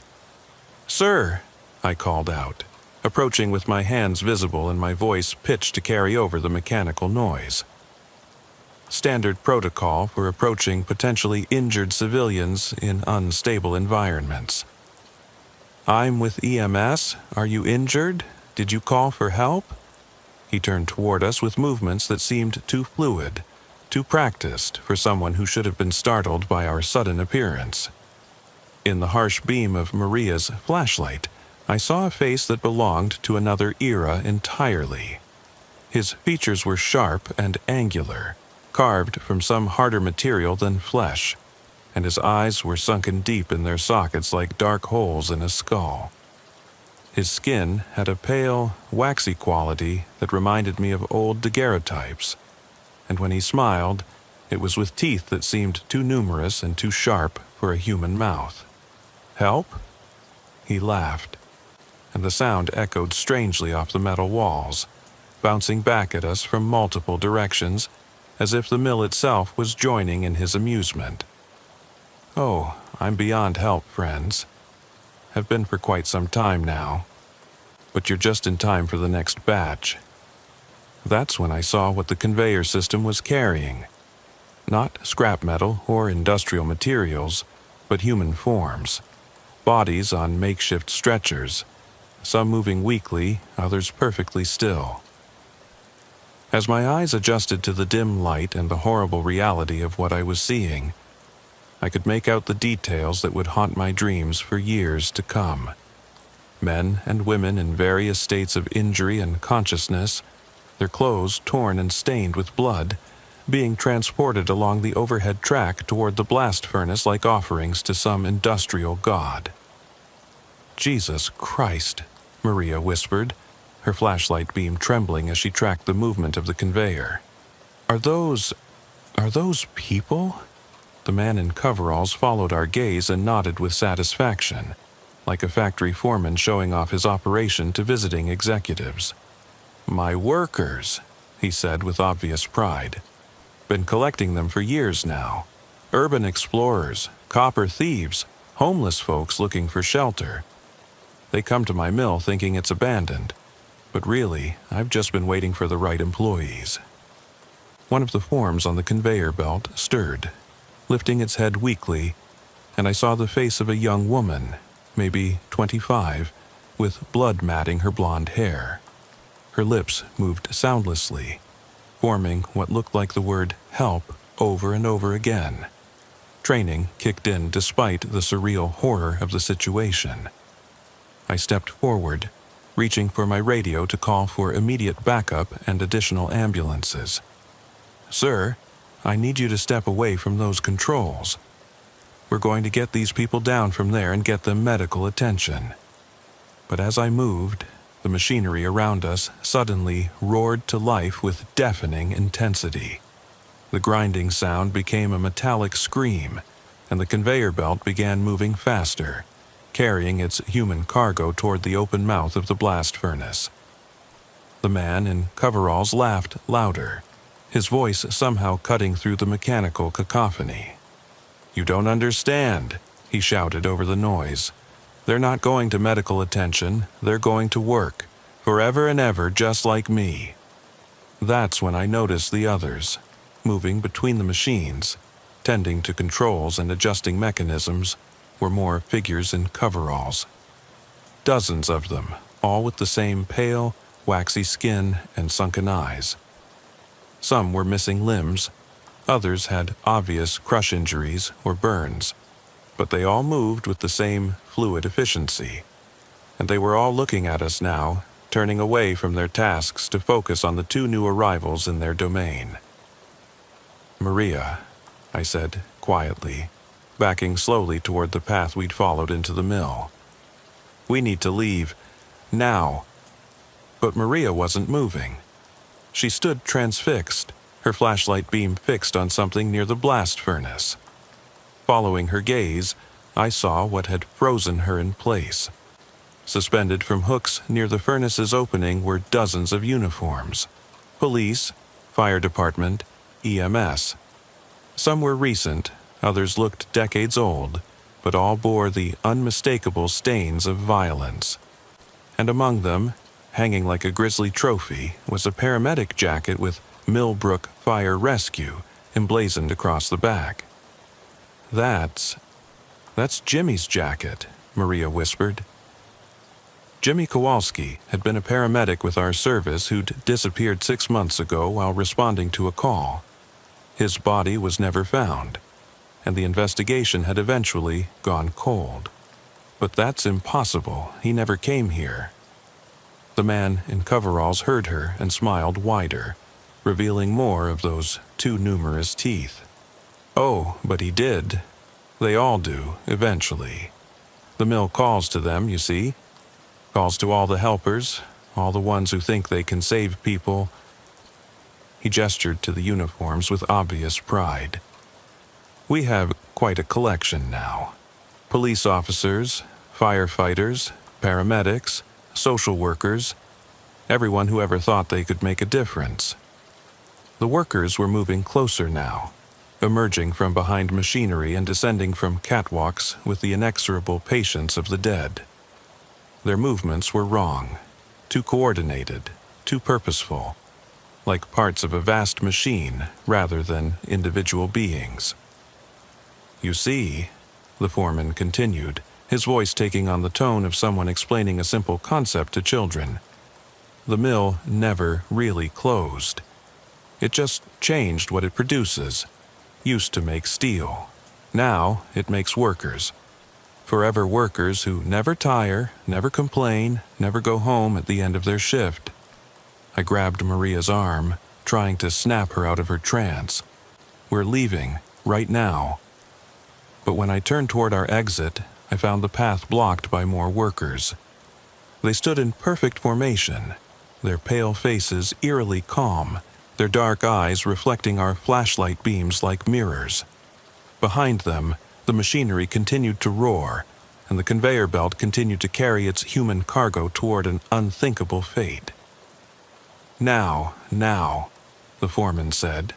S1: "Sir," I called out, approaching with my hands visible and my voice pitched to carry over the mechanical noise. Standard protocol for approaching potentially injured civilians in unstable environments. "I'm with EMS. Are you injured? Did you call for help?" He turned toward us with movements that seemed too fluid, too practiced for someone who should have been startled by our sudden appearance. In the harsh beam of Maria's flashlight, I saw a face that belonged to another era entirely. His features were sharp and angular, carved from some harder material than flesh, and his eyes were sunken deep in their sockets like dark holes in a skull. His skin had a pale, waxy quality that reminded me of old daguerreotypes, and when he smiled, it was with teeth that seemed too numerous and too sharp for a human mouth. "Help?" He laughed, and the sound echoed strangely off the metal walls, bouncing back at us from multiple directions, as if the mill itself was joining in his amusement. "Oh, I'm beyond help, friends. Have been for quite some time now. But you're just in time for the next batch." That's when I saw what the conveyor system was carrying. Not scrap metal or industrial materials, but human forms. Bodies on makeshift stretchers, some moving weakly, others perfectly still. As my eyes adjusted to the dim light and the horrible reality of what I was seeing, I could make out the details that would haunt my dreams for years to come. Men and women in various states of injury and consciousness, their clothes torn and stained with blood, being transported along the overhead track toward the blast furnace like offerings to some industrial god. "Jesus Christ," Maria whispered, her flashlight beam trembling as she tracked the movement of the conveyor. Are those people?" The man in coveralls followed our gaze and nodded with satisfaction, like a factory foreman showing off his operation to visiting executives. "My workers," he said with obvious pride. "Been collecting them for years now. Urban explorers, copper thieves, homeless folks looking for shelter. They come to my mill thinking it's abandoned, but really, I've just been waiting for the right employees." One of the forms on the conveyor belt stirred, lifting its head weakly, and I saw the face of a young woman, maybe 25, with blood matting her blonde hair. Her lips moved soundlessly, forming what looked like the word "help" over and over again. Training kicked in despite the surreal horror of the situation. I stepped forward, reaching for my radio to call for immediate backup and additional ambulances. "Sir, I need you to step away from those controls. We're going to get these people down from there and get them medical attention." But as I moved, the machinery around us suddenly roared to life with deafening intensity. The grinding sound became a metallic scream, and the conveyor belt began moving faster, carrying its human cargo toward the open mouth of the blast furnace. The man in coveralls laughed louder, his voice somehow cutting through the mechanical cacophony. "You don't understand," he shouted over the noise. "They're not going to medical attention, they're going to work, forever and ever just like me." That's when I noticed the others, moving between the machines, tending to controls and adjusting mechanisms, were more figures in coveralls. Dozens of them, all with the same pale, waxy skin and sunken eyes. Some were missing limbs, others had obvious crush injuries or burns, but they all moved with the same fluid efficiency, and they were all looking at us now, turning away from their tasks to focus on the two new arrivals in their domain. "Maria," I said quietly, backing slowly toward the path we'd followed into the mill. "We need to leave, now." But Maria wasn't moving. She stood transfixed, her flashlight beam fixed on something near the blast furnace. Following her gaze, I saw what had frozen her in place. Suspended from hooks near the furnace's opening were dozens of uniforms: police, fire department, EMS. Some were recent, others looked decades old, but all bore the unmistakable stains of violence. And among them, hanging like a grisly trophy, was a paramedic jacket with Millbrook Fire Rescue emblazoned across the back. That's Jimmy's jacket," Maria whispered. Jimmy Kowalski had been a paramedic with our service who'd disappeared 6 months ago while responding to a call. His body was never found, and the investigation had eventually gone cold. But that's impossible. He never came here. The man in coveralls heard her and smiled wider, revealing more of those too numerous teeth. Oh, but he did. They all do, eventually. The mill calls to them, you see. Calls to all the helpers, all the ones who think they can save people. He gestured to the uniforms with obvious pride. We have quite a collection now. Police officers, firefighters, paramedics, social workers, everyone who ever thought they could make a difference. The workers were moving closer now, emerging from behind machinery and descending from catwalks with the inexorable patience of the dead. Their movements were wrong, too coordinated, too purposeful, like parts of a vast machine rather than individual beings. You see, the foreman continued, his voice taking on the tone of someone explaining a simple concept to children. The mill never really closed. It just changed what it produces. Used to make steel. Now it makes workers. Forever workers who never tire, never complain, never go home at the end of their shift. I grabbed Maria's arm, trying to snap her out of her trance. We're leaving, right now. But when I turned toward our exit, I found the path blocked by more workers. They stood in perfect formation, their pale faces eerily calm, their dark eyes reflecting our flashlight beams like mirrors. Behind them, the machinery continued to roar, and the conveyor belt continued to carry its human cargo toward an unthinkable fate. Now, the foreman said,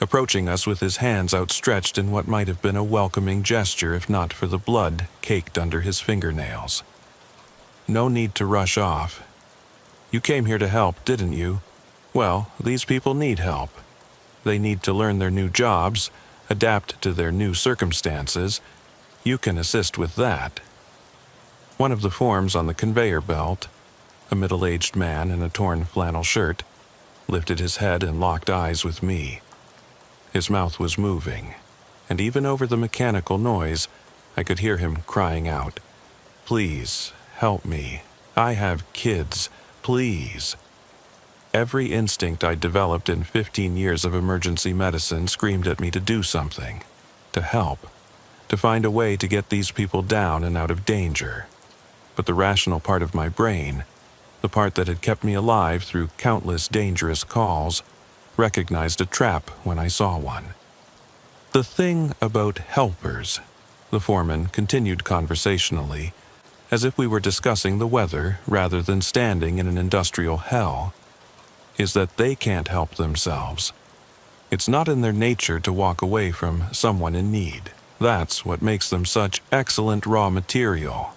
S1: approaching us with his hands outstretched in what might have been a welcoming gesture if not for the blood caked under his fingernails. No need to rush off. You came here to help, didn't you? Well, these people need help. They need to learn their new jobs, adapt to their new circumstances. You can assist with that. One of the forms on the conveyor belt, a middle-aged man in a torn flannel shirt, lifted his head and locked eyes with me. His mouth was moving, and even over the mechanical noise, I could hear him crying out, "Please, help me. I have kids. Please." Every instinct I developed in 15 years of emergency medicine screamed at me to do something, to help, to find a way to get these people down and out of danger. But the rational part of my brain, the part that had kept me alive through countless dangerous calls, recognized a trap when I saw one. The thing about helpers, the foreman continued conversationally, as if we were discussing the weather rather than standing in an industrial hell, is that they can't help themselves. It's not in their nature to walk away from someone in need. That's what makes them such excellent raw material.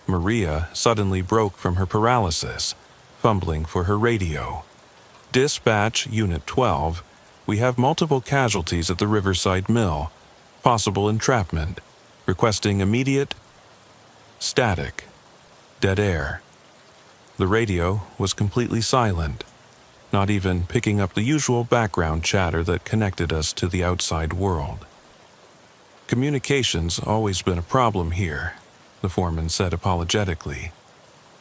S1: Maria suddenly broke from her paralysis, fumbling for her radio. "Dispatch Unit 12, we have multiple casualties at the Riverside Mill. Possible entrapment. Requesting immediate..." Static. Dead air. The radio was completely silent, not even picking up the usual background chatter that connected us to the outside world. "Communication's always been a problem here," the foreman said apologetically.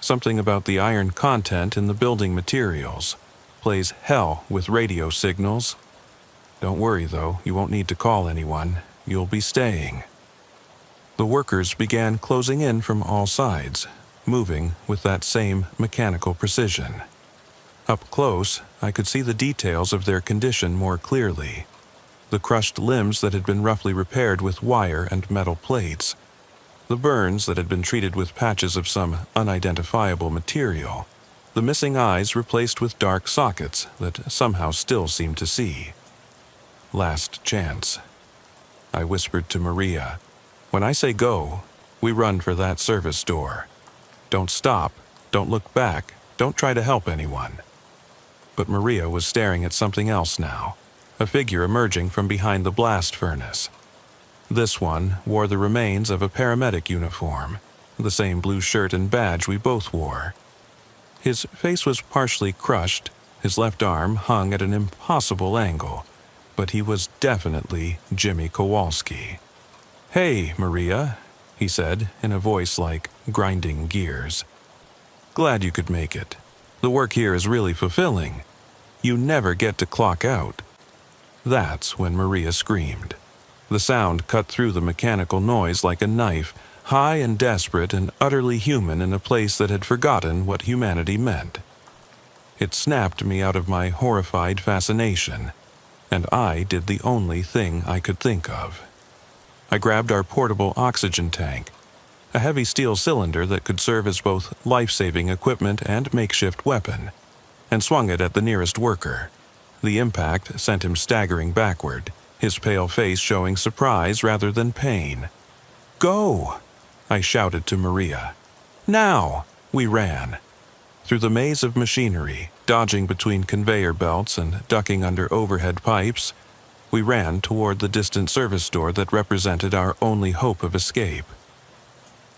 S1: "Something about the iron content in the building materials. Plays hell with radio signals. Don't worry though, you won't need to call anyone. You'll be staying." The workers began closing in from all sides, moving with that same mechanical precision. Up close, I could see the details of their condition more clearly. The crushed limbs that had been roughly repaired with wire and metal plates. The burns that had been treated with patches of some unidentifiable material. The missing eyes replaced with dark sockets that somehow still seemed to see. "Last chance," I whispered to Maria. "When I say go, we run for that service door. Don't stop, don't look back, don't try to help anyone." But Maria was staring at something else now, a figure emerging from behind the blast furnace. This one wore the remains of a paramedic uniform, the same blue shirt and badge we both wore. His face was partially crushed, his left arm hung at an impossible angle, but he was definitely Jimmy Kowalski. "Hey, Maria," he said in a voice like grinding gears. Glad you could make it. The work here is really fulfilling. You never get to clock out." That's when Maria screamed. The sound cut through the mechanical noise like a knife, high and desperate and utterly human in a place that had forgotten what humanity meant. It snapped me out of my horrified fascination, and I did the only thing I could think of. I grabbed our portable oxygen tank, a heavy steel cylinder that could serve as both life-saving equipment and makeshift weapon, and swung it at the nearest worker. The impact sent him staggering backward, his pale face showing surprise rather than pain. "Go!" I shouted to Maria. "Now!" We ran. Through the maze of machinery, dodging between conveyor belts and ducking under overhead pipes, we ran toward the distant service door that represented our only hope of escape.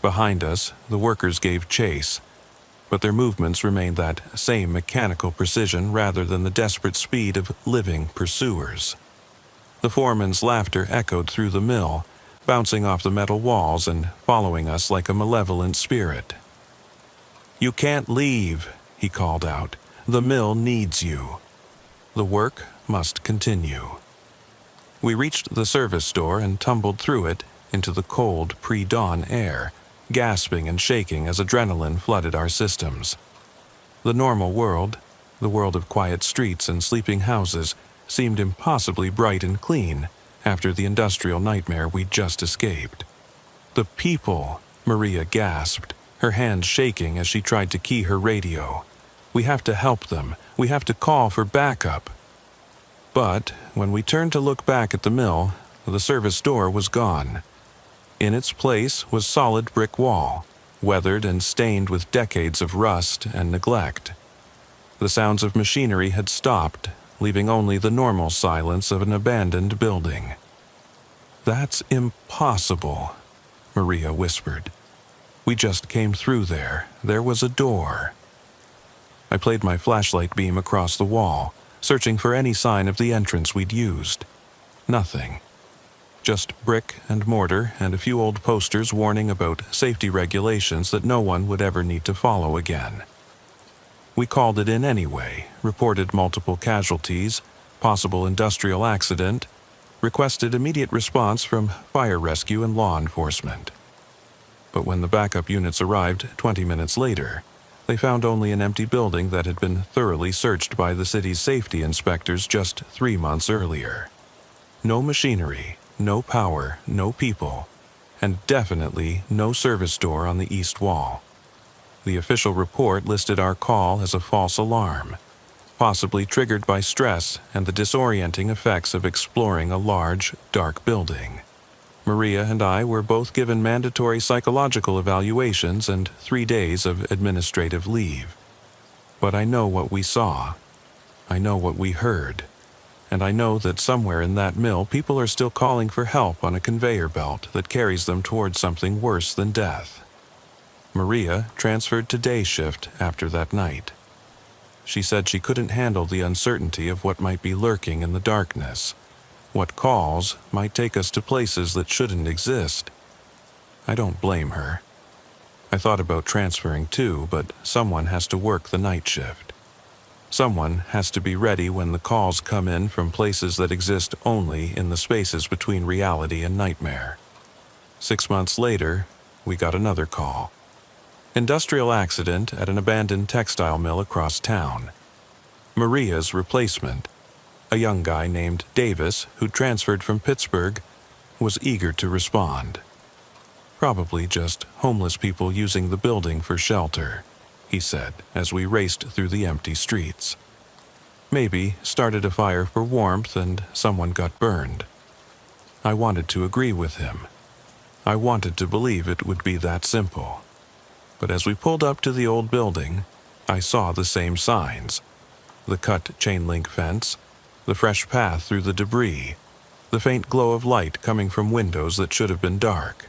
S1: Behind us, the workers gave chase, but their movements remained that same mechanical precision rather than the desperate speed of living pursuers. The foreman's laughter echoed through the mill, bouncing off the metal walls and following us like a malevolent spirit. "You can't leave," he called out. "The mill needs you." The work must continue. We reached the service door and tumbled through it into the cold pre-dawn air, gasping and shaking as adrenaline flooded our systems. The normal world, the world of quiet streets and sleeping houses, seemed impossibly bright and clean after the industrial nightmare we'd just escaped. "The people," Maria gasped, her hands shaking as she tried to key her radio. "We have to help them. We have to call for backup." But when we turned to look back at the mill, the service door was gone. In its place was solid brick wall, weathered and stained with decades of rust and neglect. The sounds of machinery had stopped, leaving only the normal silence of an abandoned building. "That's impossible," Maria whispered. "We just came through there. There was a door." I played my flashlight beam across the wall, searching for any sign of the entrance we'd used. Nothing. Just brick and mortar and a few old posters warning about safety regulations that no one would ever need to follow again. We called it in anyway, reported multiple casualties, possible industrial accident, requested immediate response from fire rescue and law enforcement. But when the backup units arrived 20 minutes later, they found only an empty building that had been thoroughly searched by the city's safety inspectors just 3 months earlier. No machinery, no power, no people, and definitely no service door on the east wall. The official report listed our call as a false alarm, possibly triggered by stress and the disorienting effects of exploring a large, dark building. Maria and I were both given mandatory psychological evaluations and 3 days of administrative leave. But I know what we saw. I know what we heard. And I know that somewhere in that mill people are still calling for help on a conveyor belt that carries them towards something worse than death. Maria transferred to day shift after that night. She said she couldn't handle the uncertainty of what might be lurking in the darkness. What calls might take us to places that shouldn't exist. I don't blame her. I thought about transferring too, but someone has to work the night shift. Someone has to be ready when the calls come in from places that exist only in the spaces between reality and nightmare. 6 months later, we got another call. Industrial accident at an abandoned textile mill across town. Maria's replacement, a young guy named Davis who transferred from Pittsburgh, was eager to respond. "Probably just homeless people using the building for shelter," he said as we raced through the empty streets. "Maybe started a fire for warmth and someone got burned." I wanted to agree with him. I wanted to believe it would be that simple. But as we pulled up to the old building, I saw the same signs. The cut chain-link fence, the fresh path through the debris, the faint glow of light coming from windows that should have been dark,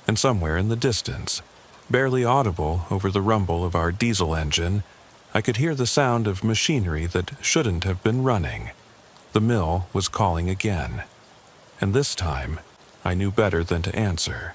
S1: and somewhere in the distance, barely audible over the rumble of our diesel engine, I could hear the sound of machinery that shouldn't have been running. The mill was calling again, and this time I knew better than to answer.